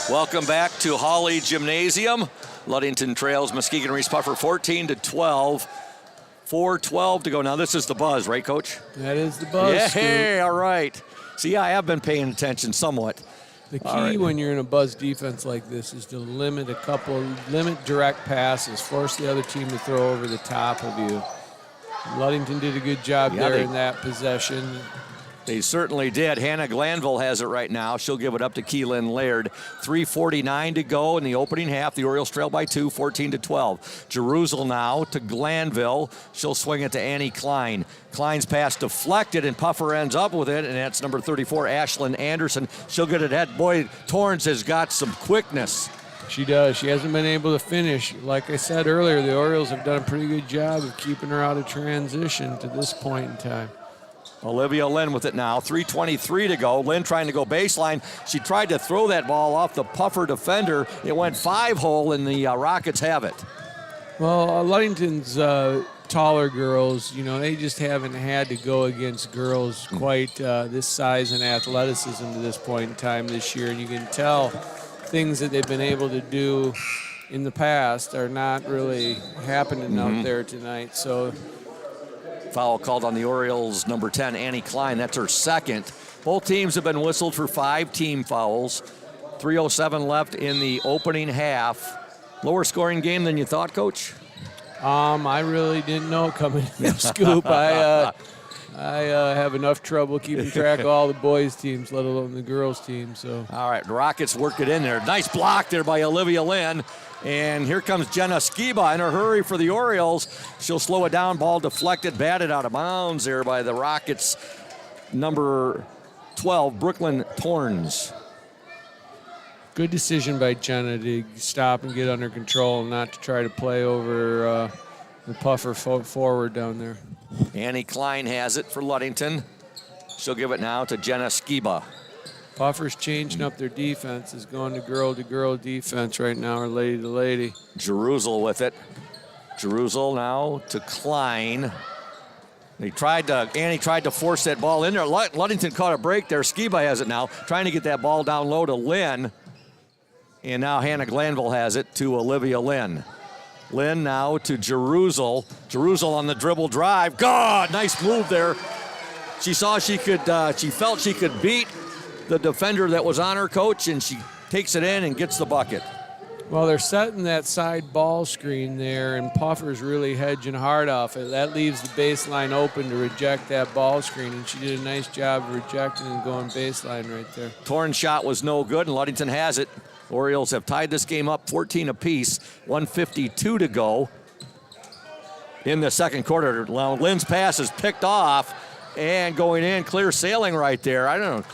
S1: Welcome back to Hawley Gymnasium. Ludington trails Muskegon Reese Puffer 14-12. 4:12 to go. Now this is the buzz, right, Coach?
S13: That is the buzz.
S1: Yeah, hey, all right. See, I have been paying attention somewhat.
S13: The key when you're in a buzz defense like this is to limit direct passes, force the other team to throw over the top of you. Ludington did a good job in that possession.
S1: They certainly did. Hannah Glanville has it right now. She'll give it up to Keelan Laird. 3:49 to go in the opening half. The Orioles trail by 2, 14-12. Jerusalem now to Glanville. She'll swing it to Annie Klein. Klein's pass deflected, and Puffer ends up with it, and that's number 34, Ashlyn Anderson. She'll get it ahead. Boy, Torrens has got some quickness.
S13: She does. She hasn't been able to finish. Like I said earlier, the Orioles have done a pretty good job of keeping her out of transition to this point in time.
S1: Olivia Lynn with it now. 3:23 to go. Lynn trying to go baseline. She tried to throw that ball off the Puffer defender. It went 5-hole, and the Rockets have it.
S13: Well, Ludington's taller girls, they just haven't had to go against girls quite this size and athleticism to this point in time this year. And you can tell things that they've been able to do in the past are not really happening out there tonight. So,
S1: foul called on the Orioles, number 10, Annie Klein. That's her second. Both teams have been whistled for 5 team fouls. 3:07 left in the opening half. Lower scoring game than you thought, Coach?
S13: I really didn't know coming in the scoop. I have enough trouble keeping track of all the boys' teams, let alone the girls' team. So,
S1: all right, the Rockets work it in there. Nice block there by Olivia Lynn. And here comes Jenna Skiba in a hurry for the Orioles. She'll slow it down. Ball deflected, batted out of bounds there by the Rockets. Number 12, Brooklyn Torns.
S13: Good decision by Jenna to stop and get under control and not to try to play over the Puffer forward down there.
S1: Annie Klein has it for Ludington. She'll give it now to Jenna Skiba.
S13: Puffer's changing up their defense, is going to girl defense right now, or lady to lady.
S1: Jeruzel with it. Jeruzel now to Klein. Annie tried to force that ball in there. Ludington caught a break there. Skiba has it now, trying to get that ball down low to Lynn. And now Hannah Glanville has it to Olivia Lynn. Lynn now to Jeruzel. Jeruzel on the dribble drive. God, nice move there. She felt she could beat the defender that was on her, Coach, and she takes it in and gets the bucket.
S13: Well, they're setting that side ball screen there, and Puffer's really hedging hard off it. That leaves the baseline open to reject that ball screen, and she did a nice job of rejecting and going baseline right there.
S1: Torn shot was no good, and Ludington has it. Orioles have tied this game up 14 apiece, 1:52 to go in the second quarter. Lynn's pass is picked off and going in, clear sailing right there. I don't know.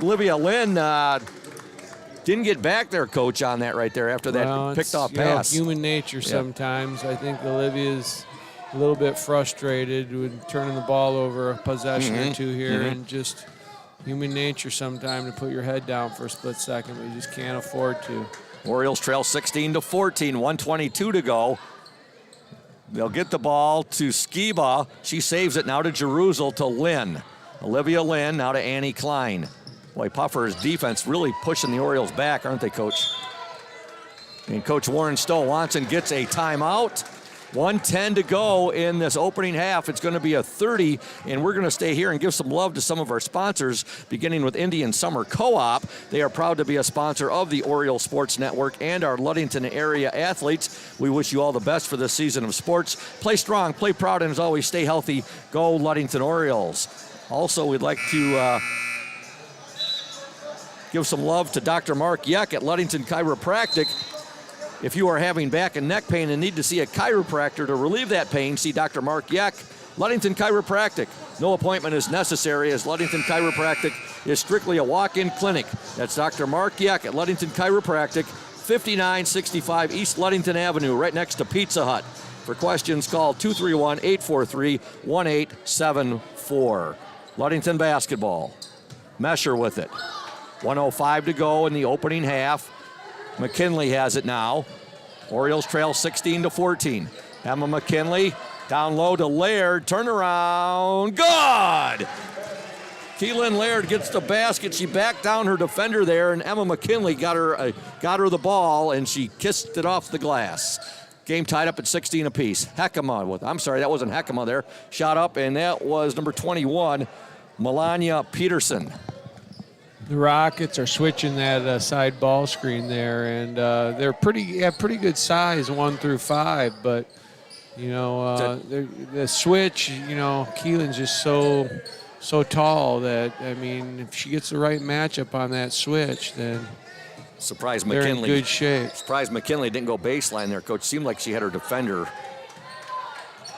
S1: Olivia Lynn didn't get back there, Coach, on that right there after that picked off pass.
S13: Human nature sometimes. I think Olivia's a little bit frustrated with turning the ball over a possession or two here, and just human nature sometimes to put your head down for a split second, but you just can't afford to.
S1: Orioles trail 16-14, 1:22 to go. They'll get the ball to Skiba. She saves it now to Jeruzel to Lynn. Olivia Lynn now to Annie Klein. Boy, Puffer's defense really pushing the Orioles back, aren't they, Coach? And Coach Warren Stowe-Watson gets a timeout. 1:10 to go in this opening half. It's going to be a 30, and we're going to stay here and give some love to some of our sponsors, beginning with Indian Summer Co-op. They are proud to be a sponsor of the Oriole Sports Network and our Ludington area athletes. We wish you all the best for this season of sports. Play strong, play proud, and as always, stay healthy. Go Ludington Orioles. Also, we'd like to give some love to Dr. Mark Yeck at Ludington Chiropractic. If you are having back and neck pain and need to see a chiropractor to relieve that pain, see Dr. Mark Yeck, Ludington Chiropractic. No appointment is necessary, as Ludington Chiropractic is strictly a walk-in clinic. That's Dr. Mark Yeck at Ludington Chiropractic, 5965 East Ludington Avenue, right next to Pizza Hut. For questions, call 231-843-1874. Ludington basketball. Mesher with it. 1:05 to go in the opening half. McKinley has it now. Orioles trail 16-14. Emma McKinley down low to Laird. Turnaround. Good! Keelan Laird gets the basket. She backed down her defender there, and Emma McKinley got her the ball, and she kissed it off the glass. Game tied up at 16 apiece. That wasn't Heckema there. Shot up, and that was number 21, Melania Peterson.
S13: The Rockets are switching that side ball screen there, and they're pretty good size, 1 through 5. But the switch, Keelan's just so tall that, I mean, if she gets the right matchup on that switch, then
S1: surprised
S13: they're
S1: McKinley.
S13: in good shape.
S1: Surprised McKinley didn't go baseline there, Coach. Seemed like she had her defender.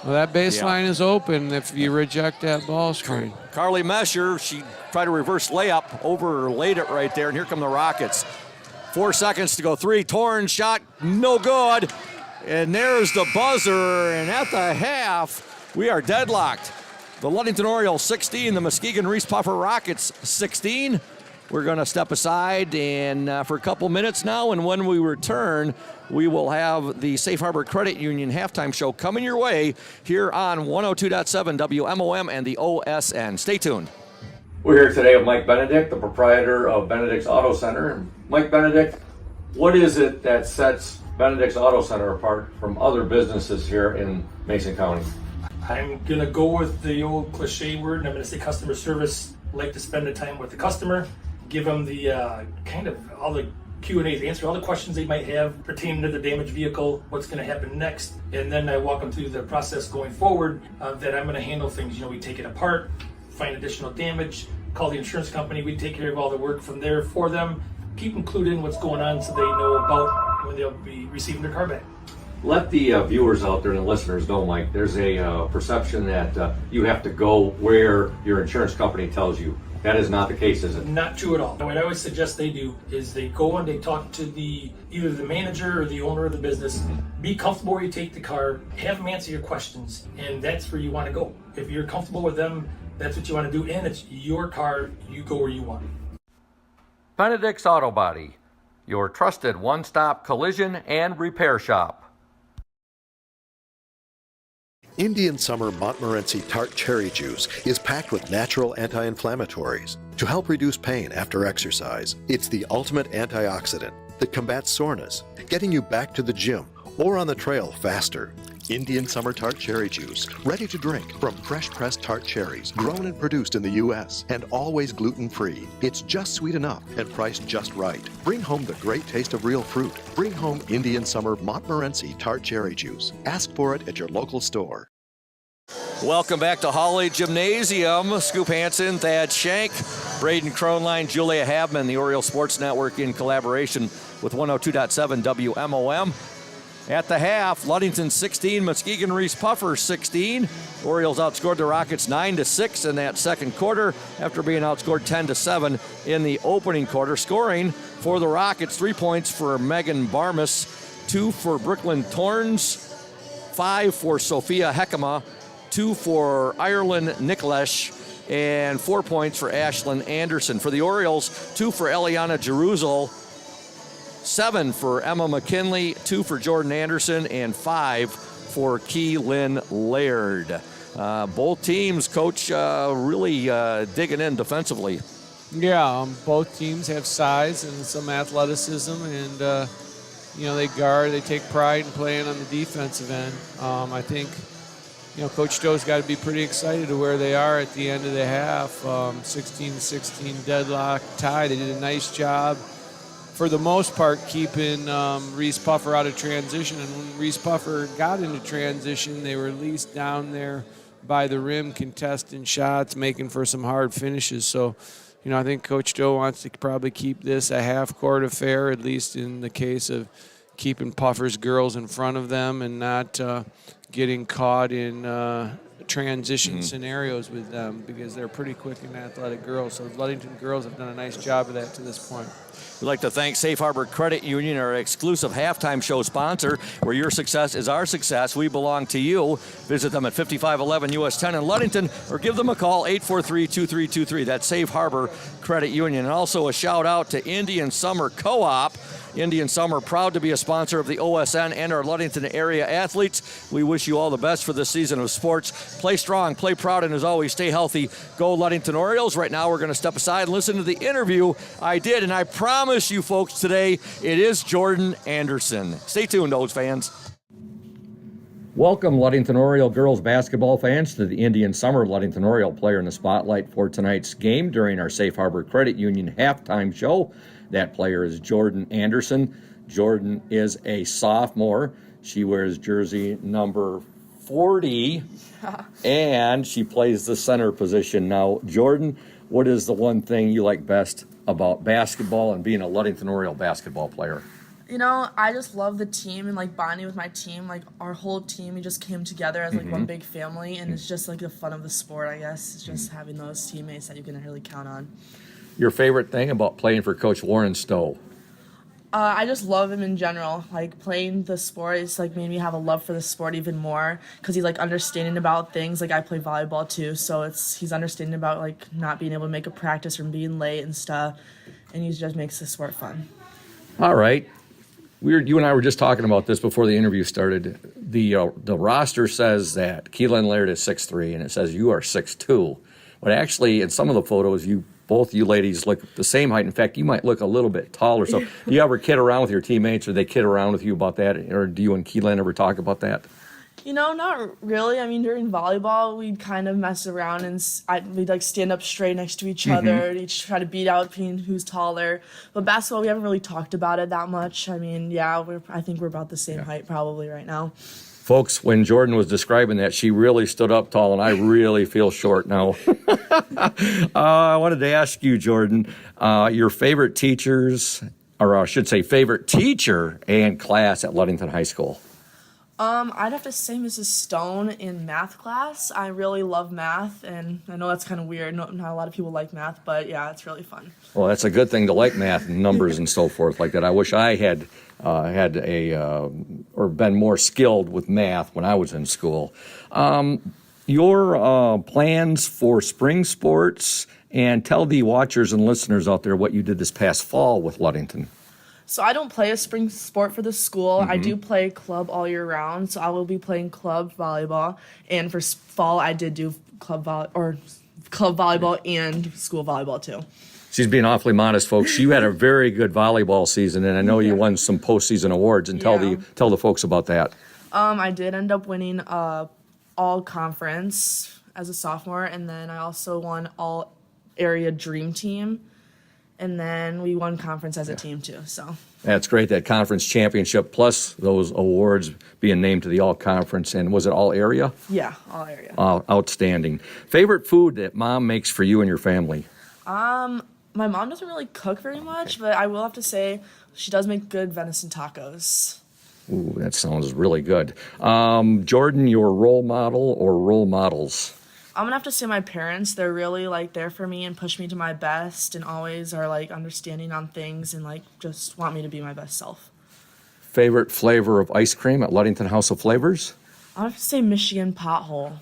S13: Well, that baseline is open if you reject that ball screen.
S1: Carly Mesher, she tried a reverse layup, overlaid it right there, and here come the Rockets. 4 seconds to go. 3, torn shot, no good. And there's the buzzer, and at the half, we are deadlocked. The Ludington Orioles 16, the Muskegon Reeths Puffer Rockets 16. We're going to step aside and for a couple minutes now, and when we return, we will have the Safe Harbor Credit Union halftime show coming your way here on 102.7 WMOM and the OSN. Stay tuned.
S2: We're here today with Mike Benedict, the proprietor of Benedict's Auto Center. Mike Benedict, what is it that sets Benedict's Auto Center apart from other businesses here in Mason County?
S6: I'm going to go with the old cliche word, and I'm going to say customer service. Like to spend the time with the customer, give them the kind of all the Q&As, answer all the questions they might have pertaining to the damaged vehicle, what's going to happen next, and then I walk them through the process going forward that I'm going to handle things. We take it apart, find additional damage, call the insurance company, we take care of all the work from there for them, keep them clued in what's going on so they know about when they'll be receiving their car back.
S2: Let the viewers out there and the listeners know, Mike, there's a perception that you have to go where your insurance company tells you. That is not the case, is it?
S6: Not true at all. What I always suggest they do is they go and they talk to either the manager or the owner of the business. Be comfortable where you take the car, have them answer your questions, and that's where you want to go. If you're comfortable with them, that's what you want to do, and it's your car, you go where you want.
S2: Benedict's Auto Body, your trusted one-stop collision and repair shop.
S10: Indian Summer Montmorency Tart Cherry Juice is packed with natural anti-inflammatories to help reduce pain after exercise. It's the ultimate antioxidant that combats soreness, getting you back to the gym or on the trail faster. Indian Summer Tart Cherry Juice, ready to drink from fresh pressed tart cherries, grown and produced in the U.S. and always gluten-free. It's just sweet enough and priced just right. Bring home the great taste of real fruit. Bring home Indian Summer Montmorency Tart Cherry Juice. Ask for it at your local store.
S1: Welcome back to Hawley Gymnasium. Scoop Hansen, Thad Shank, Braden Kronline, Julia Habman, the Oriole Sports Network in collaboration with 102.7 WMOM. At the half, Ludington 16, Muskegon Reeths Puffer 16. Orioles outscored the Rockets 9-6 in that second quarter after being outscored 10-7 in the opening quarter. Scoring for the Rockets, 3 points for Megan Barmas, 2 for Brooklyn Torns, 5 for Sophia Hekema, 2 for Ireland Niklesh, and 4 points for Ashlyn Anderson. For the Orioles, 2 for Eliana Jeruzel, 7 for Emma McKinley, 2 for Jordan Anderson, and 5 for Keylin Laird. Both teams, Coach, really digging in defensively.
S13: Yeah, both teams have size and some athleticism, and they guard. They take pride in playing on the defensive end. I think Coach Stowe's got to be pretty excited to where they are at the end of the half. 16-16 deadlock tie. They did a nice job, for the most part, keeping Reeths Puffer out of transition. And when Reeths Puffer got into transition, they were at least down there by the rim, contesting shots, making for some hard finishes. So, I think Coach Stowe wants to probably keep this a half-court affair, at least in the case of keeping Puffer's girls in front of them and not getting caught in transition scenarios with them, because they're pretty quick and athletic girls. So the Ludington girls have done a nice job of that to this point.
S1: We'd like to thank Safe Harbor Credit Union, our exclusive halftime show sponsor. Where your success is our success, we belong to you. Visit them at 5511 US 10 in Ludington, or give them a call, 843-2323. That's Safe Harbor Credit Union. And also a shout out to Indian Summer Co-op. Indian Summer, proud to be a sponsor of the OSN and our Ludington area athletes. We wish you all the best for this season of sports. Play strong, play proud, and as always, stay healthy. Go Ludington Orioles. Right now, we're going to step aside and listen to the interview I did, and I promise you folks today, it is Jordan Anderson. Stay tuned, those fans. Welcome, Ludington Oriole girls basketball fans, to the Indian Summer Ludington Oriole player in the spotlight for tonight's game during our Safe Harbor Credit Union halftime show. That player is Jordan Anderson. Jordan is a sophomore. She wears jersey number 40, and she plays the center position. Now, Jordan, what is the one thing you like best about basketball and being a Ludington Oriole basketball player?
S16: I just love the team and bonding with my team. Our whole team, we just came together as one big family, and it's just the fun of the sport, I guess. It's just having those teammates that you can really count on.
S1: Your favorite thing about playing for Coach Warren Stowe?
S16: I just love him in general. Like, playing the sport, it's like made me have a love for the sport even more, because he's like understanding about things. Like, I play volleyball too, so he's understanding about like not being able to make a practice or being late and stuff, and he just makes the sport fun.
S1: All right. You and I were just talking about this before the interview started. The roster says that Keelan Laird is 6'3", and it says you are 6'2". But actually, in some of the photos, both you ladies look the same height. In fact, you might look a little bit taller. So do you ever kid around with your teammates, or they kid around with you about that? Or do you and Keelan ever talk about that?
S16: You know, not really. I mean, during volleyball, we'd kind of mess around and we'd like stand up straight next to each other and each try to beat out between who's taller. But basketball, we haven't really talked about it that much. I mean, yeah, I think we're about the same height probably right now.
S1: Folks, when Jordan was describing that, she really stood up tall, and I really feel short now. I wanted to ask you, Jordan, your favorite teachers, or I should say favorite teacher and class at Ludington High School.
S16: I'd have to say Mrs. Stone in math class. I really love math, and I know that's kind of weird. Not a lot of people like math, but yeah, it's really fun.
S1: Well, that's a good thing to like math and numbers and so forth like that. I wish I had or been more skilled with math when I was in school. Your plans for spring sports, and tell the watchers and listeners out there what you did this past fall with Ludington.
S16: So I don't play a spring sport for the school. I do play club all year round, so I will be playing club volleyball. And for fall, I did do club volleyball and school volleyball too.
S1: She's being awfully modest, folks. You had a very good volleyball season, and I know you won some postseason awards. And tell the folks about that.
S16: I did end up winning all conference as a sophomore, and then I also won all area dream team. And then we won conference as a team, too. So
S1: that's great, that conference championship, plus those awards being named to the all-conference. And was it all area?
S16: Yeah, all area.
S1: Outstanding. Favorite food that Mom makes for you and your family?
S16: My mom doesn't really cook very much, but I will have to say she does make good venison tacos.
S1: Ooh, that sounds really good. Jordan, your role model or role models?
S16: I'm gonna have to say my parents. They're really like there for me and push me to my best, and always are like understanding on things and like just want me to be my best self.
S1: Favorite flavor of ice cream at Ludington House of Flavors?
S16: I'm gonna have to say Michigan pothole.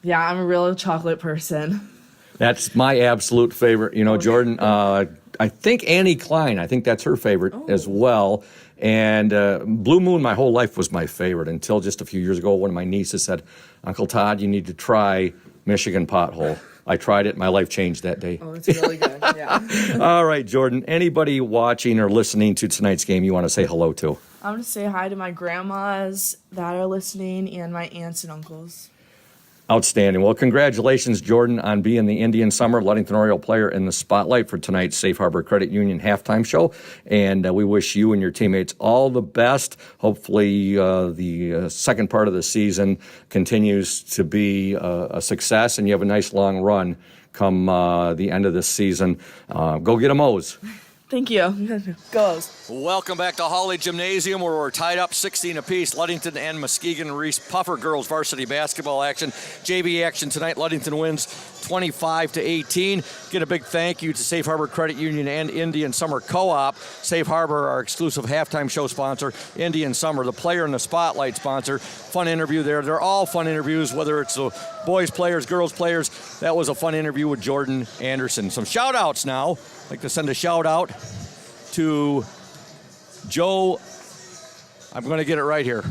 S16: Yeah, I'm a real chocolate person.
S1: That's my absolute favorite. You know, Jordan, I think Annie Klein, I think that's her favorite as well. And Blue Moon my whole life was my favorite until just a few years ago one of my nieces said, Uncle Todd, you need to try Michigan pothole. I tried it. My life changed that day.
S16: Oh, it's really good. Yeah.
S1: All right, Jordan, anybody watching or listening to tonight's game you want to say hello to?
S16: I'm going to say hi to my grandmas that are listening and my aunts and uncles.
S1: Outstanding. Well, congratulations, Jordan, on being the Indian Summer Ludington Oriole player in the spotlight for tonight's Safe Harbor Credit Union halftime show. And we wish you and your teammates all the best. Hopefully the second part of the season continues to be a success, and you have a nice long run come the end of this season. Go get 'em O's.
S16: Thank you. Goes.
S1: Welcome back to Hawley Gymnasium, where we're tied up 16 apiece. Ludington and Muskegon Reeths Puffer girls varsity basketball action. JV action tonight. Ludington wins 25-18. Get a big thank you to Safe Harbor Credit Union and Indian Summer Co-op. Safe Harbor, our exclusive halftime show sponsor. Indian Summer, the player in the spotlight sponsor. Fun interview there. They're all fun interviews, whether it's the boys players, girls players. That was a fun interview with Jordan Anderson. Some shout outs now. I'd like to send a shout out to Joe, I'm going to get it right here,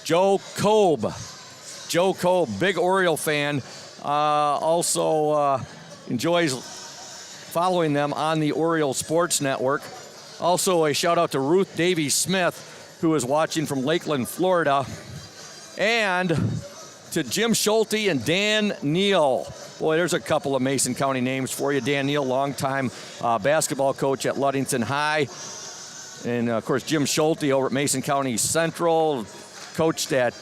S1: Joe Kobe. Joe Kobe, big Oriole fan, also enjoys following them on the Oriole Sports Network. Also a shout out to Ruth Davies-Smith, who is watching from Lakeland, Florida. And to Jim Schulte and Dan Neal. Boy, there's a couple of Mason County names for you. Dan Neal, longtime basketball coach at Ludington High. And, of course, Jim Schulte over at Mason County Central, coached at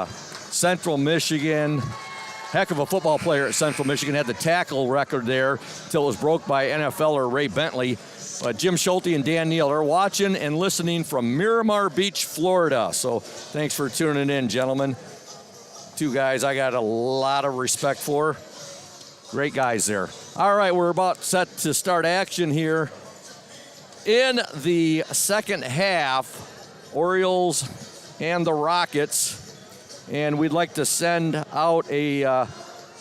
S1: Central Michigan. Heck of a football player at Central Michigan. Had the tackle record there until it was broke by NFLer Ray Bentley. But Jim Schulte and Dan Neal are watching and listening from Miramar Beach, Florida. So thanks for tuning in, gentlemen. Two guys I got a lot of respect for. Great guys there. All right, we're about set to start action here in the second half, Orioles and the Rockets. And we'd like to send out a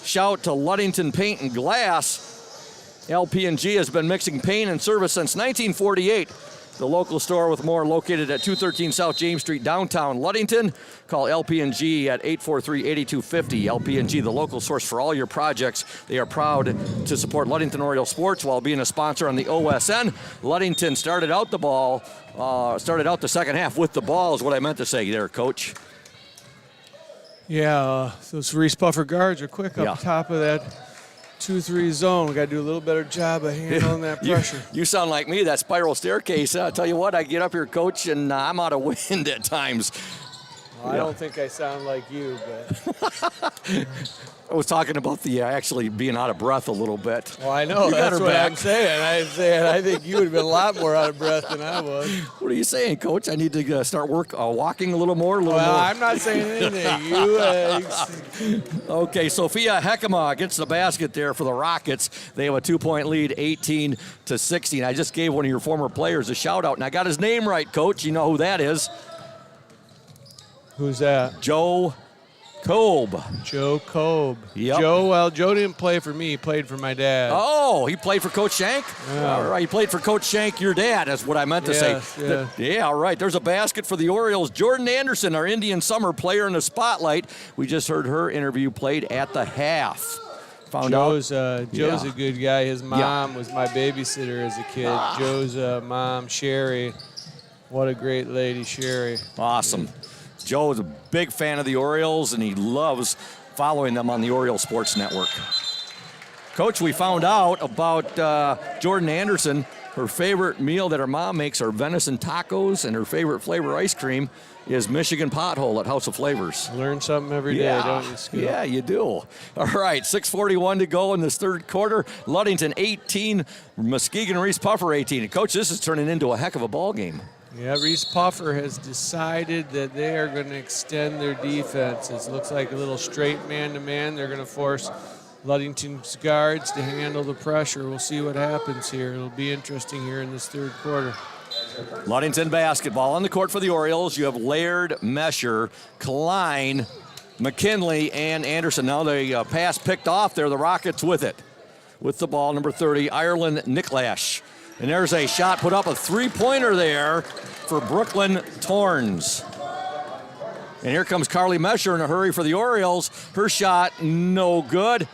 S1: shout to Ludington Paint and Glass. LP&G has been mixing paint and service since 1948. The local store with more located at 213 South James Street, downtown Ludington. Call LP&G at 843-8250. LP&G, the local source for all your projects. They are proud to support Ludington Oriole sports while being a sponsor on the OSN. Ludington started out the second half with the ball is what I meant to say there, Coach.
S13: Yeah, those Reeths Puffer guards are quick up top of that 2-3 zone. We got to do a little better job of handling that pressure.
S1: You sound like me, that spiral staircase. I'll tell you what, I get up here, Coach, and I'm out of wind at times.
S13: Well, I don't think I sound like you, but...
S1: I was talking about the actually being out of breath a little bit.
S13: Well, I know. That's what I'm saying. I think you would have been a lot more out of breath than I was.
S1: What are you saying, Coach? I need to start walking a little more?
S13: I'm not saying anything. You.
S1: Okay, Sophia Hekema gets the basket there for the Rockets. They have a 2-point lead, 18-16. I just gave one of your former players a shout-out, and I got his name right, Coach. You know who that is.
S13: Who's that?
S1: Joe Kobe.
S13: Joe Kobe.
S1: Yep.
S13: Joe didn't play for me. He played for my dad.
S1: Oh, he played for Coach Shank?
S13: Yeah.
S1: All right, he played for Coach Shank, your dad, is what I meant to say.
S13: Yeah,
S1: all right. There's a basket for the Orioles. Jordan Anderson, our Indian Summer player in the spotlight. We just heard her interview played at the half.
S13: Joe's a good guy. His mom was my babysitter as a kid. Joe's mom, Sherry. What a great lady, Sherry.
S1: Awesome. Joe is a big fan of the Orioles, and he loves following them on the Oriole Sports Network. Coach, we found out about Jordan Anderson. Her favorite meal that her mom makes are venison tacos, and her favorite flavor ice cream is Michigan Pothole at House of Flavors.
S13: Learn something every day, don't you, Scoop?
S1: Yeah, you do. All right, 6:41 to go in this third quarter. Ludington 18, Muskegon Reeths Puffer 18. And Coach, this is turning into a heck of a ball game.
S13: Yeah, Reeths Puffer has decided that they are going to extend their defense. It looks like a little straight man-to-man. They're going to force Ludington's guards to handle the pressure. We'll see what happens here. It'll be interesting here in this third quarter.
S1: Ludington basketball on the court for the Orioles. You have Laird, Mesher, Klein, McKinley, and Anderson. Now the pass picked off there. The Rockets with it. With the ball, number 30, Ireland Nicklash. And there's a shot put up, a three-pointer there for Brooklyn Torns. And here comes Carly Mesher in a hurry for the Orioles. Her shot, no good.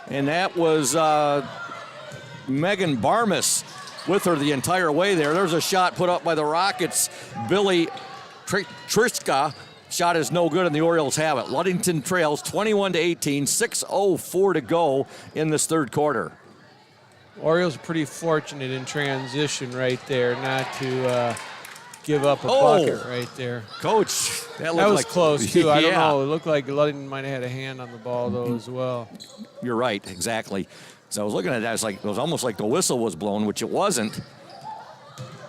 S1: And that was Megan Barmas with her the entire way there. There's a shot put up by the Rockets. Billy Triska. Shot is no good, and the Orioles have it. Ludington trails 21-18, 6:04 to go in this third quarter.
S13: Orioles are pretty fortunate in transition right there not to give up a bucket right there.
S1: Coach, that
S13: was
S1: like,
S13: close, too. I don't know. It looked like Ludington might have had a hand on the ball, though, as well.
S1: You're right, exactly. So I was looking at that. It was almost like the whistle was blown, which it wasn't.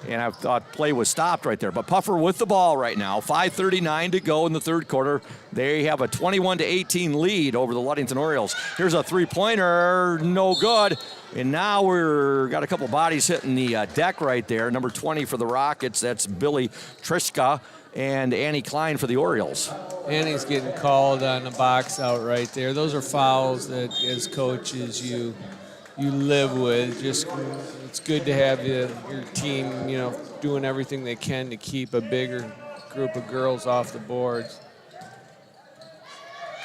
S1: And I thought play was stopped right there. But Puffer with the ball right now. 5:39 to go in the third quarter. They have a 21-18 lead over the Ludington Orioles. Here's a three-pointer, no good. And now we're got a couple bodies hitting the deck right there. Number 20 for the Rockets, that's Billy Triska, and Annie Klein for the Orioles.
S13: Annie's getting called on the box out right there. Those are fouls that, as coaches, you live with. Just it's good to have your team, doing everything they can to keep a bigger group of girls off the boards.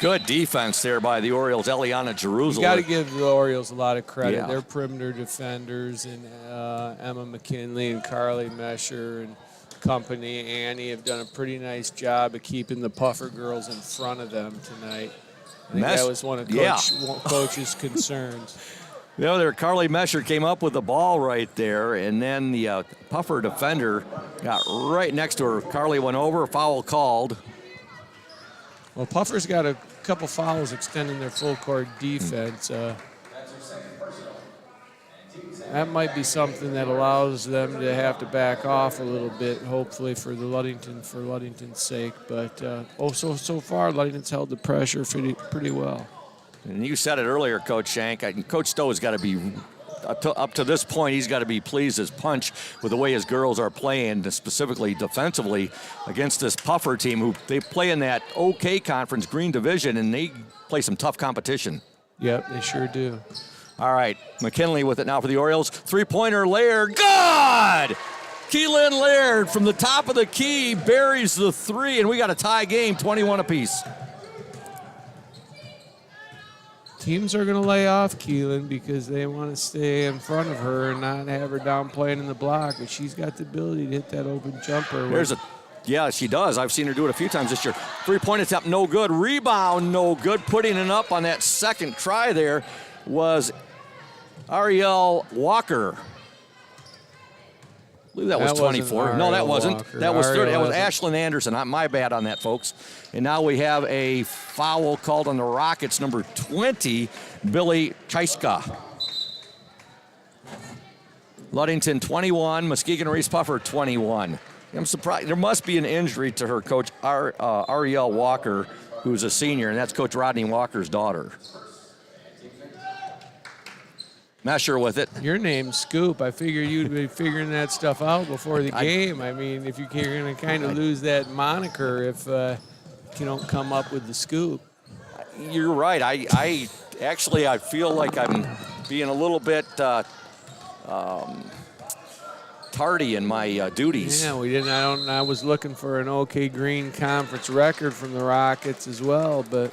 S1: Good defense there by the Orioles, Eliana Jerusalem.
S13: You got to give the Orioles a lot of credit.
S1: Yeah.
S13: They're perimeter defenders, and Emma McKinley and Carly Mesher and company, Annie, have done a pretty nice job of keeping the Puffer girls in front of them tonight. I think that was one of Coach's concerns.
S1: Carly Mesher came up with the ball right there, and then the Puffer defender got right next to her. Carly went over, foul called.
S13: Well, Puffer's got a couple fouls extending their full court defense. That might be something that allows them to have to back off a little bit, hopefully for Ludington's sake. But so far, Ludington's held the pressure pretty well.
S1: And you said it earlier, Coach Shank. Coach Stowe's got to be up to this point, he's got to be pleased as punch with the way his girls are playing, specifically defensively against this Puffer team, who they play in that OK Conference Green Division, and they play some tough competition.
S13: Yep, they sure do.
S1: All right, McKinley with it now for the Orioles. Three-pointer, Laird, good! Keelan Laird from the top of the key buries the three, and we got a tie game, 21 apiece.
S13: Teams are going to lay off Keelan because they want to stay in front of her and not have her down playing in the block. But she's got the ability to hit that open jumper.
S1: Yeah, she does. I've seen her do it a few times this year. Three-point attempt, no good. Rebound, no good. Putting it up on that second try there was Ariel Walker. I believe that was 24. No, that wasn't.
S13: Walker.
S1: That was 30. That was
S13: wasn't.
S1: Ashlyn Anderson. My bad on that, folks. And now we have a foul called on the Rockets, number 20, Billy Chaiska. Ludington 21, Muskegon Reese Puffer 21. I'm surprised. There must be an injury to her coach, Ariel Walker, who's a senior, and that's Coach Rodney Walker's daughter. Not sure with it.
S13: Your name's Scoop. I figured you'd be figuring that stuff out before the game. I mean, if you're going to kind of lose that moniker if you don't come up with the scoop.
S1: You're right. I actually feel like I'm being a little bit tardy in my duties.
S13: Yeah, we didn't. I was looking for an OK Green Conference record from the Rockets as well, but.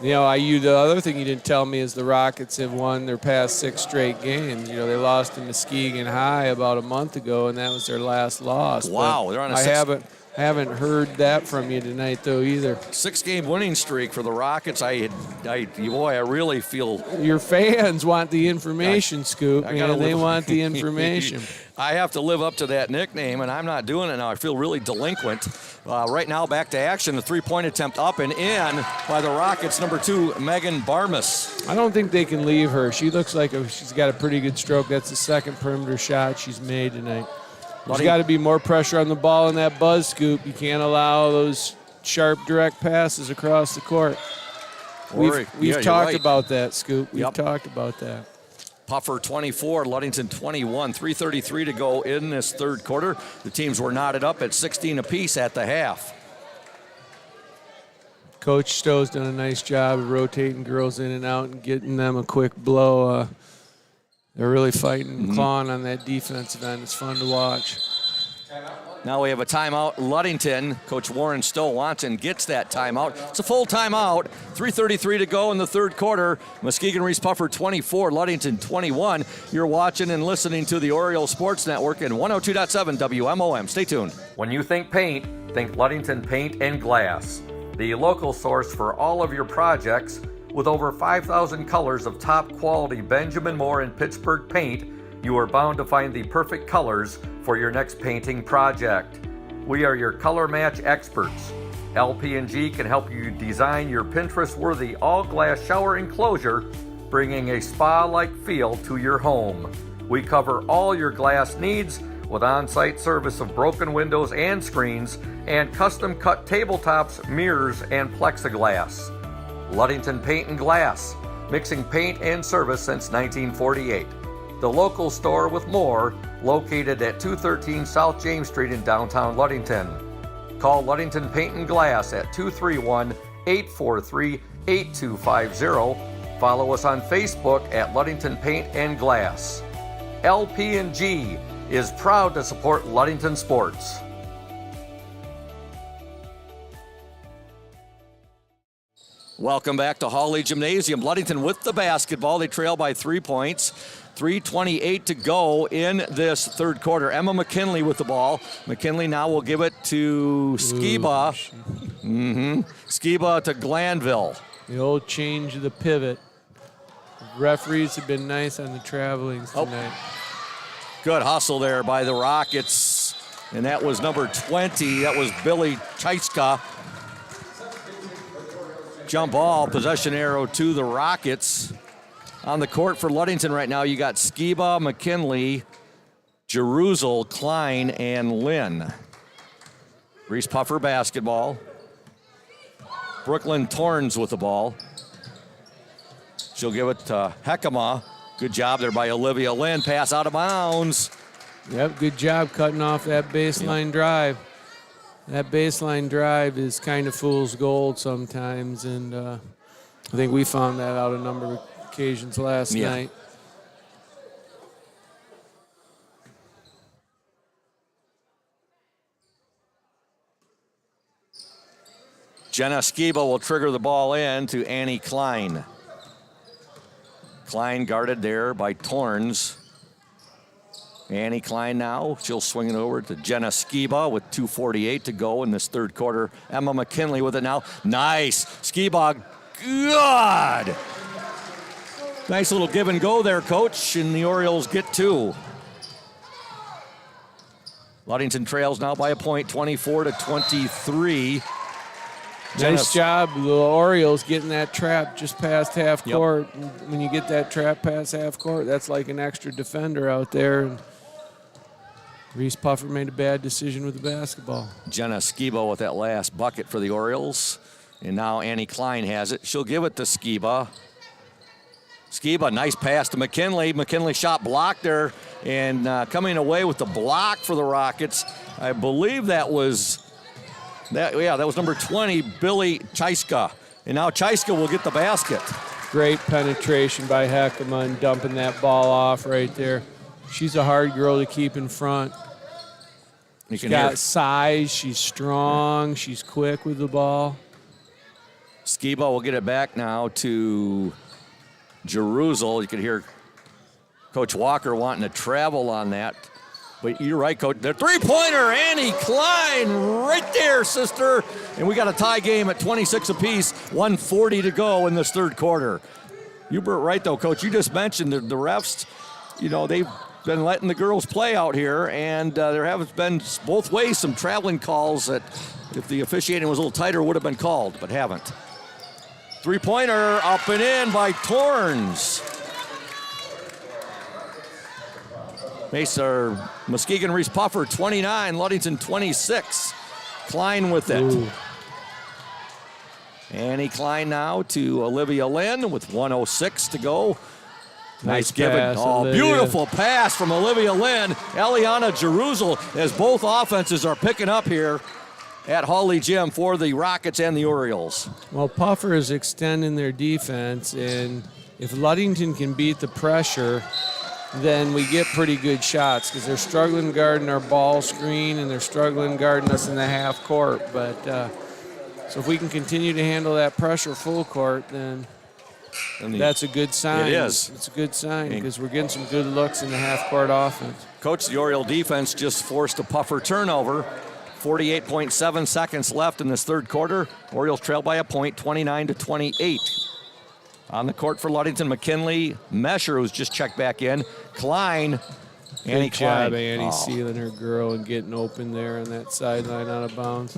S13: The other thing you didn't tell me is the Rockets have won their past 6 straight games. They lost to Muskegon High about a month ago, and that was their last loss.
S1: Wow, they're on a
S13: I haven't heard that from you tonight, though, either.
S1: 6-game winning streak for the Rockets. I really feel...
S13: Your fans want the information, Scoop. They want the information.
S1: I have to live up to that nickname, and I'm not doing it now. I feel really delinquent. Right now, back to action. The three-point attempt up and in by the Rockets, number 2, Megan Barmas.
S13: I don't think they can leave her. She looks like she's got a pretty good stroke. That's the second perimeter shot she's made tonight. There's got to be more pressure on the ball in that buzz, Scoop. You can't allow those sharp, direct passes across the court. We've talked about that, Scoop. We've talked about that.
S1: Puffer 24, Ludington 21. 3:33 to go in this third quarter. The teams were knotted up at 16 apiece at the half.
S13: Coach Stowe's done a nice job of rotating girls in and out and getting them a quick blow. They're really fighting and clawing on that defensive end. It's fun to watch.
S1: Now we have a timeout. Ludington, Coach Warren Stowe wants and gets that timeout. It's a full timeout. 3:33 to go in the third quarter. Muskegon Reese Puffer 24, Ludington 21. You're watching and listening to the Oriole Sports Network in 102.7 WMOM. Stay tuned. When you think paint, think Ludington Paint and Glass. The local source for all of your projects. With over 5,000 colors of top-quality Benjamin Moore and Pittsburgh paint, you are bound to find the perfect colors for your next painting project. We are your color match experts. LP&G can help you design your Pinterest-worthy all-glass shower enclosure, bringing a spa-like feel to your home. We cover all your glass needs with on-site service of broken windows and screens and custom-cut tabletops, mirrors, and plexiglass. Ludington Paint and Glass, mixing paint and service since 1948. The local store with more, located at 213 South James Street in downtown Ludington. Call Ludington Paint and Glass at 231-843-8250. Follow us on Facebook at Ludington Paint and Glass. LP&G is proud to support Ludington sports. Welcome back to Hawley Gymnasium. Ludington with the basketball. They trail by 3 points. 3:28 to go in this third quarter. Emma McKinley with the ball. McKinley now will give it to Skiba. Skiba to Glanville.
S13: The old change of the pivot. The referees have been nice on the travelings tonight.
S1: Good hustle there by the Rockets. And that was number 20. That was Billy Chaiska. Jump ball, possession arrow to the Rockets. On the court for Ludington right now, you got Skiba, McKinley, Jerusalem, Klein, and Lynn. Reese Puffer basketball. Brooklyn Torrens with the ball. She'll give it to Hekema. Good job there by Olivia Lynn. Pass out of bounds.
S13: Yep, good job cutting off that baseline drive. That baseline drive is kind of fool's gold sometimes, and I think we found that out a number of occasions last night.
S1: Jenna Skiba will trigger the ball in to Annie Klein. Klein guarded there by Torns. Annie Klein now, she'll swing it over to Jenna Skiba with 2:48 to go in this third quarter. Emma McKinley with it now. Nice. Skiba, good. Nice little give and go there, Coach, and the Orioles get 2. Ludington trails now by a point, 24-23.
S13: Nice job, the Orioles getting that trap just past half court. When you get that trap past half court, that's like an extra defender out there. And Reese Puffer made a bad decision with the basketball.
S1: Jenna Skiba with that last bucket for the Orioles. And now Annie Klein has it. She'll give it to Skiba. Skiba, nice pass to McKinley. McKinley shot blocked there. And coming away with the block for the Rockets, I believe that was that was number 20, Billy Chayska. And now Chayska will get the basket.
S13: Great penetration by Heckema and dumping that ball off right there. She's a hard girl to keep in front. She's got size, she's strong, she's quick with the ball.
S1: Skiba will get it back now to Jerusalem. You could hear Coach Walker wanting to travel on that. But you're right, Coach. The three-pointer, Annie Klein, right there, sister. And we got a tie game at 26 apiece, 1:40 to go in this third quarter. You were right, though, Coach. You just mentioned the refs, they've been letting the girls play out here, and there have been both ways some traveling calls that if the officiating was a little tighter would have been called, but haven't. Three-pointer up and in by Torns. Muskegon Reese Puffer 29, Ludington 26. Klein with it. Ooh. Annie Klein now to Olivia Lynn with 1:06 to go. Nice giving. Beautiful pass from Olivia Lynn. Eliana Jerusalem, as both offenses are picking up here at Hawley Gym for the Rockets and the Orioles.
S13: Well, Puffer is extending their defense, and if Ludington can beat the pressure, then we get pretty good shots because they're struggling guarding our ball screen and they're struggling guarding us in the half court. But so if we can continue to handle that pressure full court, then that's a good sign.
S1: It is.
S13: It's a good sign because we're getting some good looks in the half court offense.
S1: Coach, the Oriole defense just forced a Puffer turnover. 48.7 seconds left in this third quarter. Orioles trail by a point, 29-28. On the court for Ludington, McKinley, Mesher, who's just checked back in. Klein, Annie Klein.
S13: Good job, Annie, sealing her girl and getting open there on that sideline out of bounds.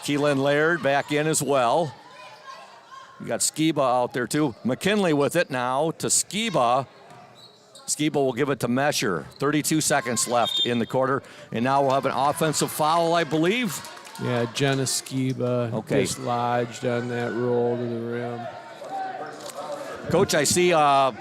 S1: Keelan Laird back in as well. You got Skiba out there too. McKinley with it now to Skiba. Skiba will give it to Mesher. 32 seconds left in the quarter. And now we'll have an offensive foul, I believe.
S13: Yeah, Jenna Skiba dislodged on that roll to the rim.
S1: Coach, I see got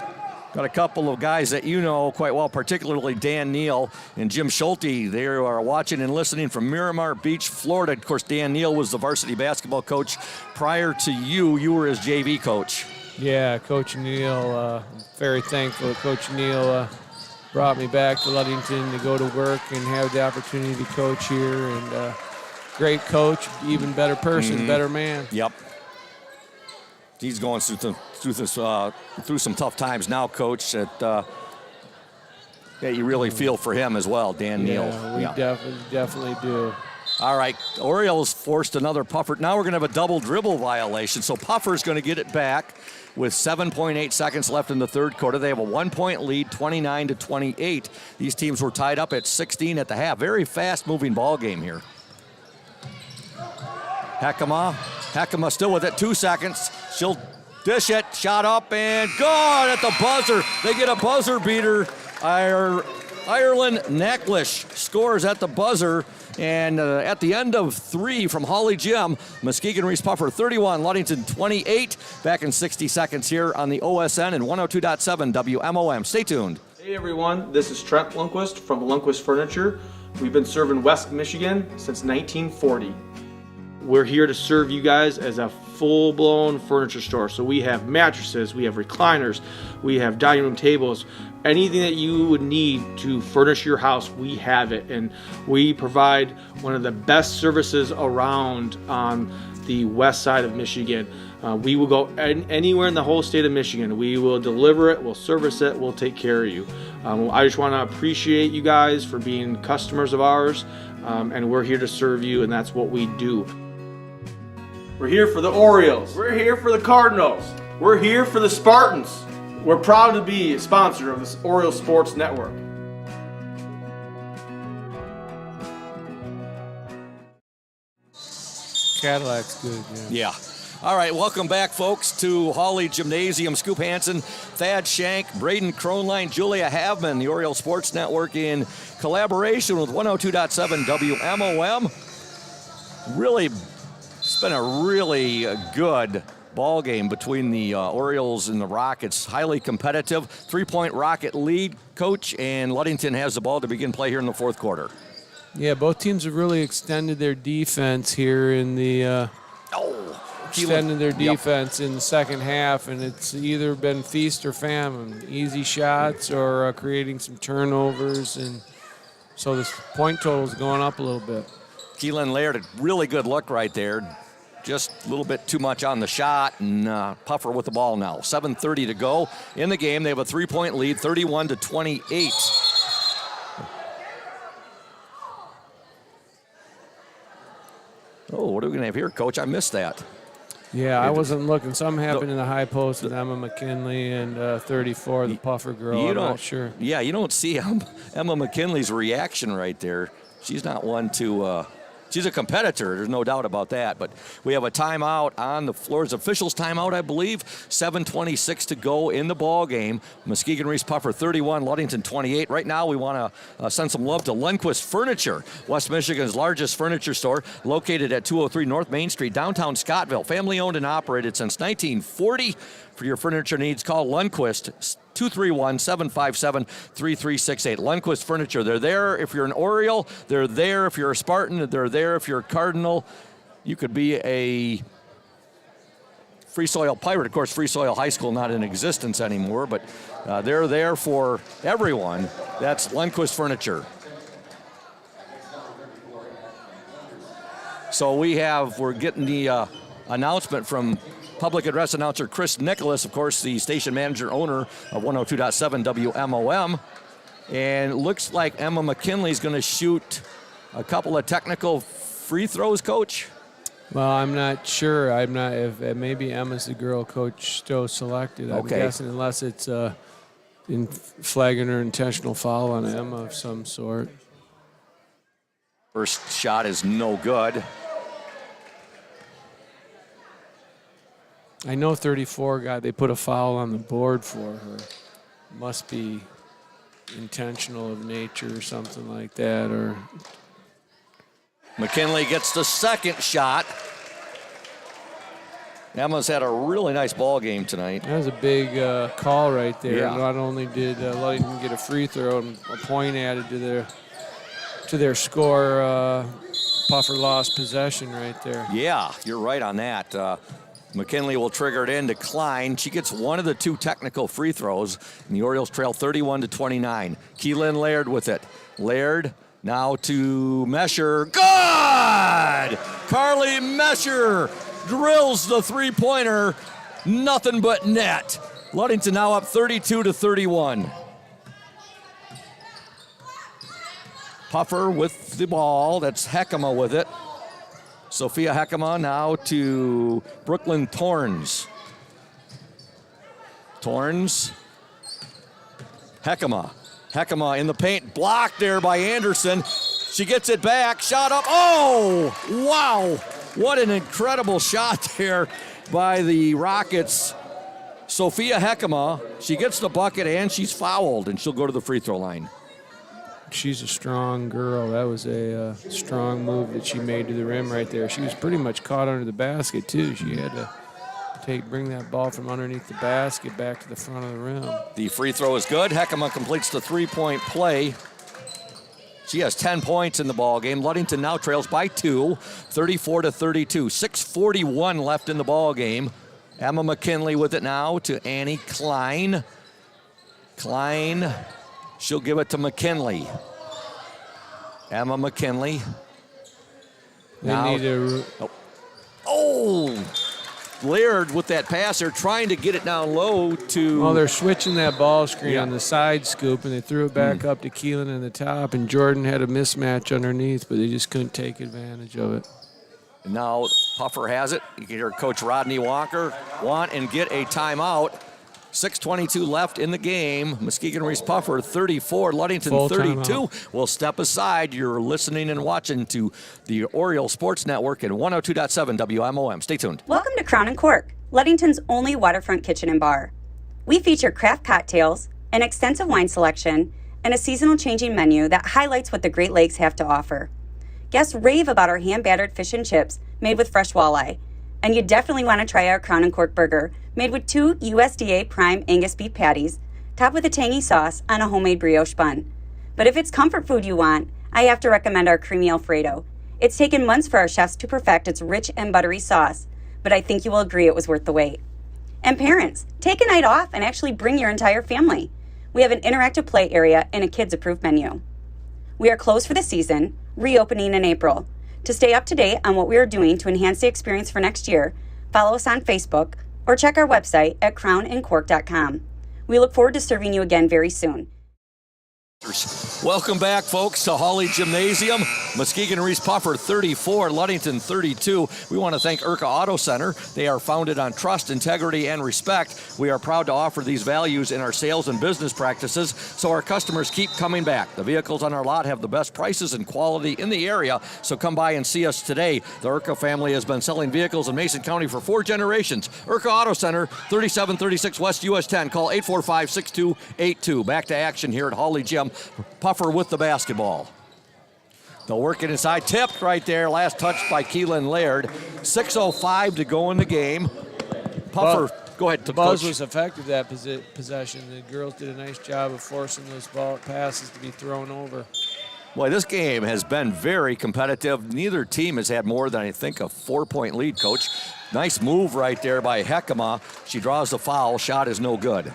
S1: a couple of guys that you know quite well, particularly Dan Neal and Jim Schulte. They are watching and listening from Miramar Beach, Florida. Of course, Dan Neal was the varsity basketball coach. Prior to you were his JV coach.
S13: Yeah, Coach Neal, very thankful that Coach Neal brought me back to Ludington to go to work and have the opportunity to coach here. And great coach, even better person, better man.
S1: Yep. He's going through some tough times now, Coach. That you really feel for him as well, Dan Neal.
S13: Yeah, we definitely do.
S1: All right, Orioles forced another Puffer. Now we're going to have a double dribble violation. So Puffer's going to get it back with 7.8 seconds left in the third quarter. They have a 1-point lead, 29-28. These teams were tied up at 16 at the half. Very fast-moving ball game here. Heckema still with it, 2 seconds. She'll dish it, shot up, and good at the buzzer. They get a buzzer beater. Ireland Necklish scores at the buzzer, And at the end of 3 from Holly Gym, Muskegon Reese Puffer 31, Ludington 28. Back in 60 seconds here on the OSN and 102.7 WMOM. Stay tuned.
S8: Hey everyone, this is Trent Lundquist from Lundquist Furniture. We've been serving West Michigan since 1940. We're here to serve you guys as a full-blown furniture store. So we have mattresses, we have recliners, we have dining room tables, anything that you would need to furnish your house, we have it. And we provide one of the best services around on the west side of Michigan. We will go anywhere in the whole state of Michigan. We will deliver it, we'll service it, we'll take care of you. I just want to appreciate you guys for being customers of ours, and we're here to serve you, and that's what we do. We're here for the Orioles. We're here for the Cardinals. We're here for the Spartans. We're proud to be a sponsor of this Orioles Sports Network.
S13: Cadillac's good, yeah.
S1: Yeah. All right, welcome back, folks, to Hawley Gymnasium. Scoop Hansen, Thad Shank, Braden Kronline, Julia Havman, the Oriole Sports Network in collaboration with 102.7 WMOM. Really, it's been a really good ball game between the Orioles and the Rockets. Highly competitive, 3-point Rocket lead, Coach, and Ludington has the ball to begin play here in the fourth quarter.
S13: Yeah, both teams have really extended their defense here in the in the second half, and it's either been feast or famine, easy shots or creating some turnovers, and so this point total is going up a little bit.
S1: Keelan Laird, a really good look right there. Just a little bit too much on the shot, and Puffer with the ball now. 7:30 to go in the game. They have a 3-point lead, 31-28. Oh, what are we going to have here, Coach? I missed that.
S13: Yeah, I wasn't looking. Something happened in the high post with Emma McKinley and 34, the Puffer girl. I'm not sure.
S1: Yeah, you don't see Emma McKinley's reaction right there. She's not one to... she's a competitor, there's no doubt about that. But we have a timeout on the floor. It's officials timeout, I believe. 7:26 to go in the ball game. Muskegon Reese Puffer 31, Ludington 28. Right now, we want to send some love to Lundquist Furniture, West Michigan's largest furniture store, located at 203 North Main Street, downtown Scottville. Family owned and operated since 1940. For your furniture needs, call Lundquist 231-757-3368. Lundquist Furniture. They're there if you're an Oriole. They're there if you're a Spartan. They're there if you're a Cardinal. You could be a Free Soil Pirate. Of course, Free Soil High School not in existence anymore, but they're there for everyone. That's Lundquist Furniture. So we're getting the announcement from public address announcer Chris Nicholas, of course, the station manager, owner of 102.7 WMOM. And it looks like Emma McKinley's going to shoot a couple of technical free throws, Coach.
S13: Well, I'm not sure. I'm not. If maybe Emma's the girl Coach Stowe selected. I'm guessing, unless it's in flagging or intentional foul on Emma of some sort.
S1: First shot is no good.
S13: I know 34 they put a foul on the board for her. Must be intentional of nature or something like that. Or
S1: McKinley gets the second shot. Emma's had a really nice ball game tonight.
S13: That was a big call right there.
S1: Yeah.
S13: Not only did Ludington get a free throw and a point added to their score, Puffer lost possession right there.
S1: Yeah, you're right on that. McKinley will trigger it in to Klein. She gets one of the two technical free throws, and the Orioles trail 31-29. Keelan Laird with it. Laird now to Mesher. Good! Carly Mesher drills the three-pointer. Nothing but net. Ludington now up 32-31. Puffer with the ball. That's Heckema with it. Sophia Heckema now to Brooklyn Torns. Torns. Heckema. Heckema in the paint. Blocked there by Anderson. She gets it back. Shot up. Oh, wow. What an incredible shot there by the Rockets. Sophia Heckema. She gets the bucket and she's fouled, and she'll go to the free throw line.
S13: she's a strong girl. That was a strong move that she made to the rim right there. She was pretty much caught under the basket, too. She had to bring that ball from underneath the basket back to the front of the rim.
S1: The free throw is good. Heckema completes the three-point play. She has 10 points in the ball game. Ludington now trails by 2, 34-32. 6:41 left in the ball game. Emma McKinley with it now to Annie Klein. Klein, she'll give it to McKinley. Emma McKinley.
S13: They need a...
S1: Oh! Laird with that passer trying to get it down low to...
S13: Well, they're switching that ball screen on the side scoop, and they threw it back up to Keelan in the top, and Jordan had a mismatch underneath, but they just couldn't take advantage of it.
S1: And now Puffer has it. You can hear Coach Rodney Walker want and get a timeout. 6:22 left in the game. Muskegon Reese Puffer 34, Ludington
S13: Full
S1: 32.
S13: timeout.
S1: We'll step aside. You're listening and watching to the Oriole Sports Network and 102.7 WMOM. Stay tuned.
S7: Welcome to Crown and Cork, Ludington's only waterfront kitchen and bar. We feature craft cocktails, an extensive wine selection, and a seasonal changing menu that highlights what the Great Lakes have to offer. Guests rave about our hand-battered fish and chips made with fresh walleye. And you definitely want to try our Crown and Cork burger, made with 2 USDA prime Angus beef patties, topped with a tangy sauce on a homemade brioche bun. But if it's comfort food you want, I have to recommend our creamy Alfredo. It's taken months for our chefs to perfect its rich and buttery sauce, but I think you will agree it was worth the wait. And parents, take a night off and actually bring your entire family. We have an interactive play area and a kids-approved menu. We are closed for the season, reopening in April. To stay up to date on what we are doing to enhance the experience for next year, follow us on Facebook or check our website at crownandcork.com. We look forward to serving you again very soon.
S1: Welcome back, folks, to Hawley Gymnasium. Muskegon Reese Puffer 34, Ludington 32. We want to thank Urca Auto Center. They are founded on trust, integrity, and respect. We are proud to offer these values in our sales and business practices so our customers keep coming back. The vehicles on our lot have the best prices and quality in the area, so come by and see us today. The Urca family has been selling vehicles in Mason County for 4 generations. Urca Auto Center, 3736 West US 10. Call 845-6282. Back to action here at Hawley Gym. Puffer with the basketball. They'll work it inside. Tipped right there. Last touch by Keelan Laird. 6:05 to go in the game. Puffer, go ahead.
S13: The Buzz was effective that possession. The girls did a nice job of forcing those passes to be thrown over.
S1: Boy, this game has been very competitive. Neither team has had more than, I think, a 4-point lead, Coach. Nice move right there by Heckema. She draws the foul. Shot is no good.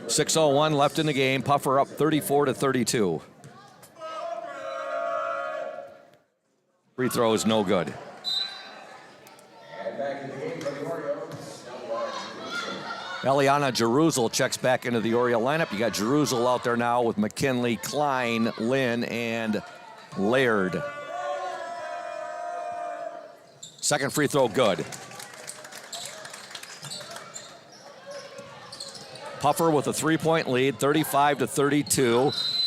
S1: .601 left in the game. Puffer up 34-32. Free throw is no good. Eliana Jeruzel checks back into the Oriole lineup. You got Jeruzel out there now with McKinley, Klein, Lynn, and Laird. Second free throw good. Puffer with a 3-point lead, 35-32.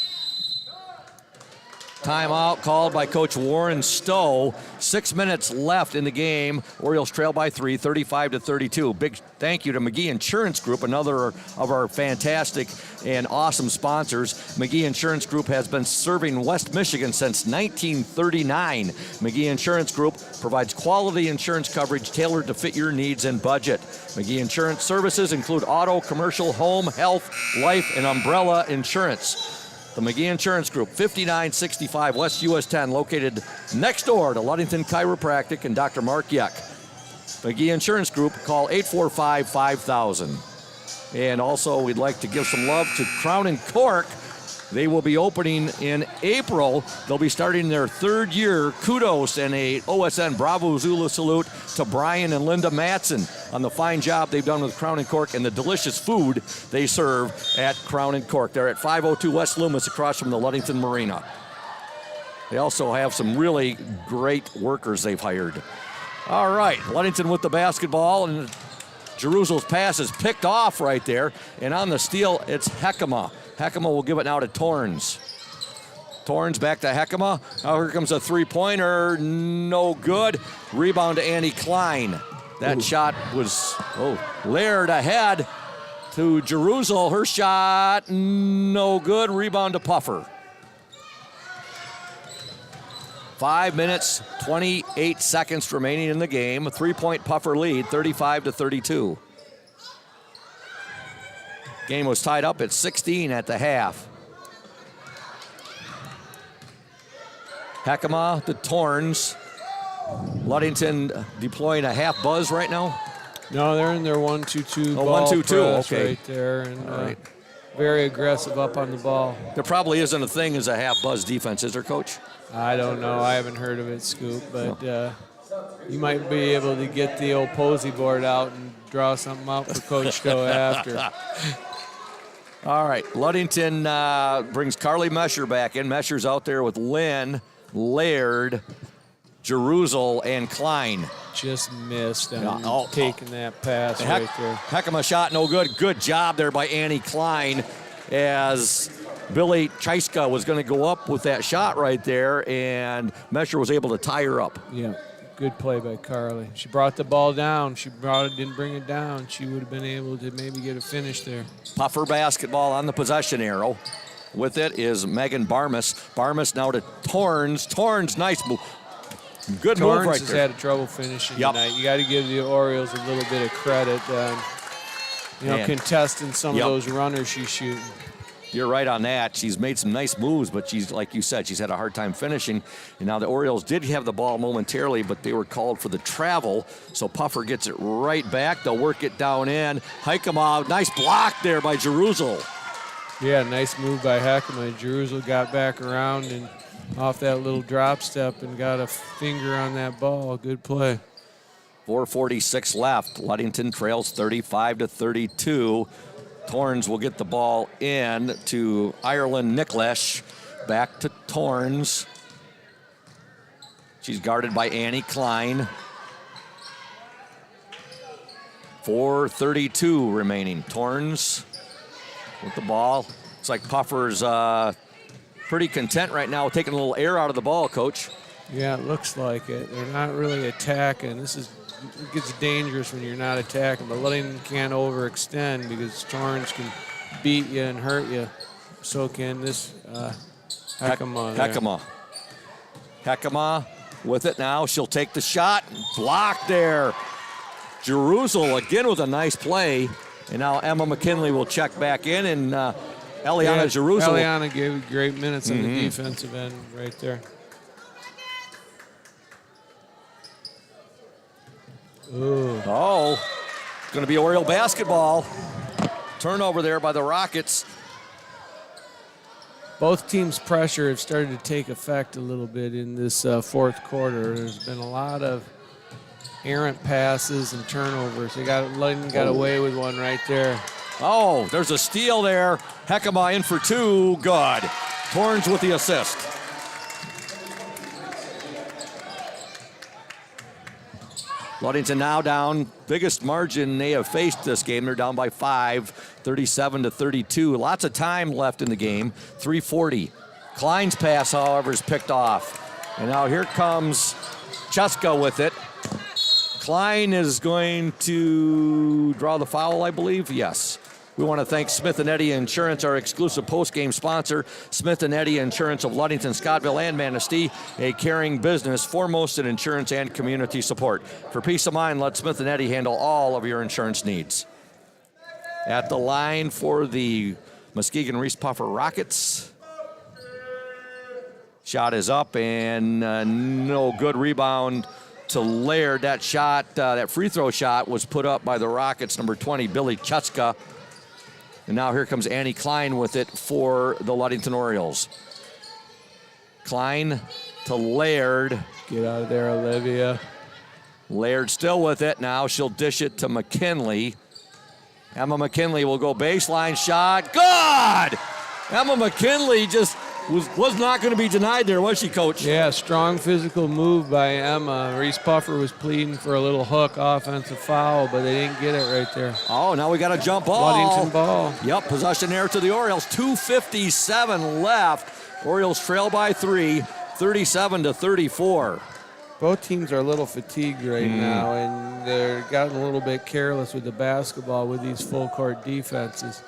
S1: Timeout called by Coach Warren Stowe. 6 minutes left in the game. Orioles trail by 3, 35-32. Big thank you to McGee Insurance Group, another of our fantastic and awesome sponsors. McGee Insurance Group has been serving West Michigan since 1939. McGee Insurance Group provides quality insurance coverage tailored to fit your needs and budget. McGee Insurance services include auto, commercial, home, health, life, and umbrella insurance. The McGee Insurance Group, 5965 West US 10, located next door to Ludington Chiropractic and Dr. Mark Yeck. McGee Insurance Group, call 845-5000. And also, we'd like to give some love to Crown and Cork. They will be opening in April. They'll be starting their 3rd year. Kudos and a OSN Bravo Zulu salute to Brian and Linda Matson on the fine job they've done with Crown and Cork and the delicious food they serve at Crown and Cork. They're at 502 West Loomis across from the Ludington Marina. They also have some really great workers they've hired. All right, Ludington with the basketball, and Jerusalem's pass is picked off right there. And on the steal, it's Heckema. Heckema will give it now to Torrens. Torrens back to Heckema. Now here comes a three-pointer. No good. Rebound to Annie Klein. That shot was, Laird ahead to Jerusalem. Her shot, no good. Rebound to Puffer. 5 minutes, 28 seconds remaining in the game. A 3-point Puffer lead, 35-32. Game was tied up at 16 at the half. Heckema to Torrens. Ludington deploying a half buzz right now?
S13: No, they're in their 1-2-2
S1: Oh,
S13: ball
S1: 1-2-2,
S13: press
S1: okay.
S13: right there, and
S1: All right.
S13: very aggressive up on the ball.
S1: There probably isn't a thing as a half buzz defense, is there, Coach?
S13: I don't know. I haven't heard of it, Scoop, but you might be able to get the old Posey board out and draw something out for Coach Stowe after.
S1: All right, Ludington brings Carly Mesher back in. Mesher's out there with Lynn, Laird, Jerusalem, and Klein.
S13: Just missed on taking that pass right there.
S1: Heck of a shot, no good. Good job there by Annie Klein as Billy Chiska was going to go up with that shot right there, and Mesher was able to tie her up.
S13: Yeah, good play by Carly. She brought the ball down. She didn't bring it down. She would have been able to maybe get a finish there.
S1: Puffer basketball on the possession arrow. With it is Megan Barmas. Barmas now to Torrens. Torrens, nice move. Good move right
S13: Torrens has
S1: there.
S13: had trouble finishing tonight. You got to give the Orioles a little bit of credit. Contesting some of those runners she's shooting.
S1: You're right on that. She's made some nice moves, but she's, like you said, she's had a hard time finishing. And now the Orioles did have the ball momentarily, but they were called for the travel. So Puffer gets it right back. They'll work it down in. Heikema, nice block there by Jerusalem.
S13: Yeah, nice move by Heckema. Jerusalem got back around and off that little drop step and got a finger on that ball. Good play.
S1: 4:46 left. Ludington trails 35-32. Torrens will get the ball in to Ireland Nicklesh. Back to Torrens. She's guarded by Annie Klein. 4:32 remaining. Torrens with the ball. It's like Puffer's pretty content right now, taking a little air out of the ball, Coach.
S13: Yeah, it looks like it. They're not really attacking. It gets dangerous when you're not attacking, but Ludington can't overextend because Torrens can beat you and hurt you. So can this Heckema.
S1: Heckema with it now. She'll take the shot. Blocked there. Jerusalem again with a nice play. And now Emma McKinley will check back in, and Eliana Jerusalem.
S13: Eliana gave great minutes on the defensive end right there. Ooh.
S1: Oh, it's going to be Oriole basketball. Turnover there by the Rockets.
S13: Both teams' pressure have started to take effect a little bit in this fourth quarter. There's been a lot of errant passes and turnovers. Ludington got away with one right there.
S1: Oh, there's a steal there. Heckema in for two. Good. Torrens with the assist. Ludington now down. Biggest margin they have faced this game. They're down by 5, 37-32. Lots of time left in the game. 3:40. Klein's pass, however, is picked off. And now here comes Cheska with it. Klein is going to draw the foul, I believe. Yes. We want to thank Smith & Eddy Insurance, our exclusive post-game sponsor. Smith & Eddy Insurance of Ludington, Scottville, and Manistee, a caring business foremost in insurance and community support. For peace of mind, let Smith & Eddy handle all of your insurance needs. At the line for the Muskegon Reeths Puffer Rockets. Shot is up, and no good. Rebound to Laird. That shot, that free throw shot was put up by the Rockets, number 20, Billy Chutzka. And now here comes Annie Klein with it for the Ludington Orioles. Klein to Laird.
S13: Get out of there, Olivia.
S1: Laird still with it. Now she'll dish it to McKinley. Emma McKinley will go baseline shot. Good! Emma McKinley just was not going to be denied there, was she, Coach?
S13: Yeah, strong physical move by Emma. Reese Puffer was pleading for a little hook offensive foul, but they didn't get it right there.
S1: Oh, now we got a jump ball.
S13: Ludington ball.
S1: Yep, possession there to the Orioles. 2:57 left. Orioles trail by 3, 37-34.
S13: Both teams are a little fatigued right now, and they're gotten a little bit careless with the basketball with these full court defenses.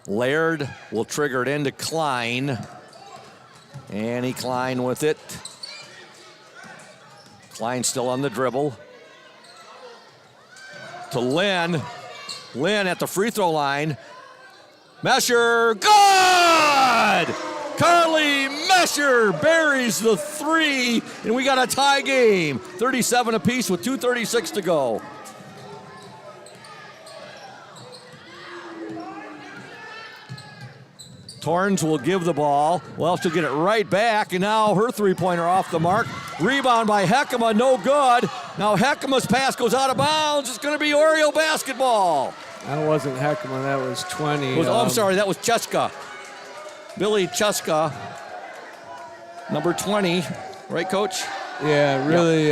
S1: Laird will trigger it into Klein. Annie Klein with it. Klein still on the dribble. To Lynn. Lynn at the free throw line. Mesher, good! Carly Mesher buries the 3, and we got a tie game. 37 apiece with 2:36 to go. Torrens will give the ball. Well, she'll get it right back, and now her three-pointer off the mark. Rebound by Heckema, no good. Now Heckema's pass goes out of bounds. It's going to be Oriole basketball.
S13: That wasn't Heckema, that was 20.
S1: I'm sorry, that was Cheska. Billy Cheska, number 20. Right, Coach?
S13: Yeah, really,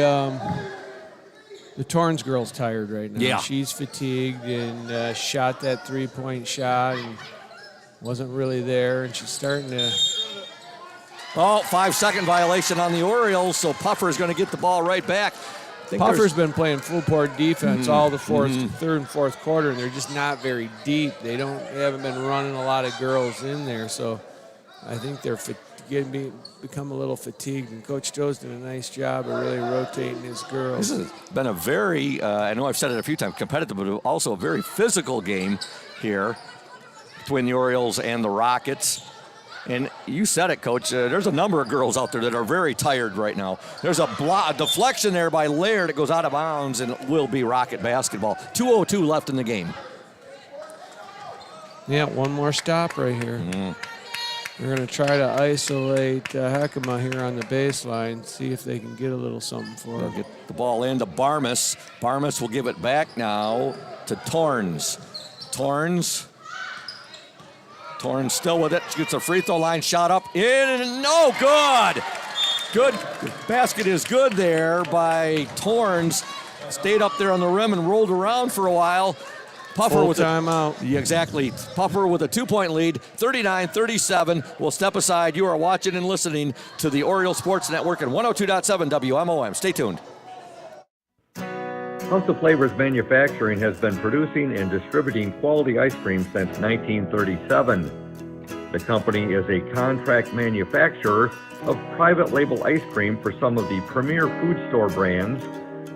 S13: the Torrens girl's tired right now.
S1: Yeah.
S13: She's fatigued and shot that three-point shot and wasn't really there, and she's starting to...
S1: 5-second violation on the Orioles, so Puffer's going to get the ball right back.
S13: Puffer's been playing full court defense all the third and fourth quarter, and they're just not very deep. They haven't been running a lot of girls in there, so I think they're become a little fatigued, and Coach Joe's done a nice job of really rotating his girls.
S1: This has been a very, I know I've said it a few times, competitive, but also a very physical game here between the Orioles and the Rockets. And you said it, Coach. There's a number of girls out there that are very tired right now. There's a deflection there by Laird. It goes out of bounds and will be Rocket basketball. 2:02 left in the game.
S13: Yeah, one more stop right here. They're going to try to isolate Heckema here on the baseline, see if they can get a little something for
S1: They'll
S13: him.
S1: get the ball into Barmas. Barmas will give it back now to Torrens. Torrens still with it. She gets a free throw line shot up in, and no good. Good basket is good there by Torrens. Stayed up there on the rim and rolled around for a while. Puffer with
S13: timeout.
S1: Yeah, exactly. Puffer with a 2-point lead, 39-37. We'll step aside. You are watching and listening to the Oriole Sports Network and 102.7 WMOM. Stay tuned.
S2: House of Flavors Manufacturing has been producing and distributing quality ice cream since 1937. The company is a contract manufacturer of private label ice cream for some of the premier food store brands,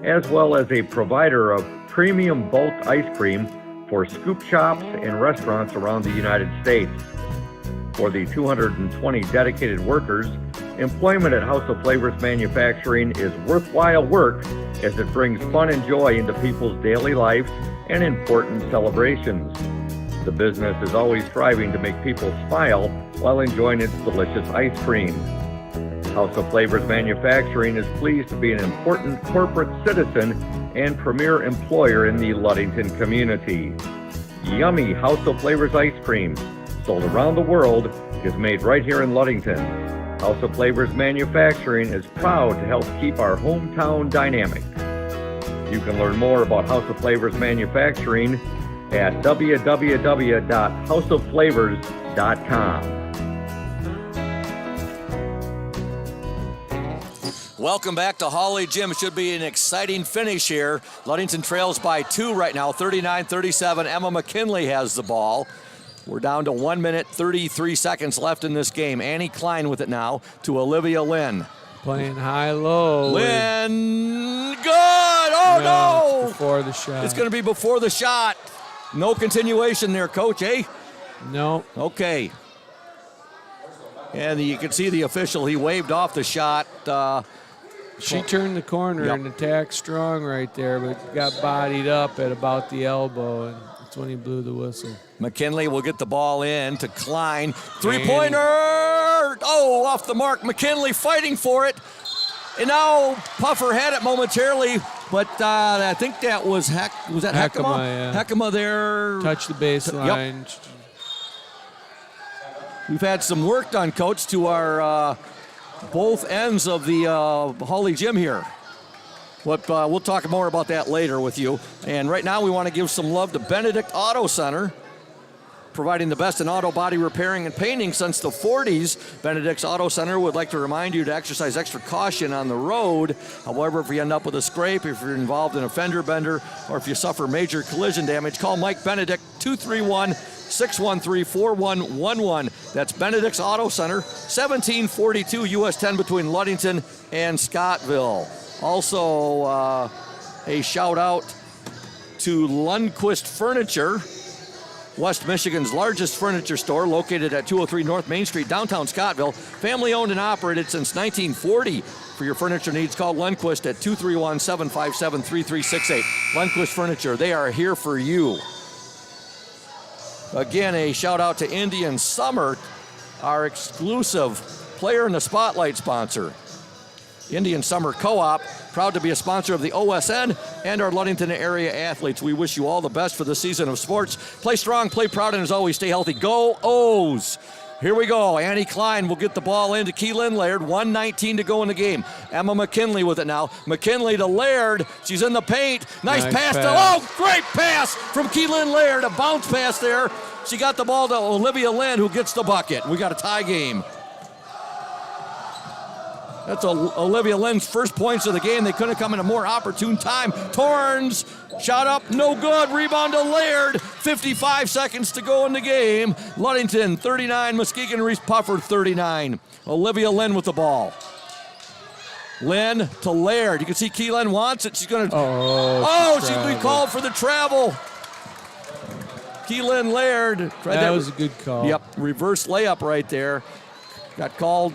S2: as well as a provider of premium bulk ice cream for scoop shops and restaurants around the United States. For the 220 dedicated workers, employment at House of Flavors Manufacturing is worthwhile work as it brings fun and joy into people's daily lives and important celebrations. The business is always striving to make people smile while enjoying its delicious ice cream. House of Flavors Manufacturing is pleased to be an important corporate citizen and premier employer in the Ludington community. Yummy House of Flavors ice cream, sold around the world, is made right here in Ludington. House of Flavors Manufacturing is proud to help keep our hometown dynamic. You can learn more about House of Flavors Manufacturing at www.houseofflavors.com.
S1: Welcome back to Holly Gym. It should be an exciting finish here. Ludington trails by 2 right now, 39-37. Emma McKinley has the ball. We're down to 1 minute, 33 seconds left in this game. Annie Klein with it now to Olivia Lynn.
S13: Playing high-low.
S1: Lynn, good! Oh, no!
S13: Before the shot.
S1: It's going to be before the shot. No continuation there, Coach, eh?
S13: No.
S1: Okay. And you can see the official. He waved off the shot.
S13: She turned the corner and attacked strong right there, but got bodied up at about the elbow, and that's when he blew the whistle.
S1: McKinley will get the ball in to Klein. Three-pointer! Oh, off the mark. McKinley fighting for it. And now Puffer had it momentarily, but I think that was was that Heckema?
S13: Yeah.
S1: Heckema there.
S13: Touched the baseline.
S1: Yep. We've had some work done, Coach, to our both ends of the Holly Gym here. But we'll talk more about that later with you. And right now we want to give some love to Benedict Auto Center. providing the best in auto body repairing and painting since the 40s. Benedict's Auto Center would like to remind you to exercise extra caution on the road. However, if you end up with a scrape, if you're involved in a fender bender, or if you suffer major collision damage, call Mike Benedict, 231-613-4111. That's Benedict's Auto Center, 1742 US 10 between Ludington and Scottville. Also, a shout out to Lundquist Furniture, West Michigan's largest furniture store, located at 203 North Main Street, downtown Scottville. Family owned and operated since 1940. For your furniture needs, call Lundquist at 231-757-3368. Lundquist Furniture, they are here for you. Again, a shout out to Indian Summer, our exclusive player in the spotlight sponsor. Indian Summer Co-op, proud to be a sponsor of the OSN and our Ludington area athletes. We wish you all the best for the season of sports. Play strong, play proud, and as always, stay healthy. Go O's! Here we go. Annie Klein will get the ball into Keelan Laird. 1:19 to go in the game. Emma McKinley with it now. McKinley to Laird. She's in the paint. Nice pass. Great pass from Keelan Laird. A bounce pass there. She got the ball to Olivia Lynn, who gets the bucket. We got a tie game. That's Olivia Lynn's first points of the game. They couldn't come in a more opportune time. Torrens, shot up, no good. Rebound to Laird. 55 seconds to go in the game. Ludington 39, Muskegon Reese Puffer 39. Olivia Lynn with the ball. Lynn to Laird. You can see Keelan wants it. She's going to... she's going to be called for the travel. Keelan Laird.
S13: That was a good call.
S1: Yep, reverse layup right there. Got called...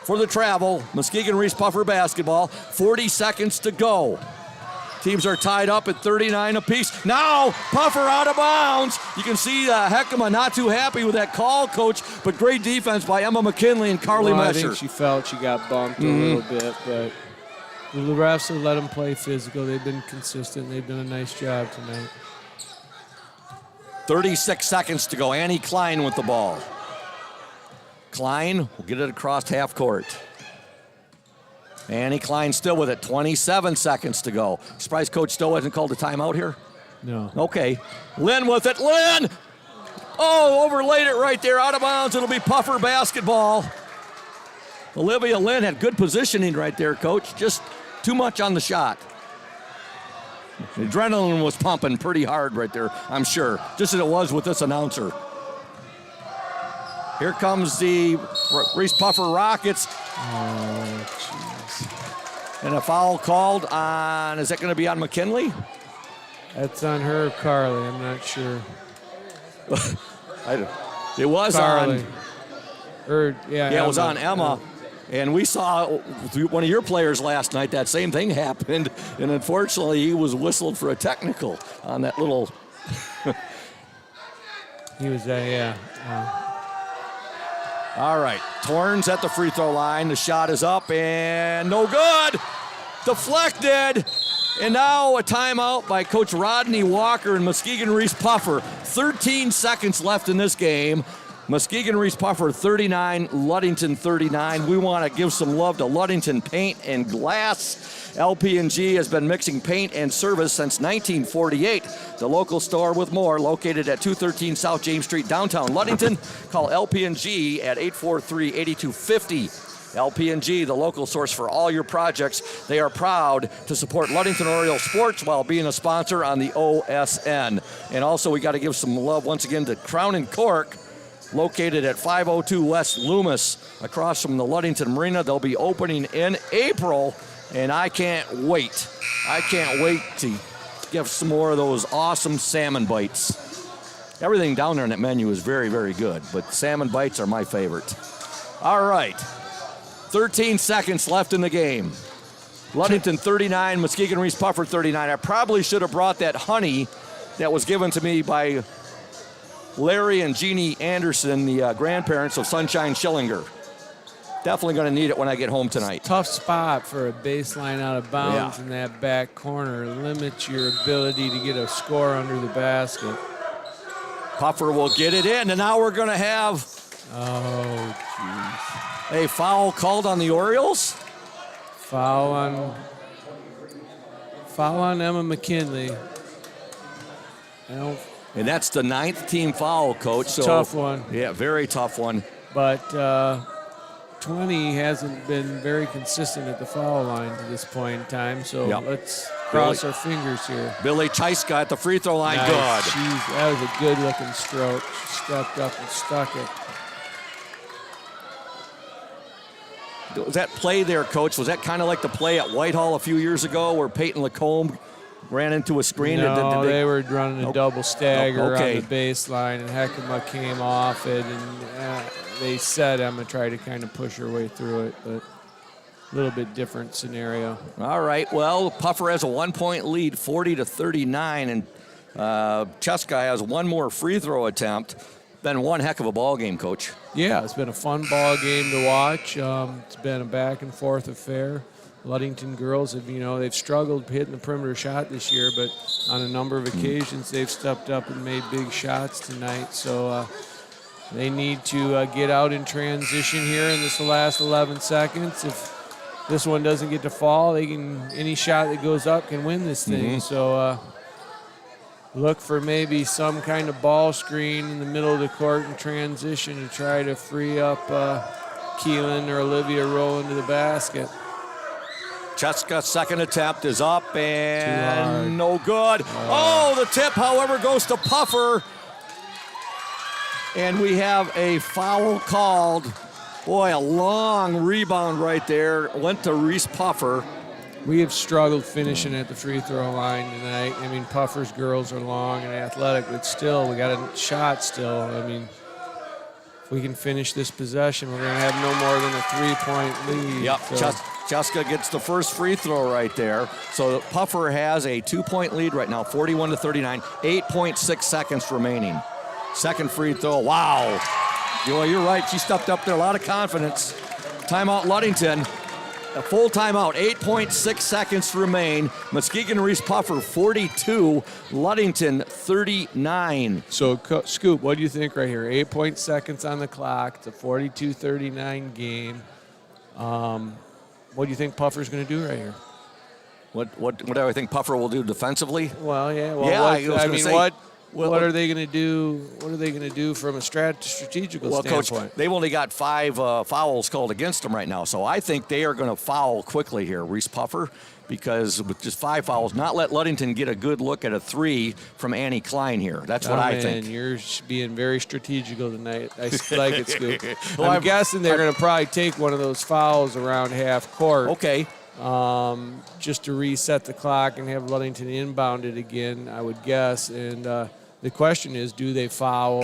S1: for the travel. Muskegon Reese Puffer basketball. 40 seconds to go. Teams are tied up at 39 apiece. Now, Puffer out of bounds. You can see Heckema not too happy with that call, Coach, but great defense by Emma McKinley and Carly Mesher.
S13: I think she felt she got bumped a little bit, but the refs have let them play physical. They've been consistent. They've done a nice job tonight.
S1: 36 seconds to go. Annie Klein with the ball. Klein will get it across half court. Annie Klein still with it. 27 seconds to go. Surprised Coach Stowe hasn't called a timeout here?
S13: No.
S1: Okay. Lynn with it. Lynn! Oh, overlaid it right there. Out of bounds. It'll be Puffer basketball. Olivia Lynn had good positioning right there, Coach. Just too much on the shot. The adrenaline was pumping pretty hard right there, I'm sure. Just as it was with this announcer. Here comes the Reese Puffer Rockets.
S13: Oh, jeez.
S1: And a foul called on, is that going to be on McKinley?
S13: That's on her, Carly. I'm not sure.
S1: It was
S13: Carly.
S1: on.
S13: Yeah,
S1: it was on Emma. And we saw one of your players last night, that same thing happened. And unfortunately, he was whistled for a technical on that little.
S13: He was,
S1: All right, Torrens at the free throw line. The shot is up and no good. Deflected. And now a timeout by Coach Rodney Walker and Muskegon Reese Puffer. 13 seconds left in this game. Muskegon Reese Puffer 39, Ludington 39. We want to give some love to Ludington Paint and Glass. LP&G has been mixing paint and service since 1948. The local store with more, located at 213 South James Street, downtown Ludington. Call LP&G at 843-8250. LP&G, the local source for all your projects. They are proud to support Ludington Oriole sports while being a sponsor on the OSN. And also, we got to give some love once again to Crown and Cork, located at 502 West Loomis, across from the Ludington Marina. They'll be opening in April, and I can't wait. I can't wait to get some more of those awesome salmon bites. Everything down there in that menu is very, very good, but salmon bites are my favorite. All right, 13 seconds left in the game. Ludington 39, Muskegon Reese Puffer 39. I probably should have brought that honey that was given to me by Larry and Jeannie Anderson, the grandparents of Sunshine Schillinger. Definitely going to need it when I get home tonight.
S13: Tough spot for a baseline out of bounds in that back corner. Limits your ability to get a score under the basket.
S1: Puffer will get it in, and now we're going to have a foul called on the Orioles.
S13: Foul on Emma McKinley.
S1: And that's the 9th team foul, Coach. So
S13: Tough one.
S1: Yeah, very tough one.
S13: But 20 hasn't been very consistent at the foul line to this point in time, so let's cross our fingers here.
S1: Billy Chiska at the free throw line.
S13: Nice.
S1: Good.
S13: Jeez, that was a good-looking stroke. She stepped up and stuck it.
S1: Was that play there, Coach? Was that kind of like the play at Whitehall a few years ago where Peyton Lacombe ran into a screen?
S13: No, they were running a double stagger on the baseline, and Heckema came off it, and they said Emma tried to kind of push her way through it, but a little bit different scenario.
S1: All right, well, Puffer has a 1-point lead, 40-39, and Cheska has one more free throw attempt. Been one heck of a ball game, Coach.
S13: Yeah, it's been a fun ball game to watch. It's been a back and forth affair. Ludington girls have, they've struggled hitting the perimeter shot this year, but on a number of occasions they've stepped up and made big shots tonight. So they need to get out in transition here in this last 11 seconds. If this one doesn't get to fall, any shot that goes up can win this thing. So look for maybe some kind of ball screen in the middle of the court in transition to try to free up Keelan or Olivia rolling to the basket.
S1: Cheska's second attempt is up and no good. Oh, the tip, however, goes to Puffer. And we have a foul called. Boy, a long rebound right there. Went to Reese Puffer.
S13: We have struggled finishing at the free throw line tonight. I mean, Puffer's girls are long and athletic, but still, we got a shot still. I mean, if we can finish this possession, we're going to have no more than a 3-point lead.
S1: Yep,
S13: So.
S1: Cheska gets the first free throw right there. So Puffer has a 2-point lead right now, 41-39, 8.6 seconds remaining. Second free throw, wow. You're right, she stepped up there, a lot of confidence. Timeout Ludington. A full timeout, 8.6 seconds remain. Muskegon Reese Puffer 42, Ludington 39.
S13: So, Scoop, what do you think right here? 8 seconds on the clock. It's a 42-39 game. What do you think Puffer's going to do right here?
S1: What do I think Puffer will do defensively?
S13: Well, yeah. Well,
S1: yeah,
S13: what are they going to do? What are they going to do from a strategical standpoint?
S1: Coach, they've only got 5 fouls called against them right now, so I think they are going to foul quickly here, Reese Puffer, because with just 5 fouls, not let Ludington get a good look at a 3 from Annie Klein here. That's what I think.
S13: You're being very strategical tonight. I like it, Scoop. Well, I'm guessing they're going to probably take one of those fouls around half court.
S1: Okay.
S13: Just to reset the clock and have Ludington inbounded again, I would guess. And the question is, do they foul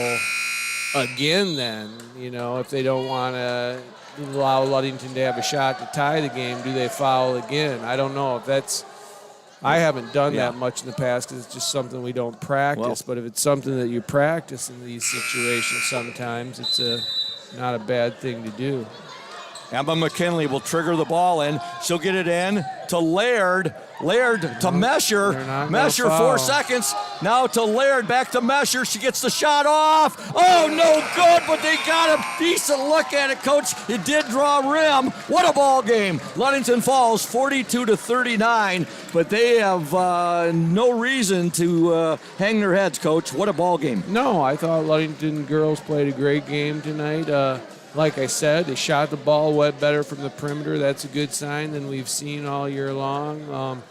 S13: again then? If they don't want to allow Ludington to have a shot to tie the game, do they foul again? I don't know if that's – I haven't done that much in the past because it's just something we don't practice. But if it's something that you practice in these situations sometimes, it's not a bad thing to do.
S1: Emma McKinley will trigger the ball in. She'll get it in to Laird. Laird to Mesher. Mesher, 4 seconds. Now to Laird, back to Mesher. She gets the shot off. Oh, no good, but they got a decent look at it, Coach. It did draw rim. What a ball game. Ludington falls 42-39, but they have no reason to hang their heads, Coach. What a ball game.
S13: No, I thought Ludington girls played a great game tonight. Like I said, they shot the ball better from the perimeter. That's a good sign than we've seen all year long.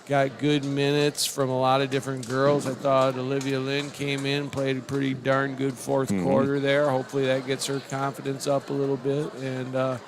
S13: Got good minutes from a lot of different girls. I thought Olivia Lynn came in, played a pretty darn good fourth quarter there. Hopefully that gets her confidence up a little bit. And,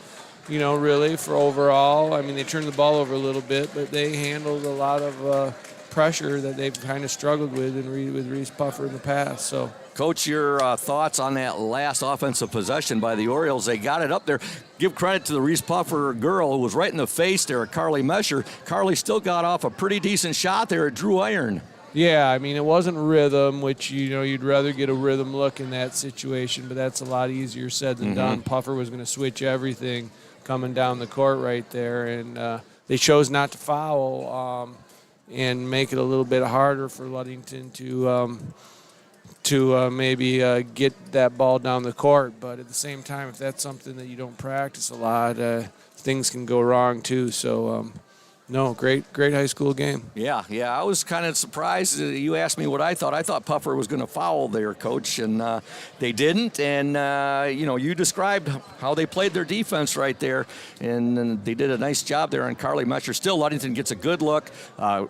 S13: really for overall, I mean, they turned the ball over a little bit, but they handled a lot of pressure that they've kind of struggled with with Reese Puffer in the past. So.
S1: Coach, your thoughts on that last offensive possession by the Orioles? They got it up there. Give credit to the Reese Puffer girl who was right in the face there at Carly Mesher. Carly still got off a pretty decent shot there at Drew Iron.
S13: Yeah, I mean, it wasn't rhythm, which, you'd rather get a rhythm look in that situation, but that's a lot easier said than done. Puffer was going to switch everything coming down the court right there, and they chose not to foul and make it a little bit harder for Ludington to maybe get that ball down the court. But at the same time, if that's something that you don't practice a lot, things can go wrong too. So No, great high school game.
S1: Yeah, I was kind of surprised. You asked me what I thought. I thought Puffer was going to foul their coach, and they didn't. And, you described how they played their defense right there, and they did a nice job there on Carly Mescher. Still, Ludington gets a good look.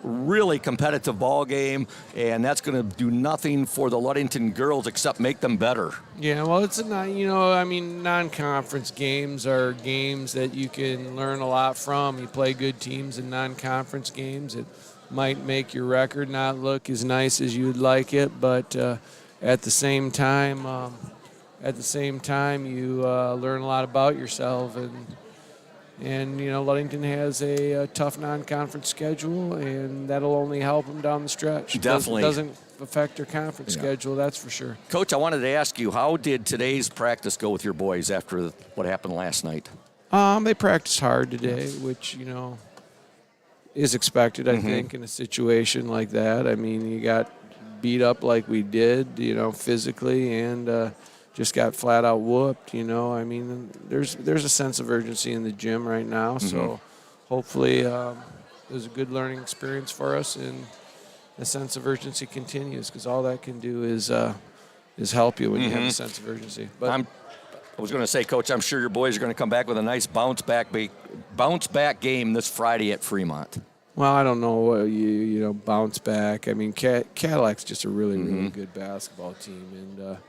S1: Really competitive ball game, and that's going to do nothing for the Ludington girls except make them better.
S13: Yeah, well, it's non-conference games are games that you can learn a lot from. You play good teams in non-conference games. It might make your record not look as nice as you'd like it, but at the same time, you learn a lot about yourself. And Ludington has a tough non-conference schedule, and that'll only help them down the stretch.
S1: Definitely.
S13: It doesn't affect their conference schedule, that's for sure.
S1: Coach, I wanted to ask you, how did today's practice go with your boys after what happened last night?
S13: They practiced hard today, which, is expected, I think, in a situation like that. I mean, you got beat up like we did, physically, and just got flat out whooped, I mean, there's a sense of urgency in the gym right now, so hopefully it was a good learning experience for us, and the sense of urgency continues, because all that can do is help you when you have a sense of urgency. But
S1: I was going to say, Coach, I'm sure your boys are going to come back with a nice bounce back game this Friday at Fremont.
S13: Well, I don't know, bounce back. I mean, Cadillac's just a really, really good basketball team, and you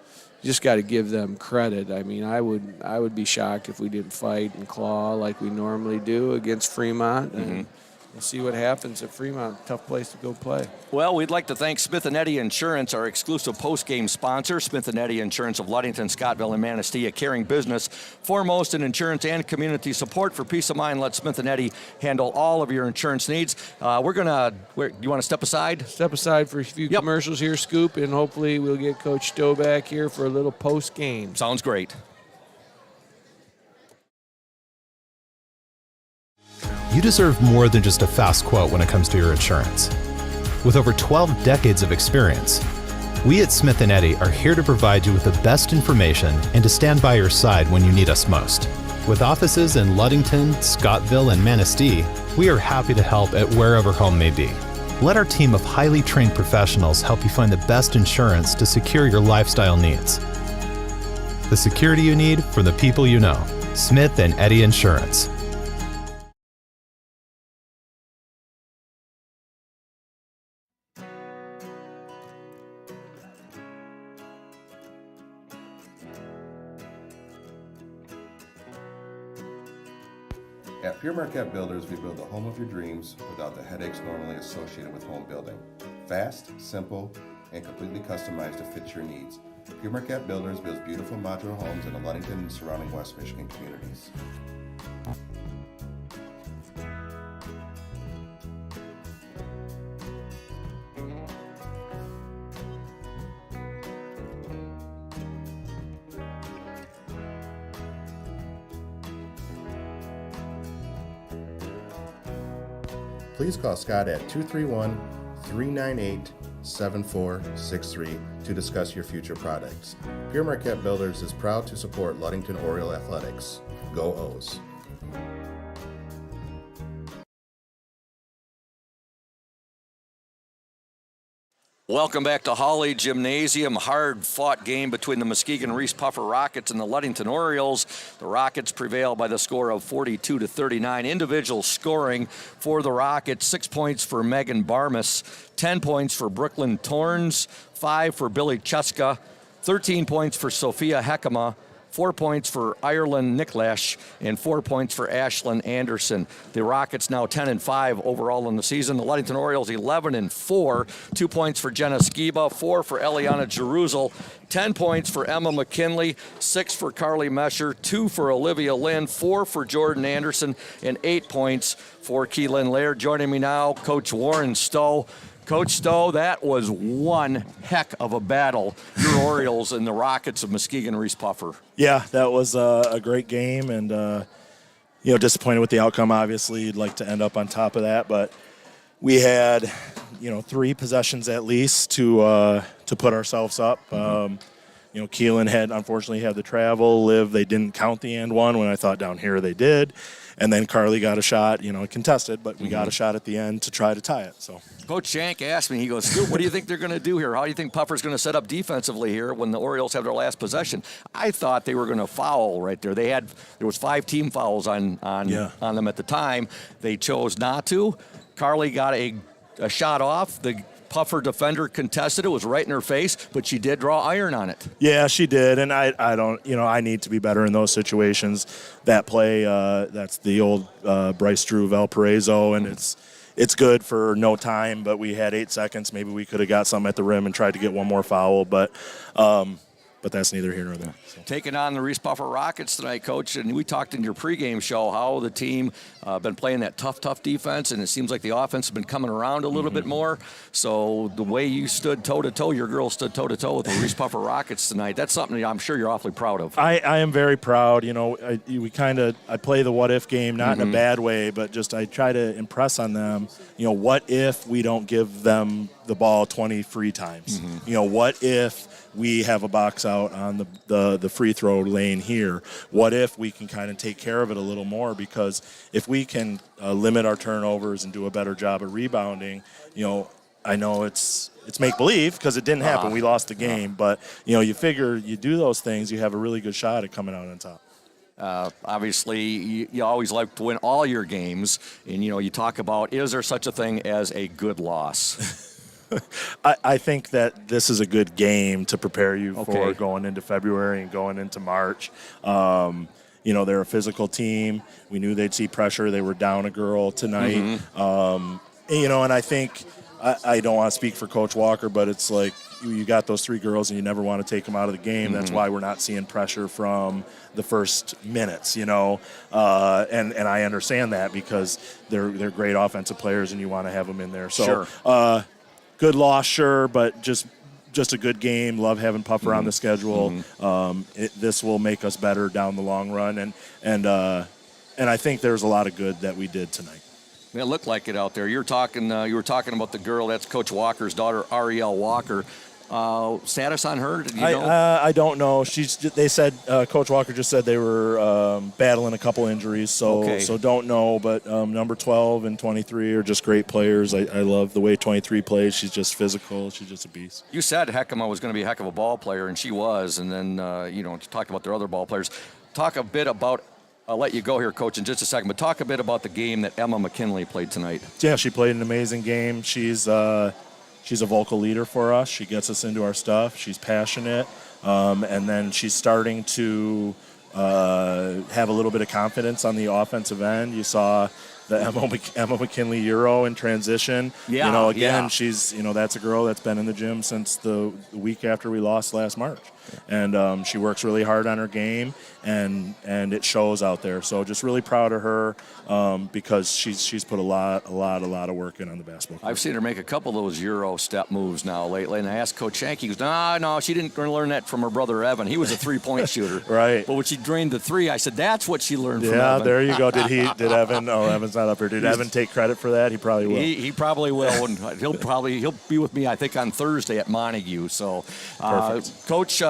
S13: just got to give them credit. I mean, I would be shocked if we didn't fight and claw like we normally do against Fremont. And we'll see what happens at Fremont. Tough place to go play.
S1: Well, we'd like to thank Smith & Eddy Insurance, our exclusive post-game sponsor. Smith & Eddy Insurance of Ludington, Scottville, and Manistee, a caring business, foremost in insurance and community support. For peace of mind, let Smith & Eddy handle all of your insurance needs. You want to step aside?
S13: Step aside for a few commercials here, Scoop, and hopefully we'll get Coach Stowe back here for a little post-game.
S1: Sounds great.
S3: You deserve more than just a fast quote when it comes to your insurance. With over 12 decades of experience, we at Smith & Eddy are here to provide you with the best information and to stand by your side when you need us most. With offices in Ludington, Scottville, and Manistee, we are happy to help at wherever home may be. Let our team of highly trained professionals help you find the best insurance to secure your lifestyle needs. The security you need from the people you know. Smith & Eddy Insurance.
S5: At Pure Marquette Builders, we build the home of your dreams without the headaches normally associated with home building. Fast, simple, and completely customized to fit your needs. Pure Marquette Builders builds beautiful modular homes in the Ludington and surrounding West Michigan communities. Please call Scott at 231-398-7463 to discuss your future products. Pure Marquette Builders is proud to support Ludington Oriole Athletics. Go O's!
S1: Welcome back to Hawley Gymnasium. Hard-fought game between the Muskegon Reeths Puffer Rockets and the Ludington Orioles. The Rockets prevail by the score of 42-39. Individual scoring for the Rockets: 6 points for Megan Barmas, 10 points for Brooklyn Torns, 5 for Billy Cheska, 13 points for Sophia Hekema, 4 points for Ireland Nicklash, and 4 points for Ashlyn Anderson. The Rockets now 10-5 overall in the season. The Ludington Orioles 11-4. 2 points for Jenna Skiba, 4 for Eliana Jeruzel, 10 points for Emma McKinley, 6 for Carly Mescher, 2 for Olivia Lynn, 4 for Jordan Anderson, and 8 points for Keelan Laird. Joining me now, Coach Warren Stowe. Coach Stowe, that was one heck of a battle, your Orioles and the Rockets of Muskegon Reeths Puffer.
S14: Yeah, that was a great game, and disappointed with the outcome. Obviously, you'd like to end up on top of that, but we had 3 possessions at least to put ourselves up. Keelan unfortunately had the travel. Liv, they didn't count the and one when I thought down here they did. And then Carly got a shot, contested, but we got a shot at the end to try to tie it. So
S1: Coach Shank asked me, he goes, Scoop, what do you think they're going to do here? How do you think Puffer's going to set up defensively here when the Orioles have their last possession? I thought they were going to foul right there. There was 5 team fouls on them at the time. They chose not to. Carly got a shot off. The Puffer defender contested it, was right in her face, but she did draw iron on it.
S14: Yeah, she did, and I don't, I need to be better in those situations. That play, that's the old Bryce Drew Valparaiso, and it's good for no time, but we had 8 seconds. Maybe we could have got some at the rim and tried to get one more foul, but that's neither here nor there. So.
S1: Taking on the Reeths Puffer Rockets tonight, Coach, and we talked in your pregame show how the team been playing that tough defense, and it seems like the offense has been coming around a little bit more. So the way you stood toe-to-toe, your girls stood toe-to-toe with the Reeths Puffer Rockets tonight, that's something I'm sure you're awfully proud of.
S14: I am very proud. I play the what-if game, not in a bad way, but just I try to impress on them, what if we don't give them the ball 20 free times? What if we have a box out on the free throw lane here? What if we can kind of take care of it a little more? Because if we can limit our turnovers and do a better job of rebounding, I know it's make-believe because it didn't happen. We lost the game. But, you figure you do those things, you have a really good shot at coming out on top.
S1: Obviously, you always like to win all your games. And, you talk about, is there such a thing as a good loss?
S14: I think that this is a good game to prepare you for going into February and going into March. They're a physical team. We knew they'd see pressure. They were down a girl tonight. And I think, I don't want to speak for Coach Walker, but it's like you got those 3 girls and you never want to take them out of the game. That's why we're not seeing pressure from the first minutes, and I understand that because they're great offensive players and you want to have them in there. So, good loss, sure, but just a good game. Love having Puffer on the schedule. This will make us better down the long run, and I think there's a lot of good that we did tonight.
S1: It looked like it out there. You were talking about the girl. That's Coach Walker's daughter, Ariel Walker. Status on her? Do you know?
S14: I don't know. They said Coach Walker just said they were battling a couple injuries, so don't know. But number 12 and 23 are just great players. I love the way 23 plays. She's just physical. She's just a beast.
S1: You said Heckema was going to be a heck of a ball player, and she was. And then talked about their other ball players. Talk a bit about. I'll let you go here, Coach, in just a second. But talk a bit about the game that Emma McKinley played tonight.
S14: Yeah, she played an amazing game. She's a vocal leader for us. She gets us into our stuff. She's passionate. And then she's starting to have a little bit of confidence on the offensive end. You saw the Emma McKinley Euro in transition. She's, that's a girl that's been in the gym since the week after we lost last March. And she works really hard on her game, and it shows out there. So just really proud of her because she's put a lot of work in on the basketball court.
S1: I've seen her make a couple of those Euro step moves now lately, and I asked Coach Shank, he goes, no, she didn't learn that from her brother Evan. He was a three-point shooter.
S14: Right.
S1: But when she drained the 3, I said, that's what she learned from Evan.
S14: Yeah, there you go. Did Evan? Oh, Evan's not up here. Did Evan take credit for that? He probably will.
S1: He probably will, and he'll be with me, I think, on Thursday at Montague. So, Coach.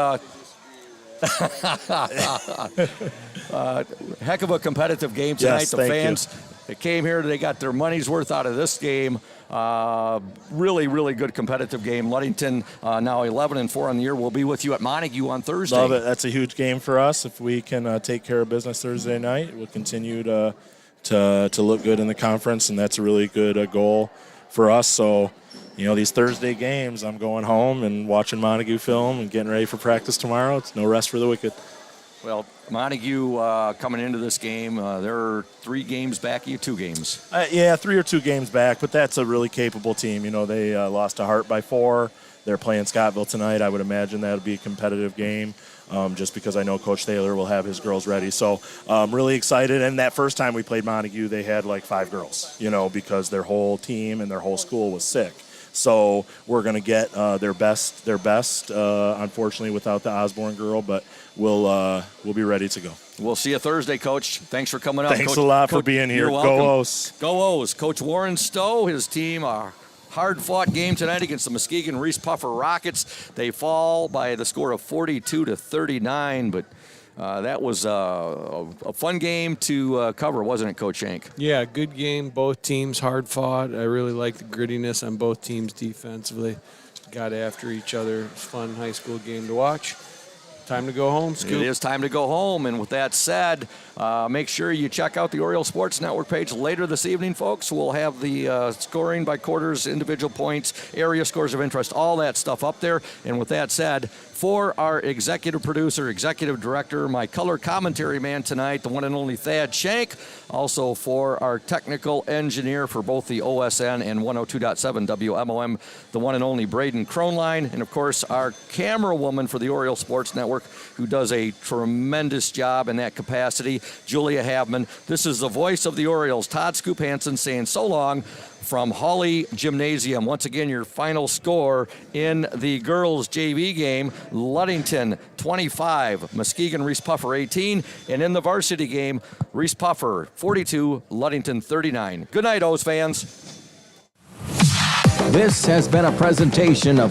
S1: Heck of a competitive game tonight.
S14: Yes,
S1: the fans that came here, they got their money's worth out of this game. Really good competitive game. Ludington now 11-4 on the year. We'll be with you at Montague on Thursday.
S14: Love it. That's a huge game for us. If we can take care of business Thursday night, we'll continue to look good in the conference, and that's a really good goal for us. So, these Thursday games, I'm going home and watching Montague film and getting ready for practice tomorrow. It's no rest for the wicked.
S1: Well, Montague coming into this game, they're 3 games back. You 2 games.
S14: 3 or 2 games back, but that's a really capable team. They lost to Hart by 4. They're playing Scottville tonight. I would imagine that'll be a competitive game. Just because I know Coach Thaler will have his girls ready. So I'm really excited. And that first time we played Montague, they had like 5 girls, because their whole team and their whole school was sick. So we're going to get their best, unfortunately, without the Osborne girl, but we'll be ready to go.
S1: We'll see you Thursday, Coach. Thanks for coming up.
S14: Thanks
S1: Coach,
S14: a lot for being here.
S1: You're welcome.
S14: Go O's.
S1: Go O's. Coach Warren Stowe, his team are hard-fought game tonight against the Muskegon Reese Puffer Rockets. They fall by the score of 42-39, but that was a fun game to cover, wasn't it, Coach Shank?
S13: Yeah, good game. Both teams hard fought. I really like the grittiness on both teams defensively. Got after each other. It was a fun high school game to watch. Time to go home, Scoop.
S1: It is time to go home. And with that said, make sure you check out the Oriole Sports Network page later this evening, folks. We'll have the scoring by quarters, individual points, area scores of interest, all that stuff up there. And with that said, for our executive producer, executive director, my color commentary man tonight, the one and only Thad Shank. Also for our technical engineer for both the OSN and 102.7 WMOM, the one and only Braden Kronline. And of course, our camera woman for the Oriole Sports Network, who does a tremendous job in that capacity, Julia Havman. This is the voice of the Orioles, Todd Scoop Hansen, saying so long from Hawley Gymnasium. Once again, your final score in the girls JV game, Ludington 25, Muskegon Reese Puffer 18, and in the varsity game, Reese Puffer 42, Ludington 39. Good night, O's fans.
S12: This has been a presentation of